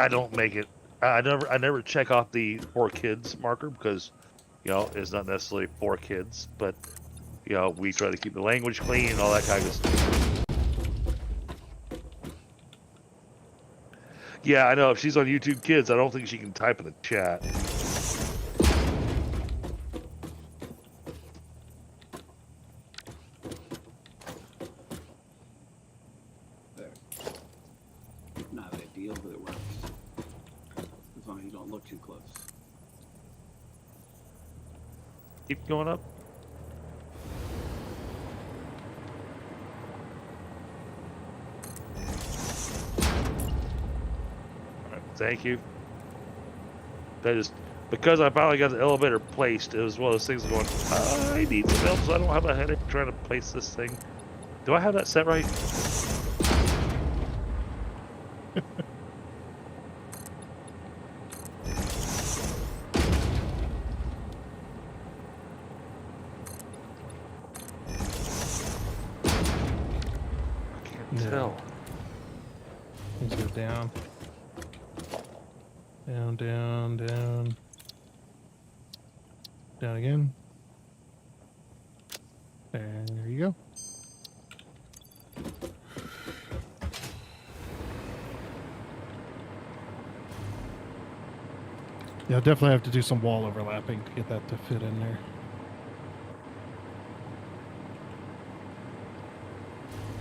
don't make it. I never check off the 4 kids marker because, it's not necessarily 4 kids, but we try to keep the language clean and all that kind of stuff. Yeah, I know. If she's on YouTube Kids, I don't think she can type in the chat. There. Not ideal, but it works. As long as you don't look too close. Keep going up. Thank you. That is because I finally got the elevator placed. It was one of those things going, I need some help so I don't have a headache trying to place this thing. Do I have that set right? I can't tell. Things go down. Down, down, down. Down again. And there you go. Yeah, definitely have to do some wall overlapping to get that to fit in there.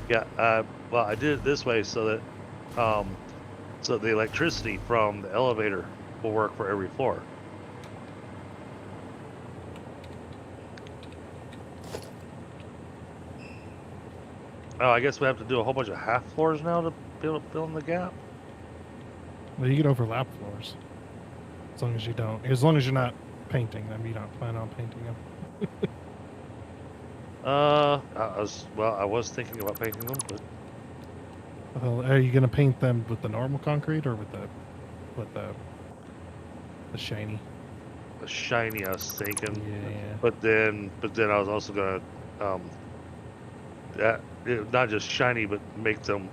Yeah, well, I did it this way so that so the electricity from the elevator will work for every floor. Oh, I guess we have to do a whole bunch of half floors now to fill in the gap. Well, you can overlap floors. As long as you don't. As long as you're not painting them. You don't plan on painting them. I was thinking about painting them, but Well, are you gonna paint them with the normal concrete or with the shiny? the shiny I was thinking. Yeah. But then I was also gonna not just shiny, but make them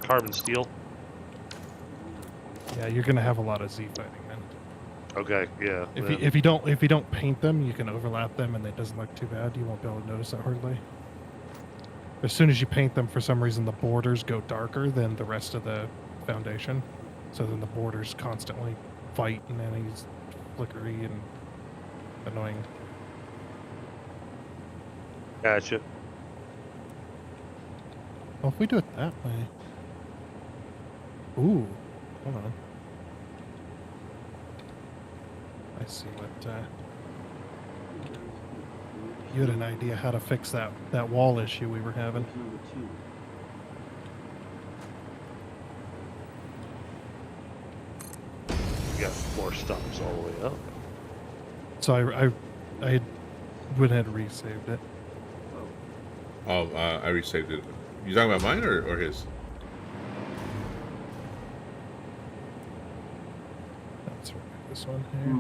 carbon steel. Yeah, you're gonna have a lot of Z fighting then. Okay, yeah. If you don't paint them, you can overlap them, and it doesn't look too bad. You won't be able to notice it hardly. As soon as you paint them, for some reason, the borders go darker than the rest of the foundation. So then the borders constantly fight, and then he's flickery and annoying. Gotcha. Well, if we do it that way. Ooh, hold on. I see what. You had an idea how to fix that wall issue we were having. There's number 2. You got 4 stops all the way up. So I went ahead and resaved it. Oh, I resaved it. You talking about mine or his? That's right. This one here.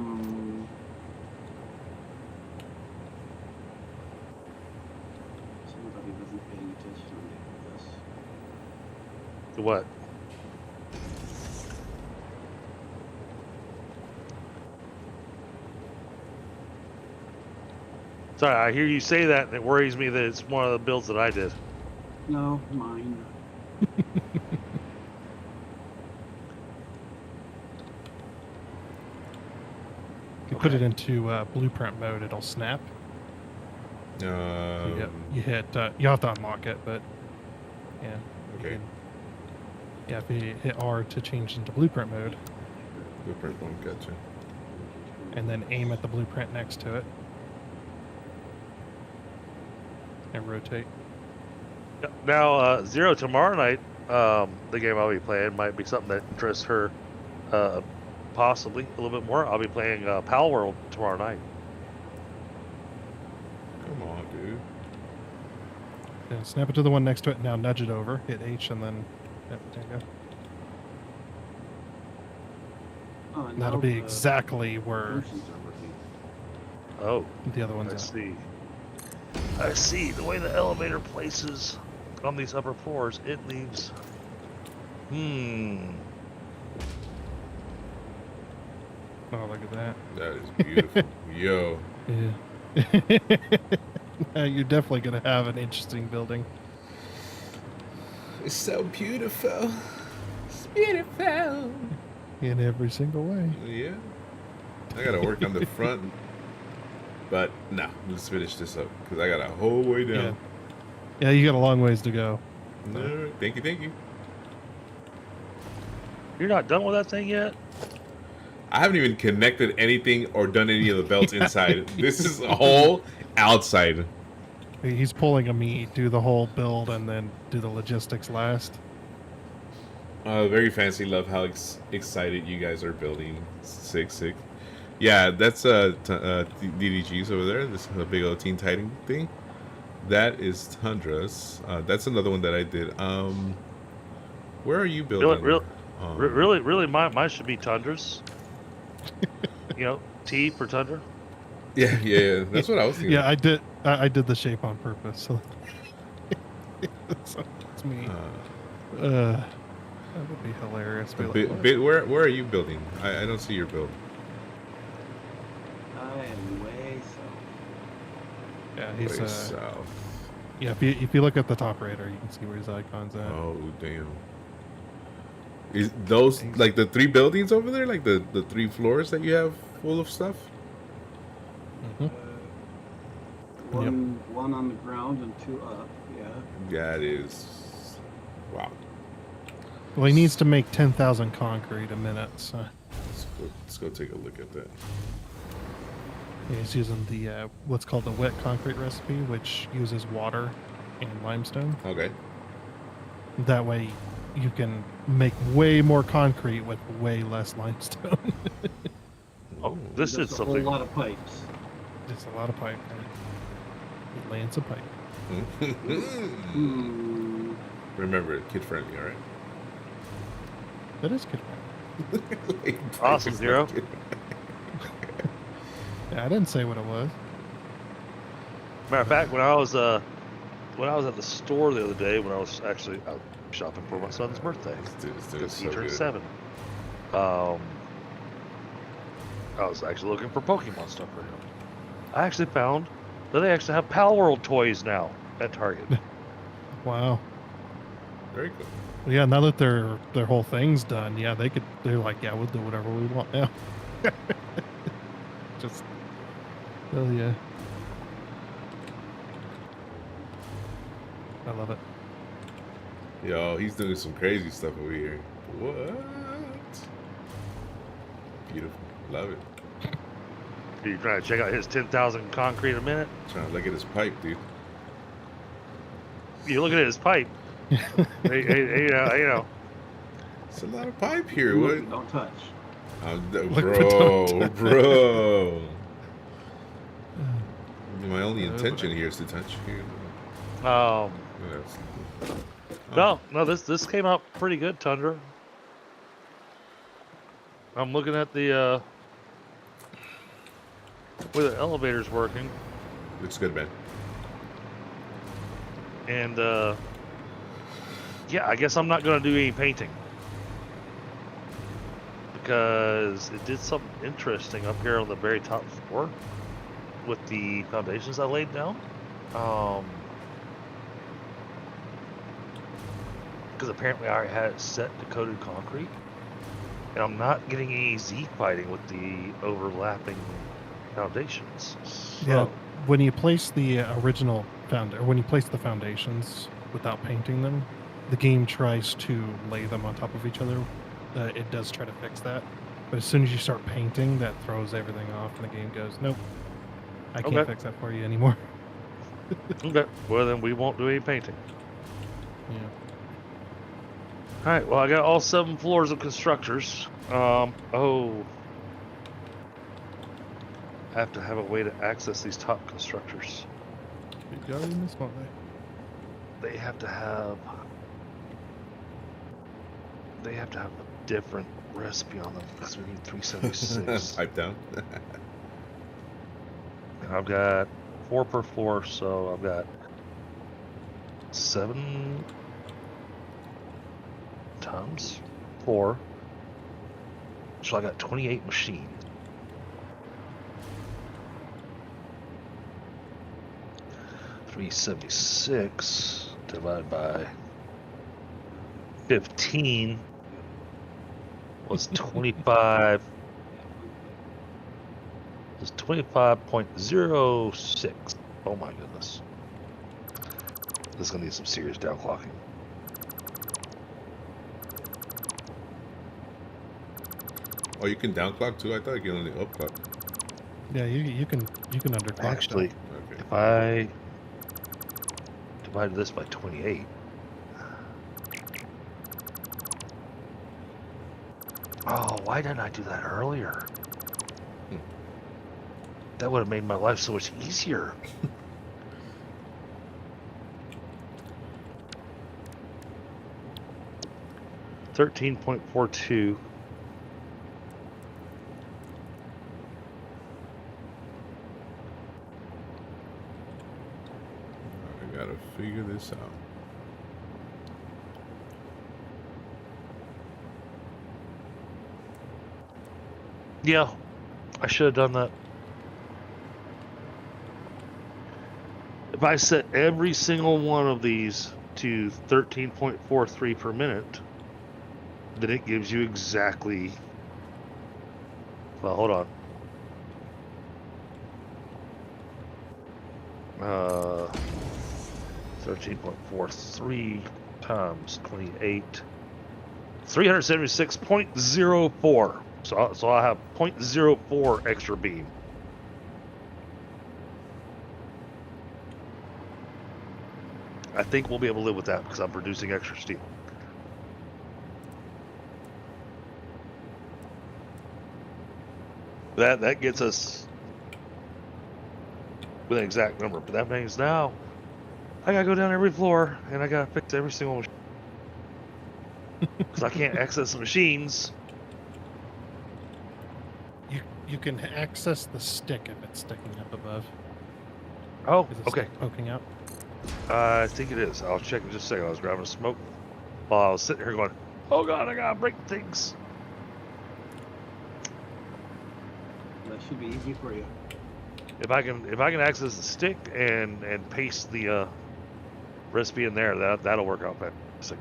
Somebody wasn't paying attention on this. To what? Sorry, I hear you say that, and it worries me that it's one of the builds that I did. No, mine. If you put it into blueprint mode, it'll snap. So you hit. You have to unlock it, but yeah. you Okay. can- Yeah, if you hit R to change into blueprint mode, Blueprint one, gotcha. and then aim at the blueprint next to it, and rotate. Now, Zero, tomorrow night, the game I'll be playing might be something that interests her possibly a little bit more. I'll be playing Pal World tomorrow night. Come on, dude. Yeah, snap it to the one next to it. Now nudge it over. Hit H and then. Yep, there you go. Oh, and That'll now be the exactly where functions are working. Oh, the other one's I at. see. I see. The way the elevator places on these upper floors, it leaves. Oh, look at that. That is beautiful. Yo. Yeah. You're definitely gonna have an interesting building. It's so beautiful. It's beautiful. In every single way. Yeah. I gotta work on the front. But no, let's finish this up because I got a whole way Yeah. down. Yeah, you got a long ways to go. All right. Thank you, thank you. You're not done with that thing yet? I haven't even connected anything or done any of the belts inside. This is all outside. He's pulling a me, do the whole build, and then do the logistics last. Very fancy. Love how excited you guys are building. Sick. Yeah, that's DDG's over there. This big old Teen Titan thing. That is Tundra's. That's another one that I did. Where are you building? Really, mine should be Tundra's. You know, T for Tundra. Yeah. That's what I was thinking. Yeah, I did. I did the shape on purpose. So, so it's me. That would be hilarious. Be like, what? Where are you building? I don't see your build. I am way south. Yeah, he's Way south. yeah. If you look at the top radar, you can see where his icon's at. Oh damn. Is those like the 3 buildings over there? Like the 3 floors that you have full of stuff? Mhm. One on the ground and 2 up. Yeah. Yeah, it is. Wow. Well, he needs to make 10,000 concrete a minute. So Let's go take a look at that. he's using the what's called the wet concrete recipe, which uses water and limestone. Okay. That way, you can make way more concrete with way less limestone. Oh, this That's is a whole something. lot of pipes. It's a lot of pipe. Right? He lands a pipe. Hmm. Remember, kid friendly, all right? That is good. Awesome, Zero. Yeah, I didn't say what it was. Matter of fact, when I was at the store the other day, when I was actually out shopping for my son's birthday, because he turned 7. I was actually looking for Pokemon stuff for him. I actually found that they actually have Pal World toys now at Target. Wow. Very cool. Well, yeah, now that their whole thing's done, yeah, they're like, yeah, we'll do whatever we want now. Just, oh yeah. I love it. Yo, he's doing some crazy stuff over here. What? Beautiful. Love it. Are you trying to check out his 10,000 concrete a minute? Trying to look at his pipe, dude. You're looking at his pipe. hey, you know. It's a lot of pipe here. What? Don't touch. Bro. My only intention here is to touch you. No, this came out pretty good, Tundra. I'm looking at the where the elevator's working, Looks good, man. and yeah, I guess I'm not gonna do any painting because it did something interesting up here on the very top floor. with the foundations I laid down. Because apparently I already had it set to coated concrete, and I'm not getting any Z fighting with the overlapping foundations. Yeah, So, when you place the original or when you place the foundations without painting them, the game tries to lay them on top of each other. It does try to fix that, but as soon as you start painting, that throws everything off, and the game goes, "Nope, I can't Okay. fix that for you anymore." okay, well then we won't do any painting. Yeah. All right, well I got all 7 floors of constructors. Oh, I have to have a way to access these top constructors. You got in this one, They have to have a different recipe on them because we need 376. Pipe down. And I've got 4 per floor, so I've got 7 times 4. So I got 28 machines. $376 divided by 15 was 25. It's 25.06. Oh my goodness. This is gonna need some serious downclocking. Oh, you can downclock too? I thought you could only upclock. Yeah, you can underclock. Actually, Okay. if I divided this by 28. Oh, why didn't I do that earlier? That would have made my life so much easier. $13.42. I gotta figure this out. Yeah, I should have done that. If I set every single one of these to 13.43 per minute, then it gives you exactly. Well, hold on. 13.43 times 28. 376.04. So I have 0.04 extra beam. I think we'll be able to live with that because I'm producing extra steel. That gets us with an exact number, but that means now I gotta go down every floor and I gotta fix every single machine because I can't access the machines. You can access the stick if it's sticking up above. Oh, Is the okay. stick poking out? I think it is. I'll check in just a second. I was grabbing a smoke while I was sitting here going, "Oh God, I gotta break things." That should be easy for you. If I can access the stick and paste the recipe in there, that'll work out fantastic.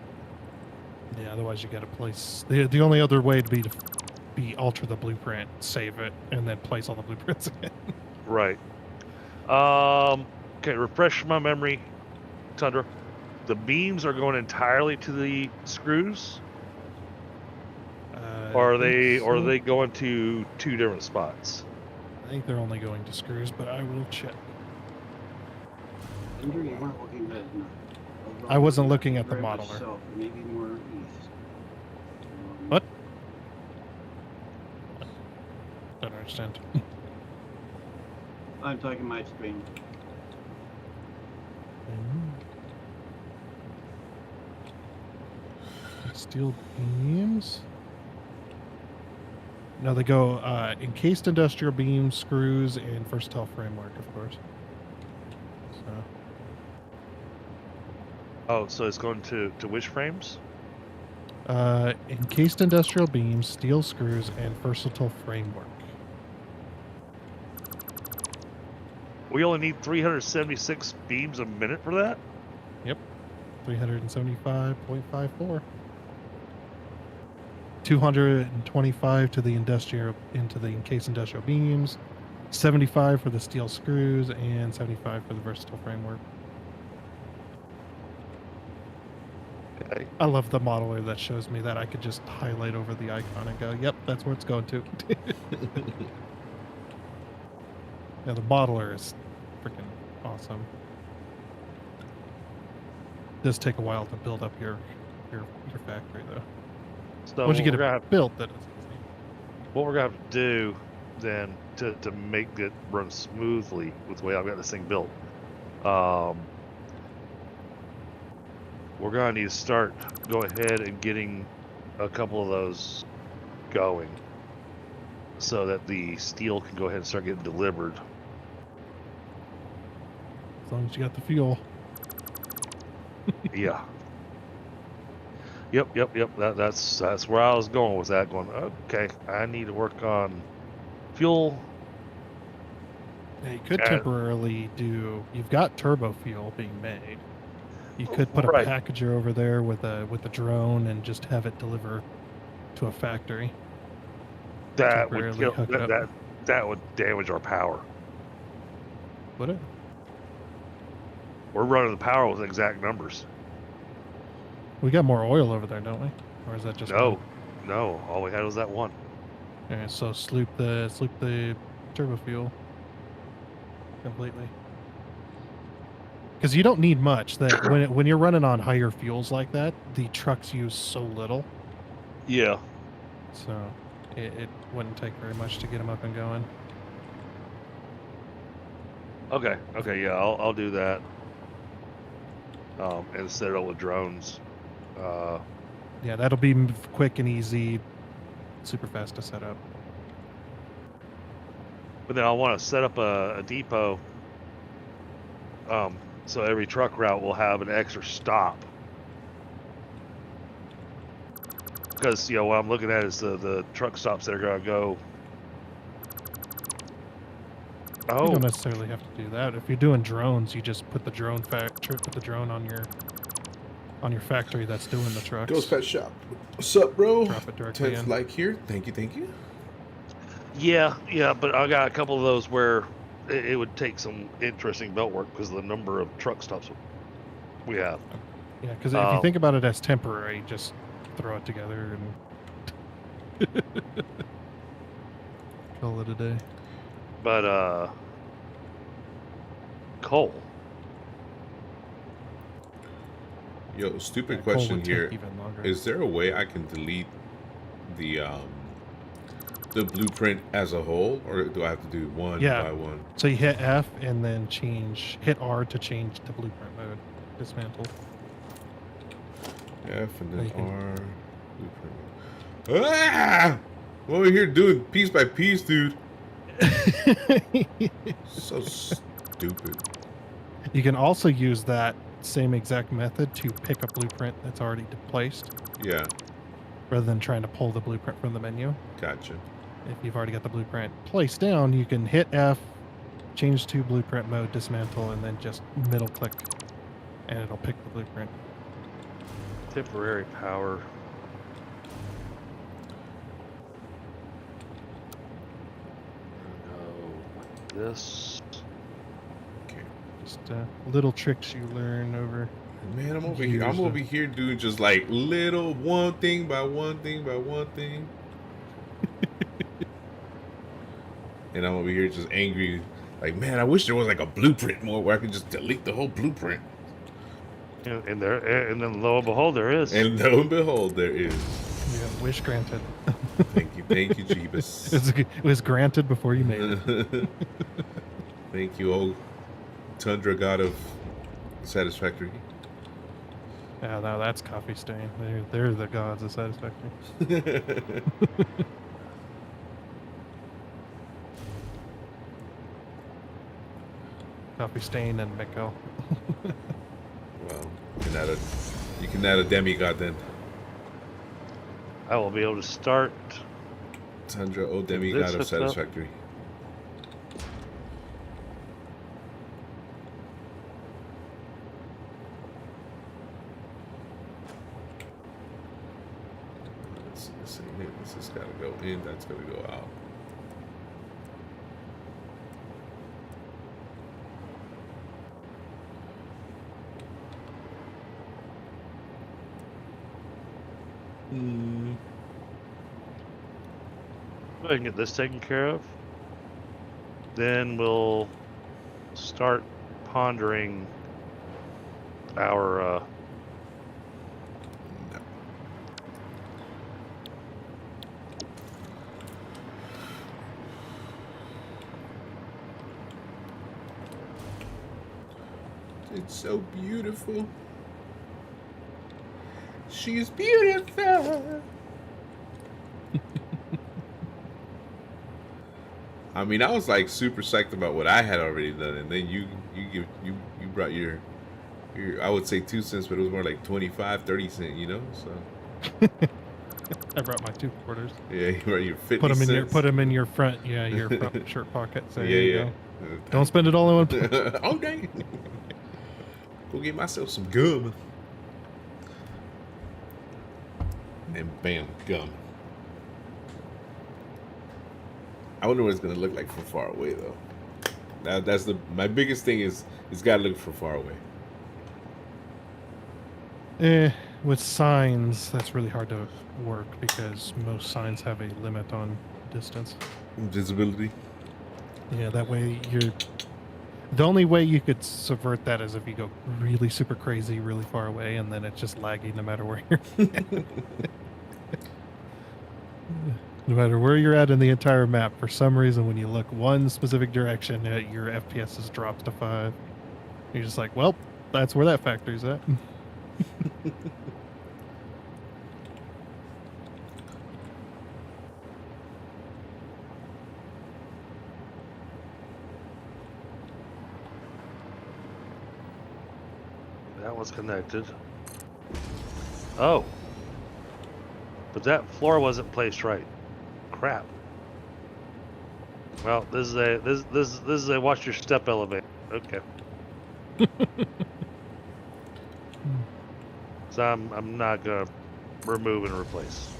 Yeah. Otherwise, you got to place the only other way to be alter the blueprint, save it, and then place all the blueprints again. Right. Okay. Refresh my memory, Tundra. The beams are going entirely to the screws, or are they going to 2 different spots? I think they're only going to screws, but I will check. Andrew, you weren't looking at I wasn't looking at the very much modeler. South, maybe more east. What? Don't understand. I'm talking my screen. Steel beams. No, they go encased industrial beams, screws, and versatile framework, of course. So, Oh, so it's going to which frames? encased industrial beams, steel screws, and versatile framework. We only need 376 beams a minute for that? 375.54. 225 to the industrial into the encased industrial beams, 75 for the steel screws, and 75 for the versatile framework. Okay. I love the modeler that shows me that. I could just highlight over the icon and go, yep, that's where it's going to. Yeah, the modeler is freaking awesome. Does take a while to build up your factory though. So Once you get we're gonna it have- built, then it's easy. what we're gonna have to do then to make it run smoothly with the way I've got this thing built, we're gonna need to start go ahead and getting a couple of those going so that the steel can go ahead and start getting delivered. As long as you got the fuel. Yeah. Yep. That's where I was going with that. Going, okay, I need to work on fuel. Yeah, you could And- temporarily do. You've got turbo fuel being made. You could put Right. a packager over there with a drone and just have it deliver to a factory. That would Temporarily kill, hook it up. that would damage our power. Would it? We're running the power with exact numbers. We got more oil over there, don't we? Or is that just No, all we had was that one. Okay, so sloop the turbo fuel completely. Because you don't need much. That when you're running on higher fuels like that, the trucks use so little, Yeah. so it wouldn't take very much to get them up and going. Okay, yeah, I'll do that. And set it up with drones. Yeah, that'll be quick and easy, super fast to set up. But then I want to set up a depot. So every truck route will have an extra stop. Because what I'm looking at is the truck stops that are gonna go. You Oh, don't necessarily have to do that. If you're doing drones, you just put the drone put the drone on your factory that's doing the trucks. Ghost Pet Shop. What's up, bro? Drop it directly 10th in. like here. Thank you. yeah, but I got a couple of those where it would take some interesting belt work because of the number of truck stops we have. Yeah, because if you think about it as temporary, just throw it together and call it a day. But coal. Yo, stupid Yeah, coal question would take here. even longer. Is there a way I can delete the blueprint as a whole, or do I have to do one Yeah. by one? So you hit F and then hit R to change to blueprint mode. Dismantle. F and then You can- R. Blueprint. Ah! I'm over here doing piece by piece, dude. So stupid. You can also use that same exact method to pick a blueprint that's already placed, Yeah, rather than trying to pull the blueprint from the menu. gotcha. If you've already got the blueprint placed down, you can hit F, change to blueprint mode, dismantle, and then just middle click, and it'll pick the blueprint. Temporary power. No, like this. Okay. Just little tricks you learn over. Man, I'm over here. I'm User. over here doing just like little one thing by one thing by one thing. And I'm over here just angry. Like, man, I wish there was like a blueprint more where I could just delete the whole blueprint. And then lo and behold, there is. And lo and behold, there is. Yeah, wish granted. Thank you, Jeebus. It was granted before you made it. Thank you, old Tundra God of Satisfactory. Yeah, now that's Coffee Stain. They're the gods of Satisfactory. Coffee Stain and Mikkel. Well, you can add a demigod then. I will be able to start. Tundra, old demigod This of is up. Satisfactory. this ain't it. This has got to go in. That's going to go out. Go ahead and get this taken care of. Then we'll start pondering our No. It's so beautiful. She's beautiful. I mean, I was like super psyched about what I had already done, and then you brought your I would say 2 cents, but it was more like 25, 30 cents, you know. So I brought my 2 quarters. yeah, you brought your 50 Put them in cents. your front, your front shirt pocket. So yeah, there you yeah. go. Don't spend it all in one place. Oh dang! Go get myself some gum. And bam, gum. I wonder what it's gonna look like from far away, though. That's my biggest thing is it's gotta look from far away. With signs, that's really hard to work because most signs have a limit on distance. Visibility. Yeah, that way you're. The only way you could subvert that is if you go really super crazy, really far away, and then it's just laggy no matter where you're. No matter where you're at in the entire map, for some reason, when you look one specific direction, your FPS is dropped to 5. You're just like, well, that's where that factory's at. that was connected. Oh, but that floor wasn't placed right. Crap. Well, this is a watch your step elevator. Okay. So I'm not gonna remove and replace.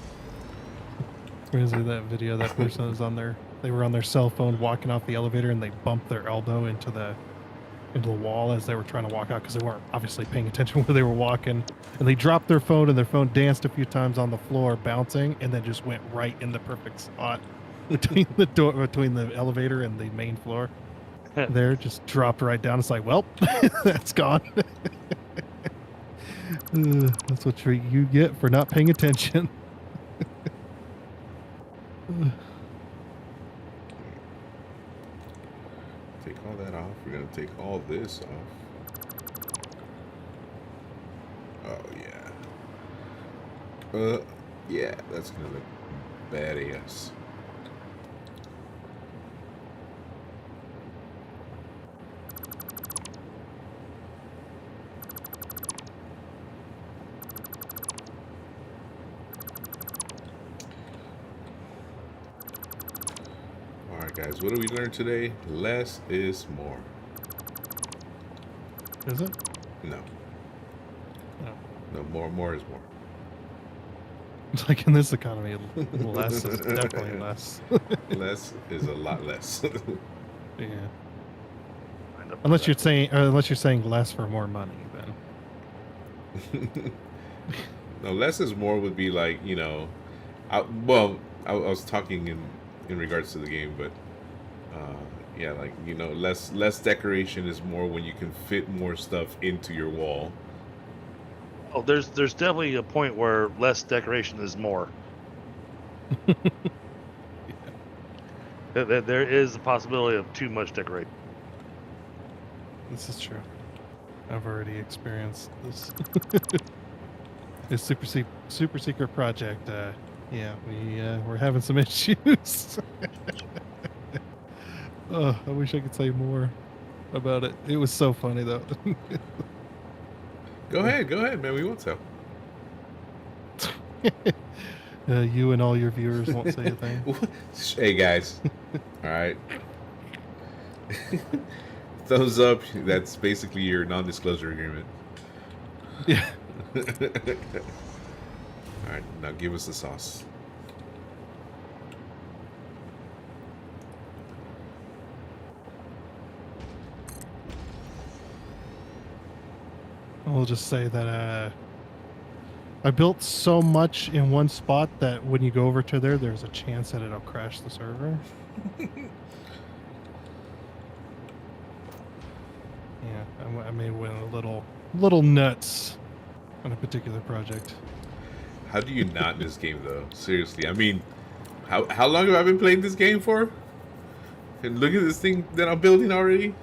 Where's that video? That person was on their. They were on their cell phone walking off the elevator, and they bumped their elbow into the wall as they were trying to walk out because they weren't obviously paying attention where they were walking. And they dropped their phone, and their phone danced a few times on the floor, bouncing, and then just went right in the perfect spot between the elevator and the main floor. There, just dropped right down. It's like, well, that's gone. That's what you get for not paying attention. Take all that off. We're gonna take all this off. Oh yeah. Yeah, that's gonna look badass. Alright guys, what did we learn today? Less is more. Is it? No. No. No, more is more. It's like in this economy, less is definitely less. Less is a lot less. Yeah. Unless you're saying less for more money, then. No, less is more would be like, you know, I was talking in regards to the game, but yeah, like, you know, less decoration is more when you can fit more stuff into your wall. Oh, there's definitely a point where less decoration is more. There is a possibility of too much decoration. This is true. I've already experienced this. This super secret project. Yeah, we're having some issues. Oh, I wish I could say more about it. It was so funny though. Go ahead, man. We won't tell. You and all your viewers won't say a thing. Hey guys. All right. Thumbs up. That's basically your non-disclosure agreement. Yeah. All right, now give us the sauce. We'll just say that I built so much in one spot that when you go over to there, there's a chance that it'll crash the server. Yeah, I may win a little nuts on a particular project. How do you not in this game though? Seriously, I mean, how long have I been playing this game for? And look at this thing that I'm building already.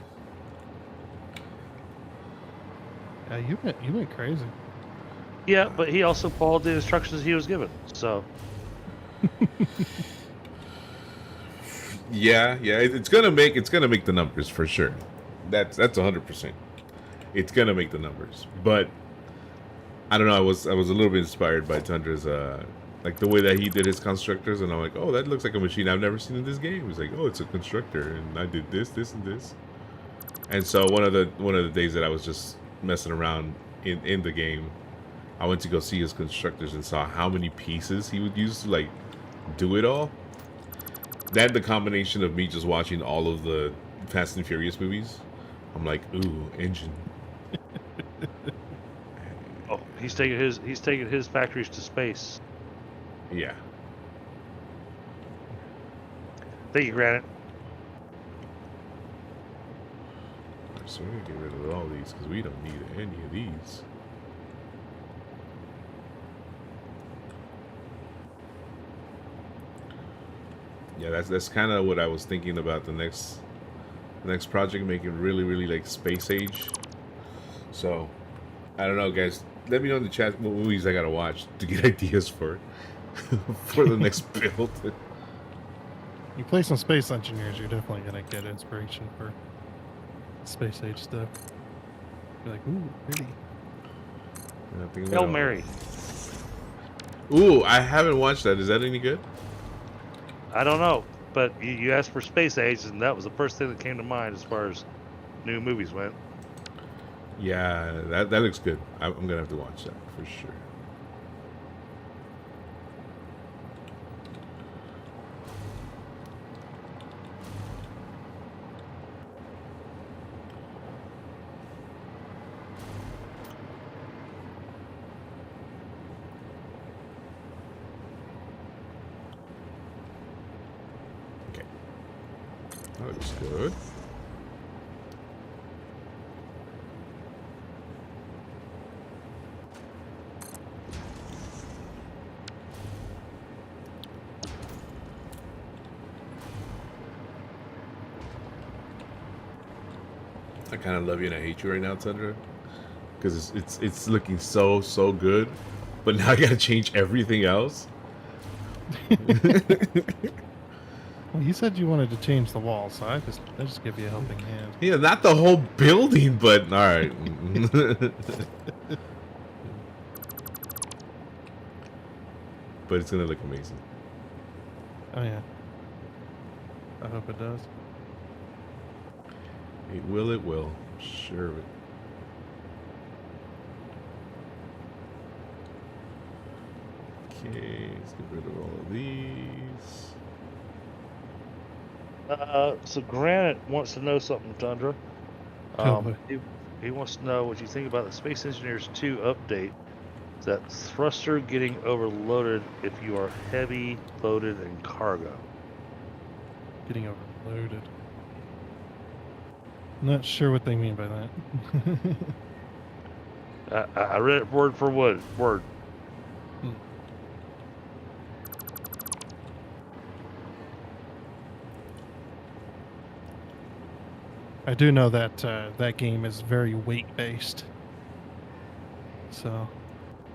Yeah, you went crazy. Yeah, but he also followed the instructions he was given. So Yeah, it's gonna make the numbers for sure. That's 100%. It's gonna make the numbers, but I don't know. I was a little bit inspired by Tundra's like the way that he did his constructors, and I'm like, oh, that looks like a machine I've never seen in this game. He's like, oh, it's a constructor, and I did this, and this. And so one of the days that I was just messing around in the game, I went to go see his constructors and saw how many pieces he would use to like do it all. That the combination of me just watching all of the Fast and Furious movies, I'm like, ooh, engine. oh, he's taking his factories to space. Yeah. Thank you, Granite. So we're gonna get rid of all these because we don't need any of these. Yeah, that's kind of what I was thinking about the next project, making really like space age. So I don't know, guys. Let me know in the chat what movies I gotta watch to get ideas for for the next build. You play some Space Engineers, you're definitely gonna get inspiration for space age stuff. You're like, ooh, pretty. Hail Mary. Ooh, I haven't watched that. Is that any good? I don't know, but you asked for space age, and that was the first thing that came to mind as far as new movies went. Yeah, that looks good. I'm gonna have to watch that for sure. That looks good. I kind of love you and I hate you right now, Tundra, because it's looking so good, but now I gotta change everything else. Well, you said you wanted to change the wall, so I just give you a helping hand. Yeah, not the whole building, but all right. But it's gonna look amazing. Oh yeah. I hope it does. It will. It will. Sure of it. Okay, let's get rid of all of these. So Granite wants to know something, Tundra. He wants to know what you think about the Space Engineers 2 update. Is that thruster getting overloaded if you are heavy loaded in cargo? Getting overloaded. Not sure what they mean by that. I read it word for word. I do know that that game is very weight based. So,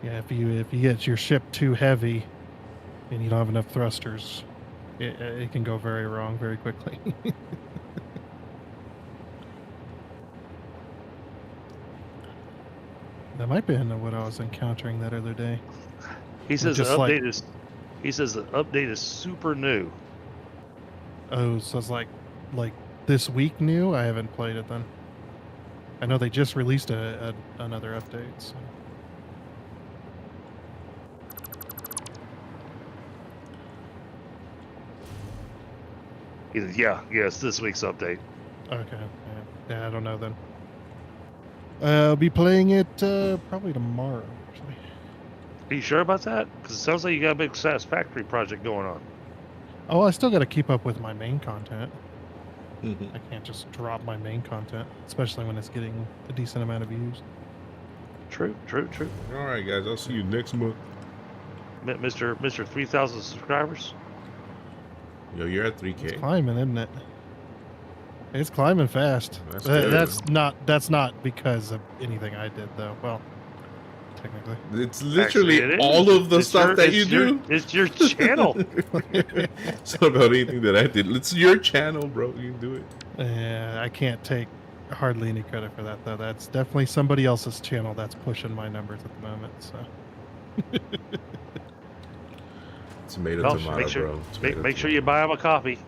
yeah, if you get your ship too heavy and you don't have enough thrusters, it can go very wrong very quickly. That might be what I was encountering that other day. He says the Just update is. He says the update is super new. Oh, so it's like this week new? I haven't played it then. I know they just released another update. So. He says, yeah, it's this week's update. Okay. Yeah, I don't know then. I'll be playing it probably tomorrow. Actually. Are you sure about that? Because it sounds like you got a big Satisfactory project going on. Oh, I still got to keep up with my main content. Mhm. I can't just drop my main content, especially when it's getting a decent amount of views. True, true, true. All right, guys. I'll see you next month. Mr. 3,000 subscribers. Yo, you're at It's 3K. climbing, isn't it? It's climbing fast. That's good. That's not because of anything I did though. Well, technically. It's literally Actually, it all is. of the It's stuff your- that it's you your- do. It's your channel. It's not about anything that I did. It's your channel, bro. You can do it. I can't take hardly any credit for that though. That's definitely somebody else's channel that's pushing my numbers at the moment. So Tomato, Oh, tomato, make sure, bro. make sure you buy them a copy.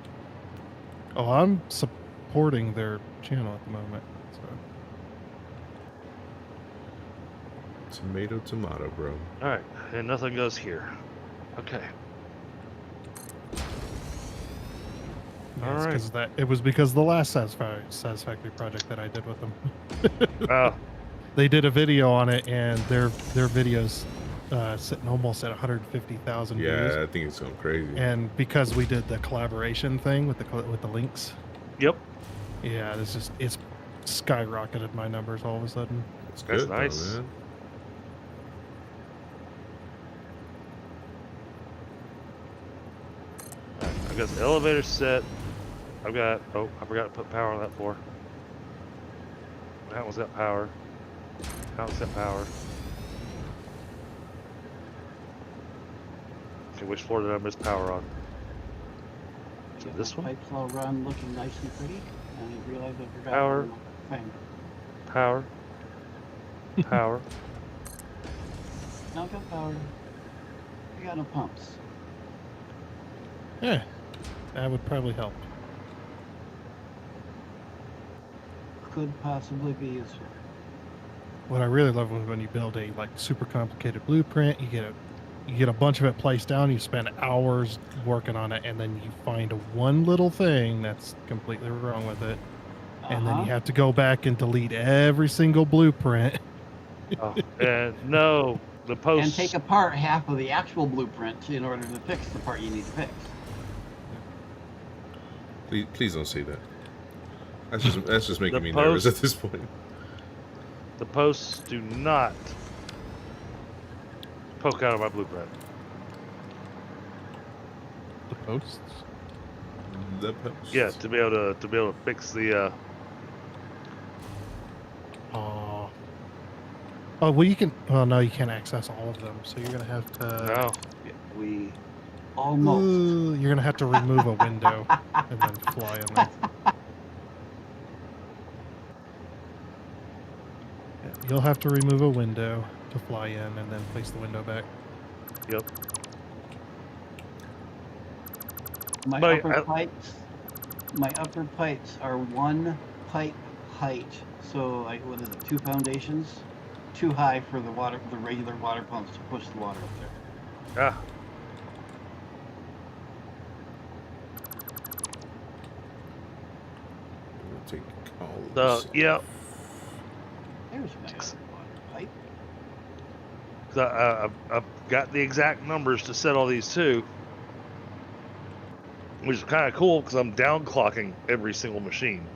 oh, I'm supporting their channel at the moment. So Tomato, tomato, bro. All right, and nothing goes here. Okay. yeah, All it's right. 'cause of that. It was because of the last Satisfactory project that I did with them. Oh, They did a video on it, and their videos sitting almost at 150,000 views. Yeah, I think it's going crazy. And because we did the collaboration thing with the links, yep. yeah, it's skyrocketed my numbers all of a sudden. It's That's good, nice. though, man. I've got the elevator set. I've got. Oh, I forgot to put power on that floor. That one's got power. That one's got power. Okay, which floor did I miss power on? So Yeah, this one? Pipes all run, looking nice and pretty. And I realized I forgot Power. one thing. Power. Power. Not got power. We got no pumps. Yeah, that would probably help. Could possibly be useful. What I really love is when you build a like super complicated blueprint, you get a bunch of it placed down, you spend hours working on it, and then you find one little thing that's completely wrong with it, and then you have to go back and delete every single blueprint. Oh, and no, the post. And take apart half of the actual blueprint in order to fix the part you need to fix. Please don't say that. That's just making The me nervous post- at this point. The posts do not poke out of my blueprint. The posts. The post. Yeah, to be able to fix the. Oh, well, you can. Well, no, you can't access all of them, so you're gonna have to. No. We almost. You're gonna have to remove a window and then fly in there. Yeah, you'll have to remove a window to fly in and then place the window back. Yep. My But upper pipes are one pipe height. So like, what is it? 2 foundations? Too high for the regular water pumps to push the water up there. Ah. We'll take all of So this. yeah, There's my other water pipe. I've got the exact numbers to set all these to, which is kind of cool because I'm downclocking every single machine.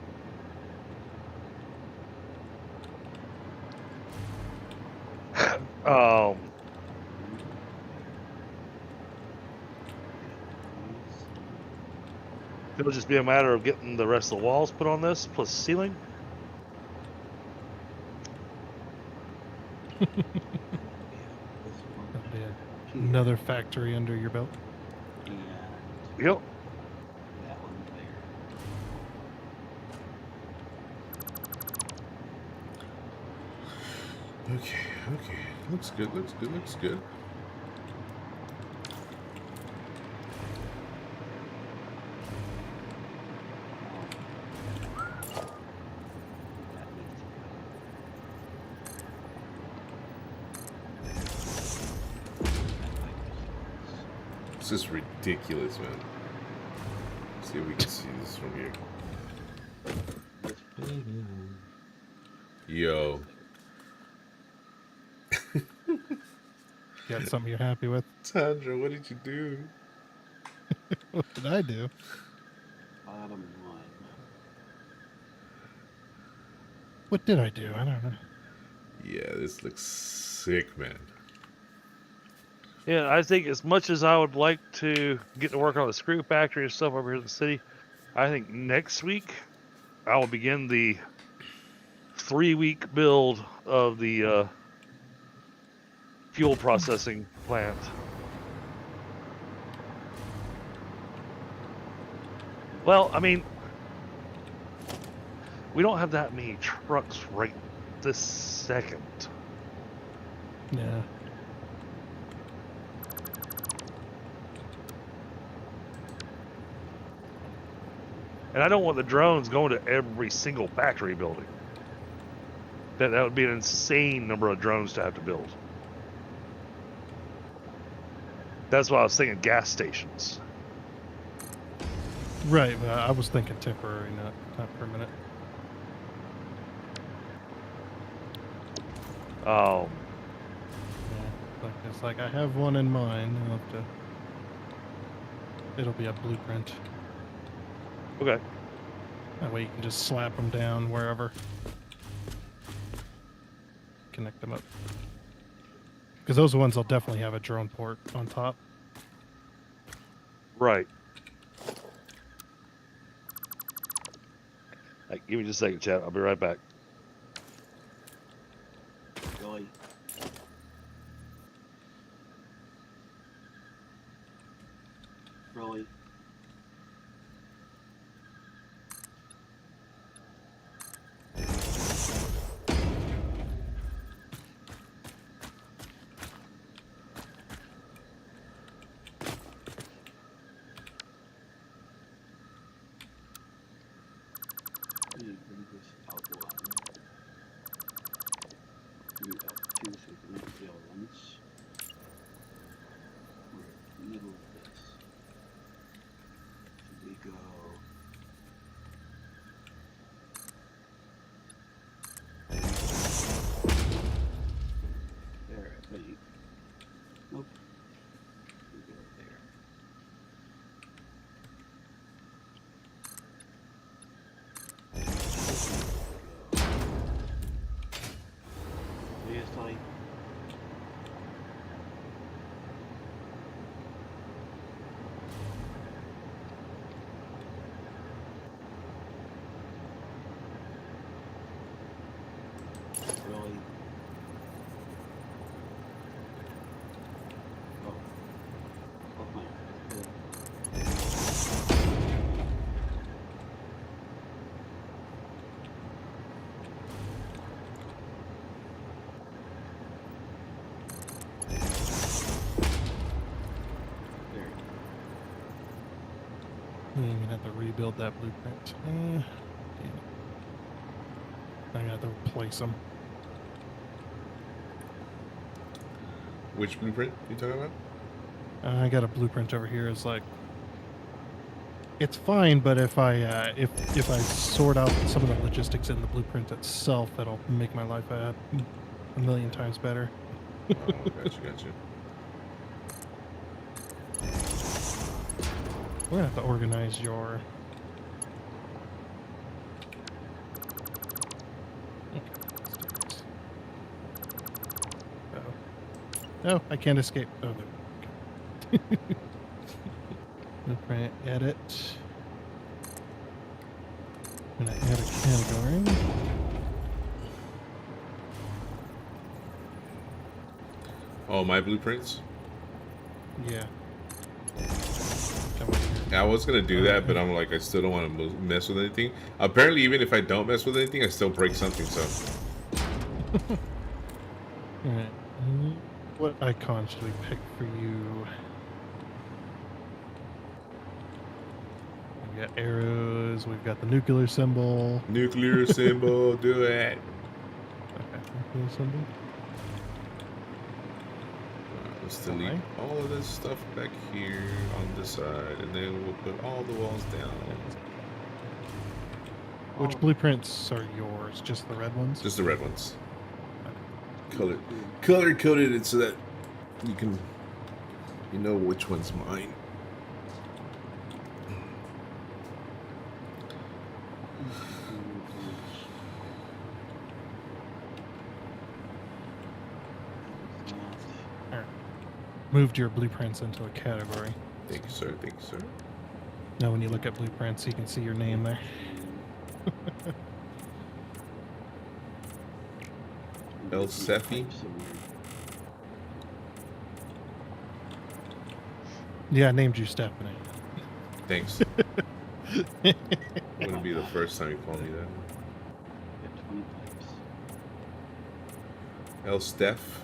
It'll just be a matter of getting the rest of the walls put on this, plus ceiling. This one. That'll be Here. another factory under your belt. And Yep. that one there. Okay. Looks good. This is ridiculous, man. Let's see if we can see this from here. Yo, Got something you're happy with? Tundra, what did you do? What did I do? Bottom one. What did I do? I don't know. Yeah, this looks sick, man. Yeah, I think as much as I would like to get to work on the screw factory and stuff over here in the city, I think next week I will begin the 3-week build of the fuel processing plant. Well, I mean, we don't have that many trucks right this second. Yeah. And I don't want the drones going to every single factory building. That would be an insane number of drones to have to build. That's why I was thinking gas stations. Right, but I was thinking temporary, not permanent. Um, Yeah, it's like I have one in mind. I'll have to. It'll be a blueprint. okay. That way you can just slap them down wherever. Connect them up. Because those ones will definitely have a drone port on top. Right. Hey, give me just a second, chat. I'll be right back. Really? Really? Let me bring this out one. Bring it up two so we can look at the other ones. We're in the middle of this. So we go. There, I think. Nope. We go there. Seriously? Really? Oh. Oh my. There. I'm gonna have to rebuild that blueprint. Damn it. I'm gonna have to replace them. Which blueprint you talking about? I got a blueprint over here. It's like it's fine, but if I sort out some of the logistics in the blueprint itself, that'll make my life a million times better. Oh, gotcha. We're gonna have to organize your. Oh, I can't escape. Oh, there. Blueprint edit. I'm gonna add a category. Oh, my blueprints? Yeah. Come over here. Yeah, I was gonna do that, but I'm like, I still don't want to mess with anything. Apparently, even if I don't mess with anything, I still break something, so. Alright. What icon should we pick for you? We've got arrows, we've got the nuclear symbol. Nuclear symbol, do it. Okay, nuclear symbol. Let's delete Fine. all of this stuff back here on this side, and then we'll put all the walls down. Which blueprints are yours? Just the red ones? Just the red ones. color coded it so that you know which one's mine. Moved your blueprints into a category. Thank you, sir. Thank you, sir. Now, when you look at blueprints, you can see your name there. El Sefi. Yeah, I named you Stephanie. Thanks. Wouldn't be the first time you call me that. Got 20 pipes. El Steph.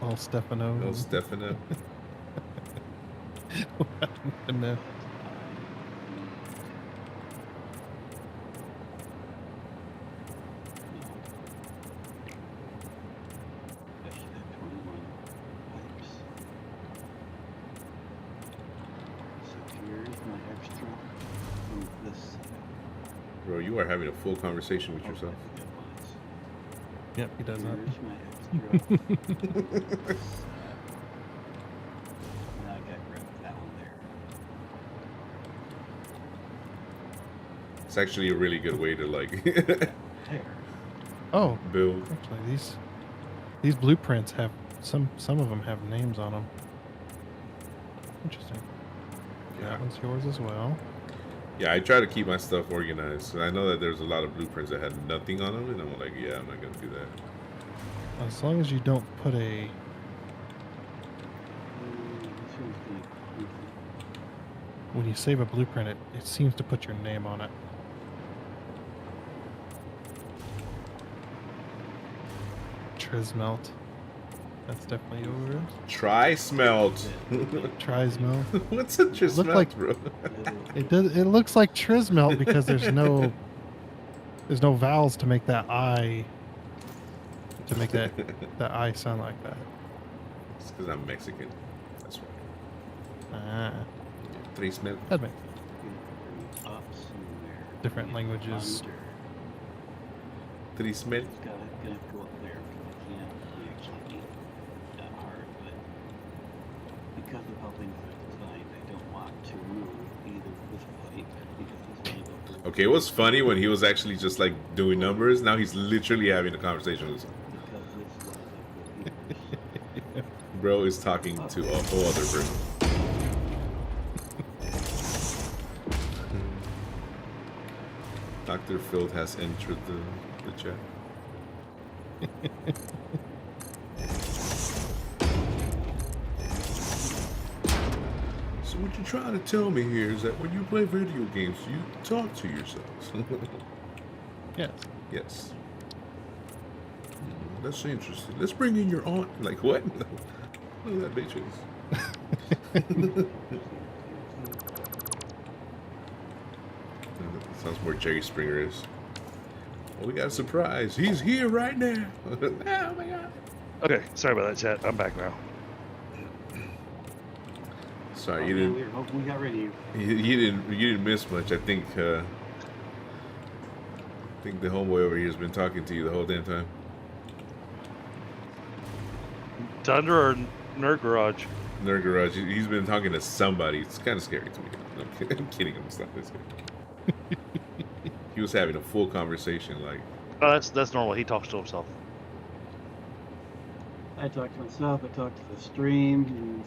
El Stefano. El Stefano. No. I should have 21 pipes. So here's my extra from this side. Bro, you are having a full conversation with yourself. That was. Yep, he does that. Here's my extra. Now I got rid of that one there. It's actually a really good way to like There. Oh, build. actually, these blueprints have some of them have names on them. Interesting. Yeah. That one's yours as well. Yeah, I try to keep my stuff organized. I know that there's a lot of blueprints that had nothing on them, and I'm like, yeah, I'm not gonna do that. As long as you don't put a This one's gonna. when you save a blueprint, it seems to put your name on it. Trismelt. That's definitely yours. Try smelt. Trismelt. What's a trismelt, like- bro? It does. It looks like Trismelt because there's no vowels to make that I that I sound like that. It's because I'm Mexican. That's why. Ah, Trismelt. that makes Up somewhere. different languages. Under. Trismelt. It's gonna go up there because we actually need that hard, but because of how things are designed, I don't want to move either this pipe because this one will go Okay, it was funny when he was actually just like doing numbers. Now he's literally having a conversation with someone. because this one will go here. Bro is talking to a whole other person. Dr. Field has entered the chat. So what you're trying to tell me here is that when you play video games, you talk to yourselves. Yes. Yes. That's interesting. Let's bring in your aunt. Like what? Look at that bitch is. Sounds more Jerry Springer is. Oh, we got a surprise. He's here right now. Oh my god. Okay, sorry about that, chat. I'm back now. Sorry, Oh, you man, didn't. we were hoping we got rid of you. You didn't miss much. I think the homeboy over here has been talking to you the whole damn time. Tundra or Nerd Garage? Nerd Garage. He's been talking to somebody. It's kind of scary to me. I'm kidding. I'm not this scary. He was having a full conversation, like. Oh, that's normal. He talks to himself. I talk to myself, I talk to the stream, and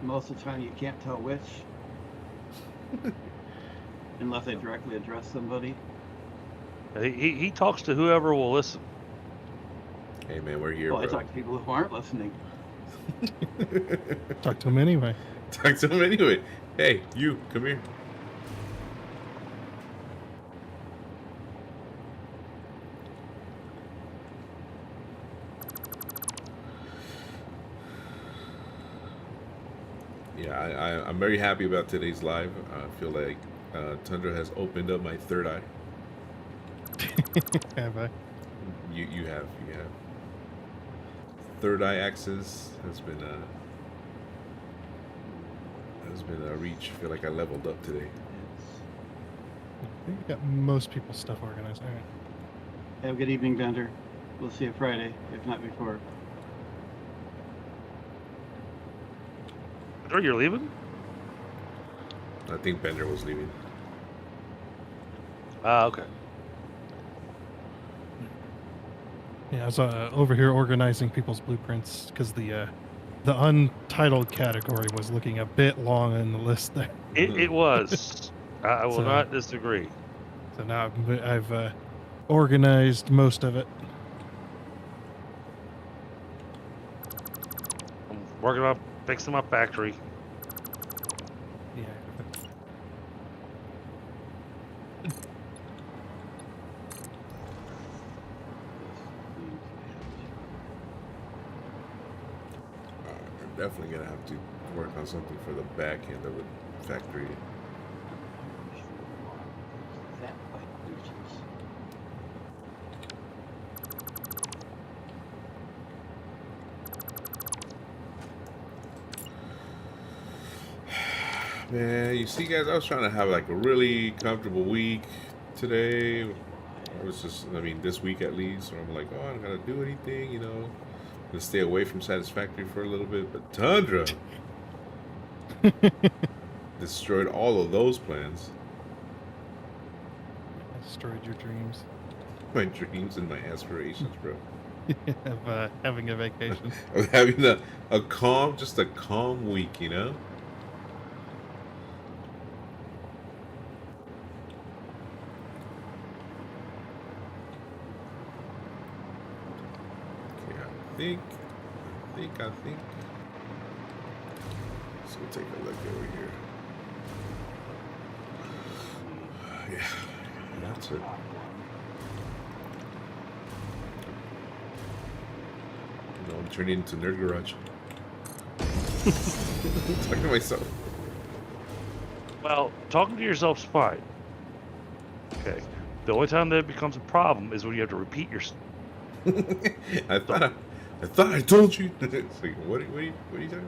most of the time you can't tell which. Unless I directly address somebody. He talks to whoever will listen. Hey man, we're here, Well, I bro. talk to people who aren't listening. Talk to him anyway. Talk to him anyway. Hey, you, come here. Yeah, I'm very happy about today's live. I feel like Tundra has opened up my third eye. Have I? You have. Third eye access has been a reach. I feel like I leveled up today. I think we got most people's stuff organized. All right. Have a good evening, Bender. We'll see you Friday, if not before. Oh, you're leaving? I think Bender was leaving. Ah, okay. Yeah, I was over here organizing people's blueprints because the untitled category was looking a bit long on the list there. It was. I will So- not disagree. So now I've organized most of it. I'm working on fixing my factory. Yeah. I'm definitely gonna have to work on something for the back end of the factory. That bike breaches. Man, you see, guys, I was trying to have like a really comfortable week today. I was just, I mean, this week at least. So I'm like, oh, I don't gotta do anything, you know. I'm gonna stay away from Satisfactory for a little bit. But Tundra destroyed all of those plans. Destroyed your dreams My dreams and my aspirations, bro. of having a vacation. Of having a calm, just a calm week, you know? Okay, I think. So we'll take a look over here. Yeah, that's it. No, I'm turning into Nerd Garage. Talking to myself. Well, talking to yourself's fine. Okay. The only time that it becomes a problem is when you have to repeat yourself. I thought I told you. It's like, what are you talking about?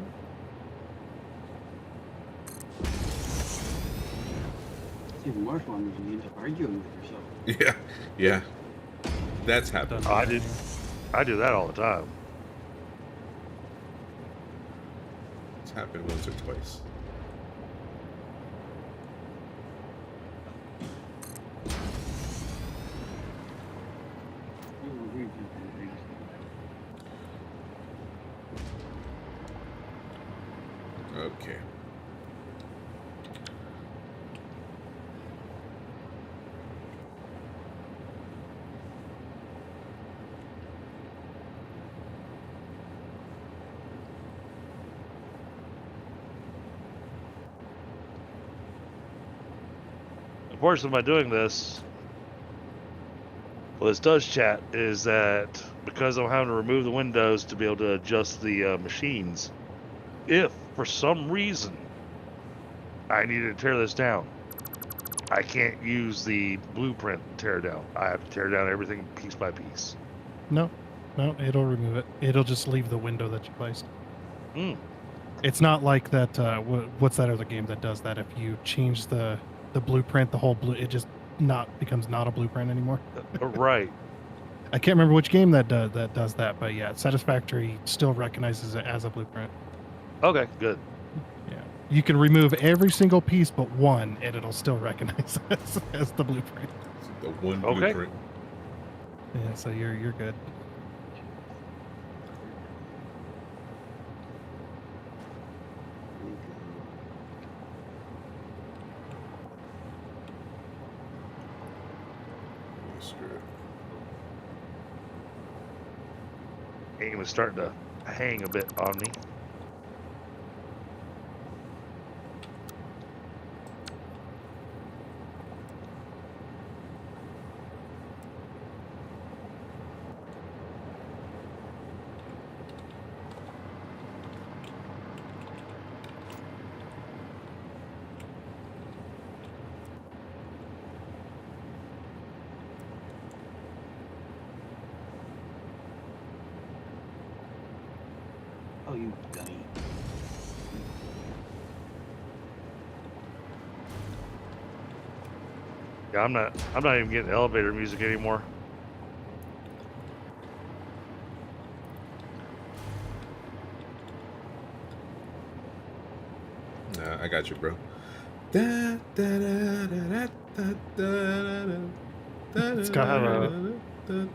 It's even more fun when you end up arguing with yourself. Yeah. That's happened. I do that all the time. It's happened once or twice. You will agree to agree. Okay. Unfortunately, by doing this, what this does, chat, is that because I'm having to remove the windows to be able to adjust the machines, if for some reason I need to tear this down, I can't use the blueprint to tear down. I have to tear down everything piece by piece. No, it'll remove it. It'll just leave the window that you placed. Hmm. It's not like that. What's that other game that does that? If you change the blueprint, the whole blue, it just becomes not a blueprint anymore. Right. I can't remember which game that does that, but yeah, Satisfactory still recognizes it as a blueprint. Okay, good. Yeah, you can remove every single piece but one, and it'll still recognize it as the blueprint. So the one Okay. blueprint. Yeah, so you're good. Screw it. Game is starting to hang a bit on me. Oh, you dummy. Yeah, I'm not even getting elevator music anymore. I got you, bro. Da, da, da, da, da, da, da, da, It's got a- da. Oh,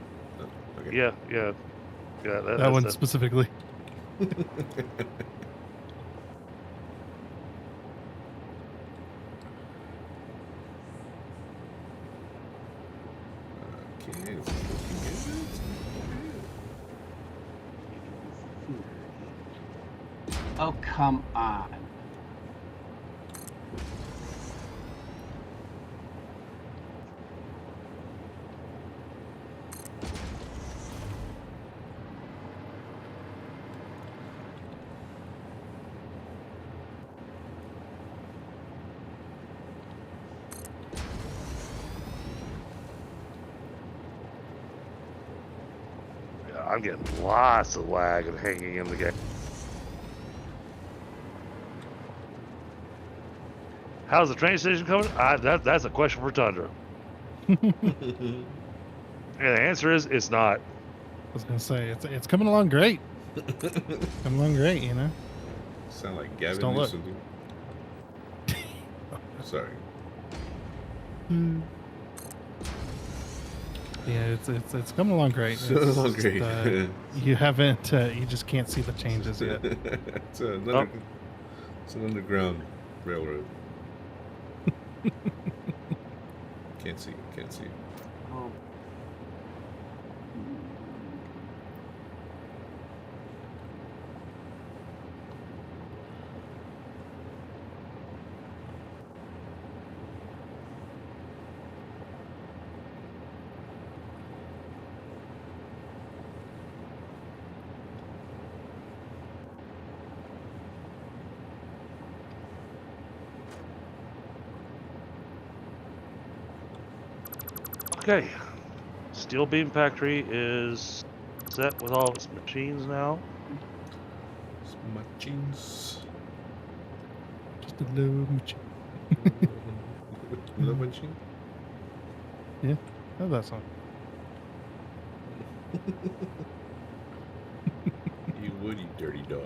okay. Yeah, yeah, yeah. that one That's specifically. Okay, this is looking Oh, come on. I'm getting lots of lag and hanging in the game. How's the train station coming? That's a question for Tundra. good. And the answer is it's not. I was gonna say it's coming along great. Coming along great, you know. Sound like Gavin don't look. Newsom. Sorry. Yeah, it's coming along great. It's coming along just, great. you haven't. You just can't see the changes yet. It's an Oh. it's an underground railroad. Can't see. Oh. Okay. Steel Beam Factory is set with all its machines now. It's my jeans. Just a little machine. Love machine. Yeah, I love that song. You would, you dirty dog.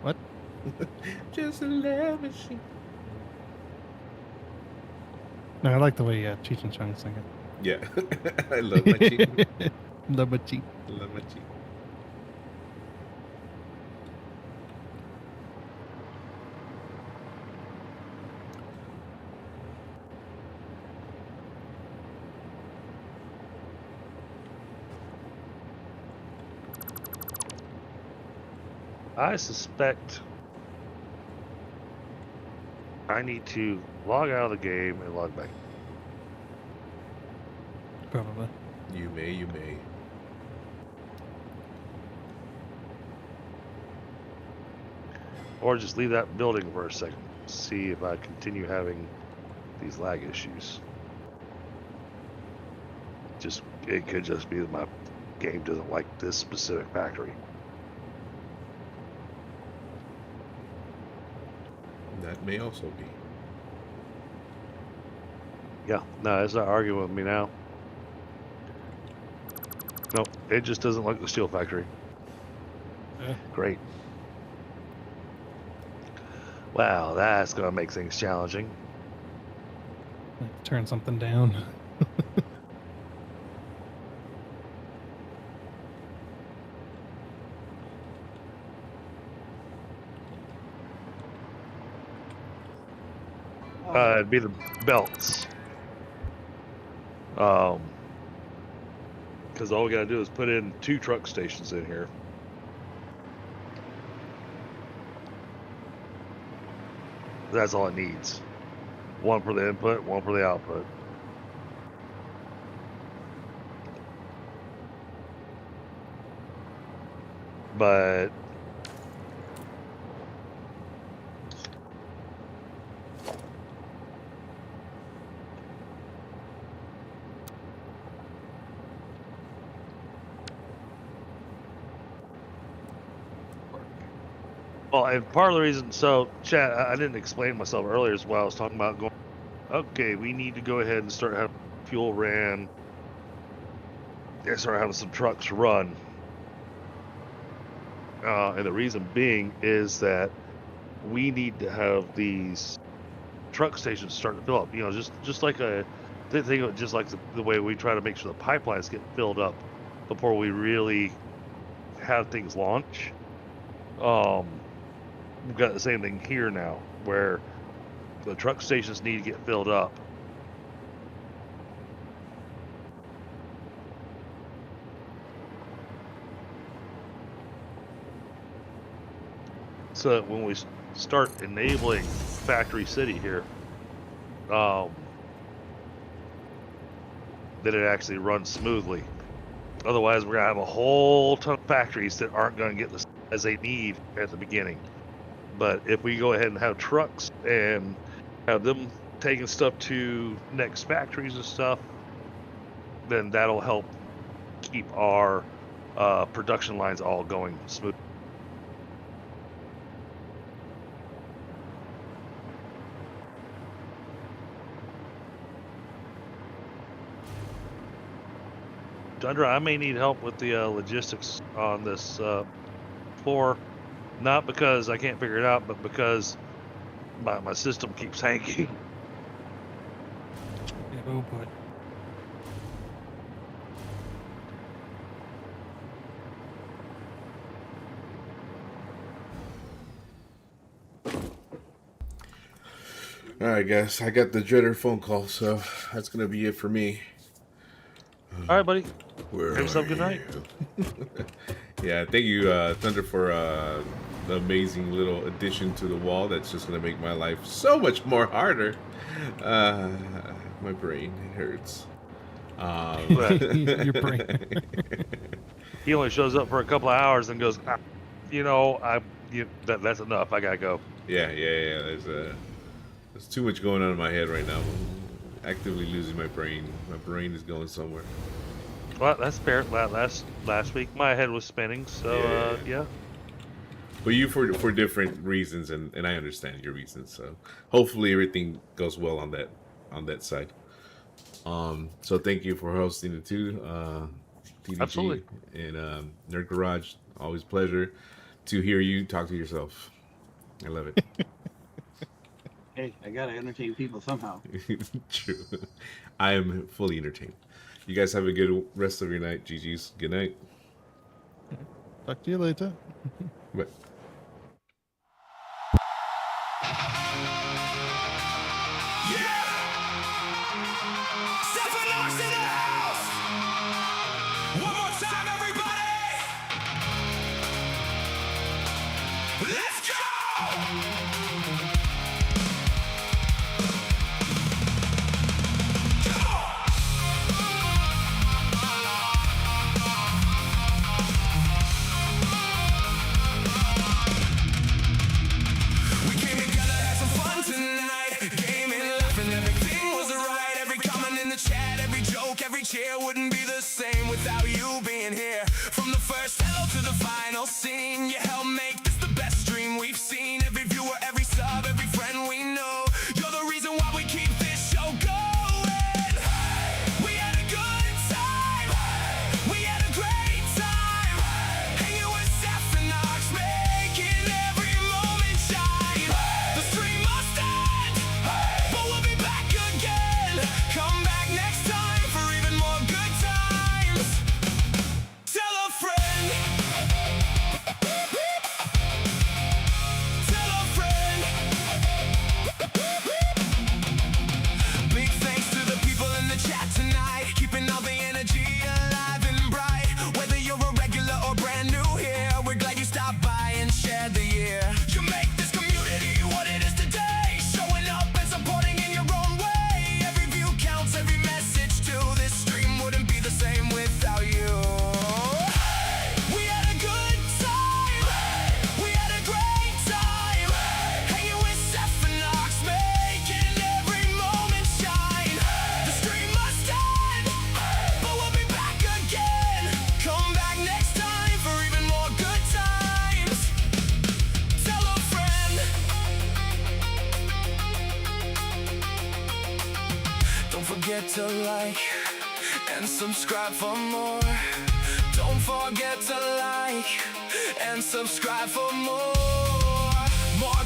What? Just a love machine. No, I like the way Cheech and Chong sing Yeah, I love my cheek. it. Love machine. Love my cheek. I suspect I need to log out of the game and log back. Probably. You may. Or just leave that building for a second. See if I continue having these lag issues. It could just be that my game doesn't like this specific factory. That may also be. Yeah, no, it's not arguing with me now. No, it just doesn't like the steel factory. Yeah. Great. Wow, that's gonna make things challenging. Turn something down. It'd be the belts. Because all we gotta do is put in 2 truck stations in here. That's all it needs. One for the input, one for the output. But well, and part of the reason, so chat, I didn't explain myself earlier as well. I was talking about going, okay, we need to go ahead and start having fuel ran and start having some trucks run. And the reason being is that we need to have these truck stations start to fill up. You know, just like think of it just like the way we try to make sure the pipelines get filled up before we really have things launch. We've got the same thing here now, where the truck stations need to get filled up. So that when we start enabling Factory City here, that it actually runs smoothly. Otherwise, we're gonna have a whole ton of factories that aren't gonna get the as they need at the beginning. But if we go ahead and have trucks and have them taking stuff to next factories and stuff, then that'll help keep our production lines all going smooth. Tundra, I may need help with the logistics on this floor, not because I can't figure it out, but because my system keeps hanging. Oh boy. All right, guys. I got the dreaded phone call, so that's gonna be it for me. All right, buddy. Where Have yourself a good are night. you? Yeah, thank you, Thunder, for the amazing little addition to the wall. That's just gonna make my life so much more harder. My brain, it hurts. Your brain. He only shows up for a couple of hours and goes, "Ah, you know, that's enough. I gotta go." Yeah. There's too much going on in my head right now. I'm actively losing my brain. My brain is going somewhere. Well, that's fair. Last week my head was spinning, so yeah. But you for different reasons, and I understand your reasons. So hopefully everything goes well on that side. So thank you for hosting it too, TDG Absolutely. and Nerd Garage. Always a pleasure to hear you talk to yourself. I love it. Hey, I gotta entertain people somehow. True. I am fully entertained. You guys have a good rest of your night. GG's. Good night. Talk to you later. Bye. Stephanos in the house! One more time, everybody! Let's go! We came together, had some fun tonight. Gaming, laughing, everything was right. Every comment in the chat, every joke, every cheer wouldn't be the same without you being here. From the first hello to the final scene, you helped make this the best stream we've seen. Every viewer, every sub, every friend we know, you're the reason why we keep this show going. We had a good time. We had a great time. Hanging with Satisfactory, making every moment shine. The stream must end, but we'll be back again. Come back next time for even more good times. Tell a friend. Tell a friend. Big thanks to the people in the chat tonight, keeping all the energy alive and bright. Whether you're a regular or brand new here, we're glad you stopped by and shared the year. You make this community what it is today, showing up and supporting in your own way. Every view counts, every message to this stream wouldn't be the same without you. We had a good time. We had a great time. Hanging with Satisfactory, making every moment shine. The stream must end, but we'll be back again. Come back next time for even more good times. Tell a friend. Don't forget to like and subscribe for more. Don't forget to like and subscribe for more. More